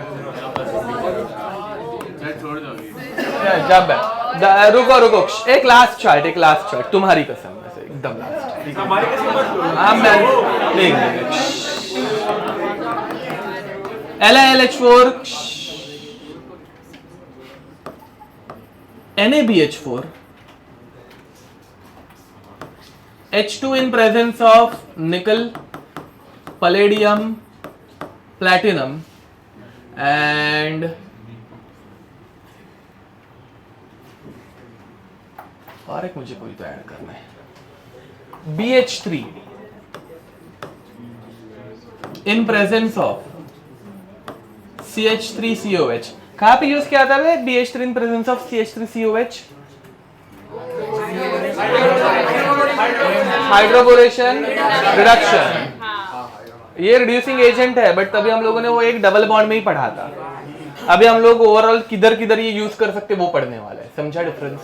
छोड़ दोगे? जब रुको एक लास्ट चार्ट तुम्हारी कसम में से एकदम लास्ट, ठीक है? हमारी कैसे मत लो। हाँ मैं देख LiLH4 NaBH4 H2 in presence of nickel, palladium, platinum and और एक मुझे कोई तो ऐड करना है, BH3 in presence of CH3COH। कहाँ पे यूज किया था BH3 in presence of CH3COH? Hydroboration reduction. ये रिड्यूसिंग एजेंट है, बट तभी हम लोगों ने वो एक डबल बॉन्ड में ही पढ़ा था। अभी हम लोग ओवरऑल किधर ये यूज कर सकते वो पढ़ने वाला है, समझा डिफरेंस?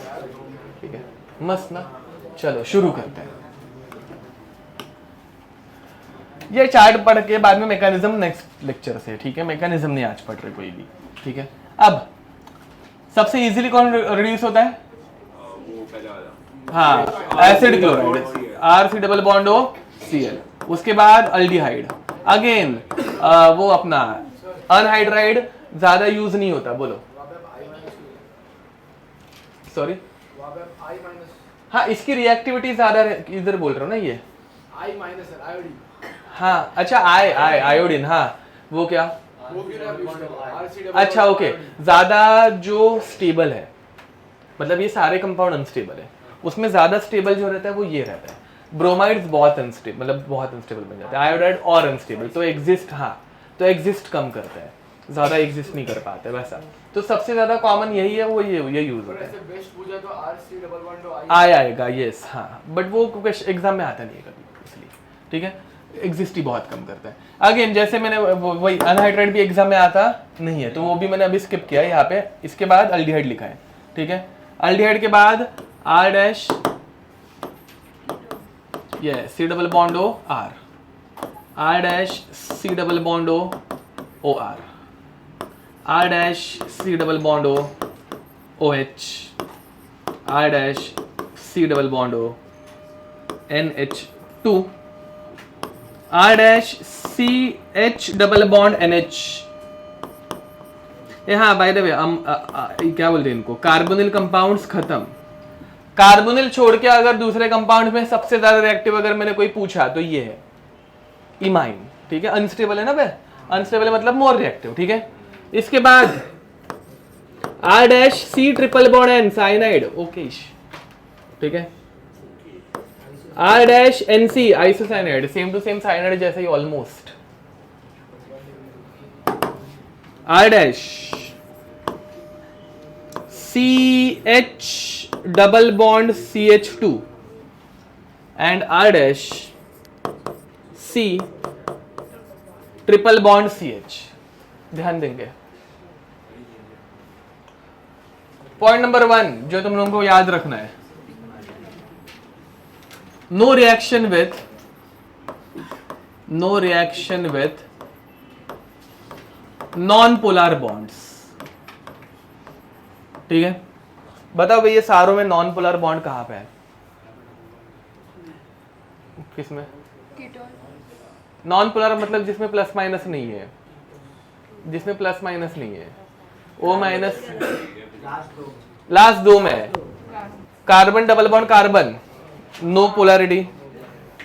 ठीक है, मस्त ना? चलो शुरू करते हैं। ये चार्ट पढ़ के बाद में मैकेनिज्म नेक्स्ट लेक्चर से, ठीक है? मैकेनिज्म नहीं आज पढ़ रहे कोई भी, ठीक है? अब सबसे इजीली कौन रिड्यूस होता है? वो पहले वाला। हाँ, acid chloride, RC double bond O Cl। उसके बाद अल्डिहाइड, अगेन वो अपना अनहाइड्राइड ज्यादा यूज नहीं होता, बोलो सॉरी। हाँ, इसकी रिएक्टिविटी ज्यादा इधर बोल रहा हूँ ना, ये हाँ, अच्छा आयोडीन, हाँ वो क्या? अच्छा ओके, ज्यादा जो स्टेबल है, मतलब ये सारे कंपाउंड अनस्टेबल है, उसमें ज्यादा स्टेबल जो रहता है वो ये रहता है। ब्रोमाइड्स बहुत अनस्टेबल, मतलब बहुत अनस्टेबल बन जाते हैं। आयोडाइड और अनस्टेबल, तो एग्जिस्ट, हाँ तो एग्जिस्ट कम करता है, ज्यादा एग्जिस्ट नहीं कर पाते वैसा। तो सबसे ज्यादा कॉमन यही है, वो ये यूज होता है। आएगा, यस, हाँ, बट वो एग्जाम में आता नहीं है कभी, इसलिए, ठीक है? एग्जिस्ट ही बहुत कम करता है। अगेन जैसे मैंने वही अनहाइड्राइड भी एग्जाम में आता नहीं है, तो वो भी मैंने अभी स्किप किया है यहाँ पे। इसके बाद अल्डिहाइड लिखा है, ठीक है? अल्डिहाइड के बाद R डैश, ये C double bond O R, R dash C double bond O O R, R dash C double bond O OH, R dash C double bond O NH2, R dash CH double bond NH। ये हाँ, bye the वे क्या बोलते हैं इनको, carbonyl compounds खत्म। Carbonyl छोड़ के अगर दूसरे कंपाउंड में सबसे ज्यादा रिएक्टिव अगर मैंने कोई पूछा तो ये है इमाइन, ठीक है? अनस्टेबल है ना भाई, अनस्टेबल है मतलब मोर रिएक्टिव, ठीक है? इसके बाद R dash C triple bond N cyanide, okay, ठीक है? R dash NC isocyanide, same to same cyanide जैसा ही almost. R dash H double bond CH2 and R dash C triple bond CH। ध्यान देंगे। पॉइंट नंबर 1 जो तुम लोगों को याद रखना है, no reaction with non polar bonds. ठीक है, बताओ भाई ये सारों में नॉन पोलर बॉन्ड कहां पे है? किसमें? कीटोन। नॉन पोलर मतलब जिसमें प्लस माइनस नहीं है, जिसमें प्लस माइनस नहीं है, O माइनस लास्ट दो में है। Carbon double bond carbon, no polarity.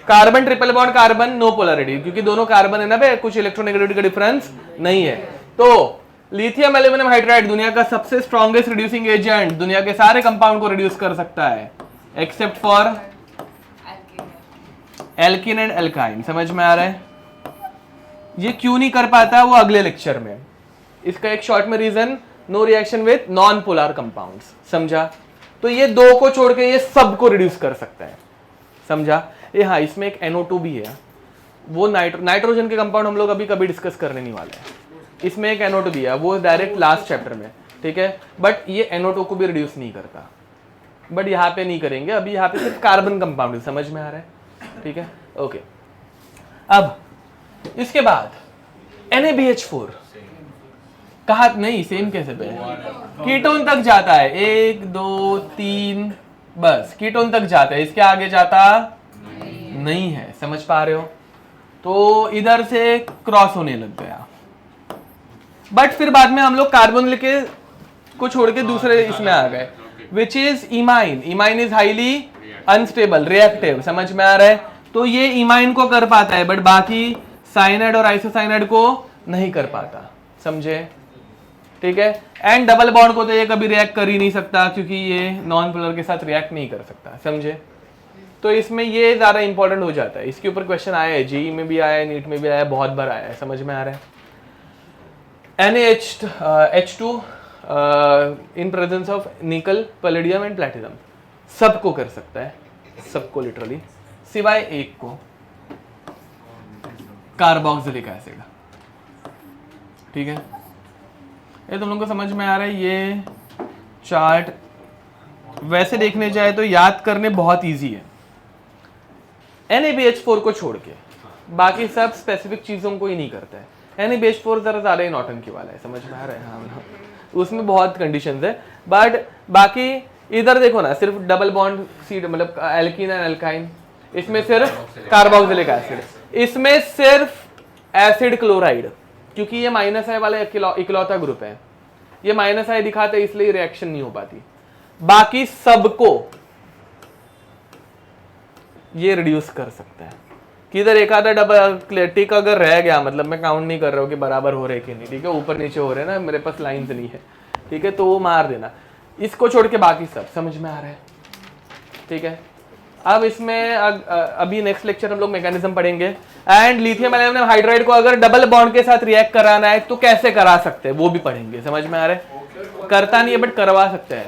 Carbon triple bond carbon, no polarity, क्योंकि दोनों कार्बन है ना बे, कुछ इलेक्ट्रोनेगेटिविटी का डिफरेंस नहीं है। तो लिथियम एल्यूमिनियम हाइड्राइड दुनिया का सबसे स्ट्रॉन्गेस्ट रिड्यूसिंग एजेंट, दुनिया के सारे कंपाउंड को रिड्यूस कर सकता है except for alkene and alkyne. समझ में आ रहा है? ये क्यों नहीं कर पाता वो अगले लेक्चर में। इसका एक शॉर्ट में reason, no reaction with non polar compounds. समझा? तो ये दो को छोड़ के ये सब को रिड्यूस कर सकता है। समझा? ये हाँ, इसमें एक NO2 भी है, वो नाइट्रोजन के कंपाउंड हम लोग अभी कभी डिस्कस करने नहीं वाले हैं। इसमें एक NO2 भी है, वो डायरेक्ट लास्ट चैप्टर में। ठीक है, बट ये NO2 को भी रिड्यूस नहीं करता, बट यहाँ पे नहीं करेंगे अभी, यहाँ पे सिर्फ कार्बन कंपाउंड। समझ में आ रहा है? ठीक है, ओके। अब इसके बाद NaBH4 कहा नहीं, सेम कैसे पे कीटोन तक जाता है, 1 2 3 बस कीटोन तक जाता है, इसके आगे जाता नहीं है। समझ पा रहे हो? तो इधर से क्रॉस होने लग गया, बट फिर बाद में हम लोग कार्बन लेके को छोड़ के दूसरे इसमें आ गए, which is imine. Imine is highly unstable reactive. समझ में आ रहा है? तो ये इमाइन को कर पाता है, बट बाकी साइनाइड और आइसोसाइनाइड को नहीं कर पाता। समझे? ठीक है, एंड डबल बॉन्ड को तो ये कभी रिएक्ट कर ही नहीं सकता, क्योंकि ये नॉन पोलर के साथ रिएक्ट नहीं कर सकता। समझे? तो इसमें ये ज्यादा इंपॉर्टेंट हो जाता है। इसके ऊपर क्वेश्चन आया है, जेईई में भी आया है, नीट में भी आया है, बहुत बार आया है। समझ में आ रहा है? NaH2 इन प्रेजेंस ऑफ निकल, पैलेडियम एंड प्लैटिनम, सबको कर सकता है, सबको लिटरली, सिवाय एक को, कार्बोक्सिलिक एसिड। ठीक है, ये तुम लोगों को समझ में आ रहा है? ये चार्ट वैसे देखने जाए तो याद करने बहुत इजी है, NaBH4 को छोड़ के बाकी सब स्पेसिफिक चीजों को ही नहीं करता है। NaBH4 जरा ज्यादा ही नौटंकी वाला है। समझ में आ रहा है? हाँ, उसमें बहुत कंडीशंस है, बट बाकी इधर देखो ना, सिर्फ डबल बॉन्ड सी मतलब एल्कीन एंड एल्काइन, इसमें सिर्फ कार्बोक्सिलिक एसिड, इसमें सिर्फ एसिड क्लोराइड, क्योंकि ये माइनस आई वाला इकलौता ग्रुप है। ये माइनस आई दिखाते इसलिए रिएक्शन नहीं हो पाती, बाकी सबको ये रिड्यूस कर सकता है। किधर एक आधा डबल टिक अगर रह गया, मतलब मैं काउंट नहीं कर रहा हूँ कि बराबर हो रहे कि नहीं, ठीक है, ऊपर नीचे हो रहे ना, मेरे पास लाइंस नहीं है, ठीक है, तो वो मार देना। इसको छोड़ के बाकी सब समझ में आ रहा है? ठीक है, अब इसमें अभी नेक्स्ट लेक्चर हम लोग मैकेनिज्म पढ़ेंगे। एंड लिथियम एल्यूमिनियम हाइड्राइड को अगर डबल बॉन्ड के साथ रिएक्ट कराना है तो कैसे करा सकते हैं वो भी पढ़ेंगे। समझ में आ रहा है? करता नहीं है बट करवा सकते हैं।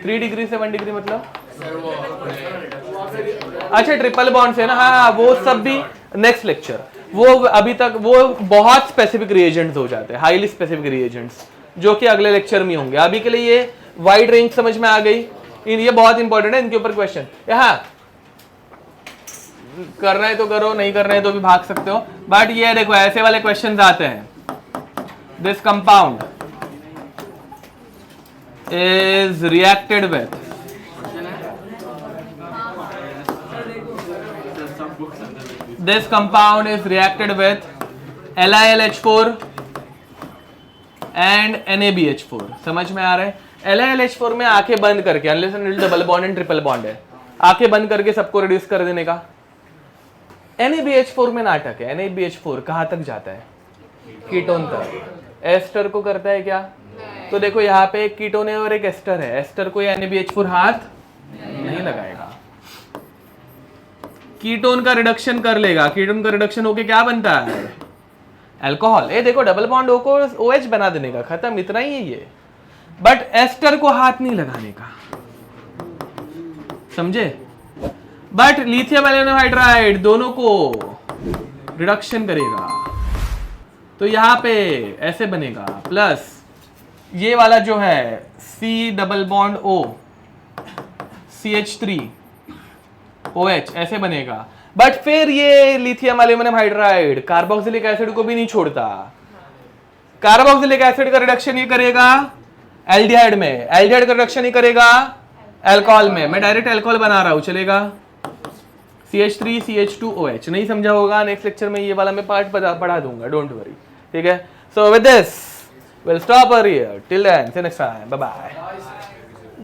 3 डिग्री से 1 डिग्री मतलब अच्छा, ट्रिपल बॉन्ड से ना, हाँ, वो सब भी नेक्स्ट लेक्चर। वो अभी तक वो बहुत स्पेसिफिक रिएजेंट्स हो जाते हैं, हाईली स्पेसिफिक रिएजेंट्स, जो कि अगले लेक्चर में होंगे। अभी के लिए ये वाइड रेंज समझ में आ गई, ये बहुत इंपॉर्टेंट है, इनके ऊपर क्वेश्चन। यहाँ करना है तो करो, नहीं करना है तो भी भाग सकते हो, बट ये देखो ऐसे वाले क्वेश्चन आते हैं। This compound is reacted with this compound is reacted with LiLH4 and NaBH4। समझ में आ रहा है? LiLH4 में आंखें बंद करके, unless and until double bond and triple bond है, आंखें बंद करके सबको रिड्यूस कर देने का। NaBH4 में नाटक है। NaBH4 कहां तक जाता है? कीटोन तक। एस्टर को करता है क्या? तो देखो यहाँ पे एक कीटोन है और एक एस्टर है, एस्टर को ये NaBH4 हाथ नहीं लगाएगा। कीटोन का रिडक्शन कर लेगा, कीटोन का रिडक्शन होके क्या बनता है? अल्कोहल, ये देखो डबल बॉन्ड ओ को OH बना देने का, खत्म, इतना ही है ये। बट एस्टर को हाथ नहीं लगाने का, समझे? बट लिथियम एल्यूमिनियम हाइड्राइड दोनों को रिडक्शन करेगा, तो यहां पे ऐसे बनेगा, प्लस ये वाला जो है C double bond O CH3OH ऐसे बनेगा। बट फिर ये lithium aluminium hydride carboxylic acid को भी नहीं छोड़ता, कार्बोक्सिलिक एसिड का रिडक्शन ये करेगा एल्डिहाइड में, एल्डिहाइड का रिडक्शन ये करेगा अल्कोहल में। मैं डायरेक्ट अल्कोहल बना रहा हूं, चलेगा? CH3 CH2OH। नहीं समझा होगा, नेक्स्ट लेक्चर में ये वाला मैं पार्ट पढ़ा दूंगा, डोंट वरी, ठीक है? So with this we'll stop here. Till then, see you next time. Bye bye.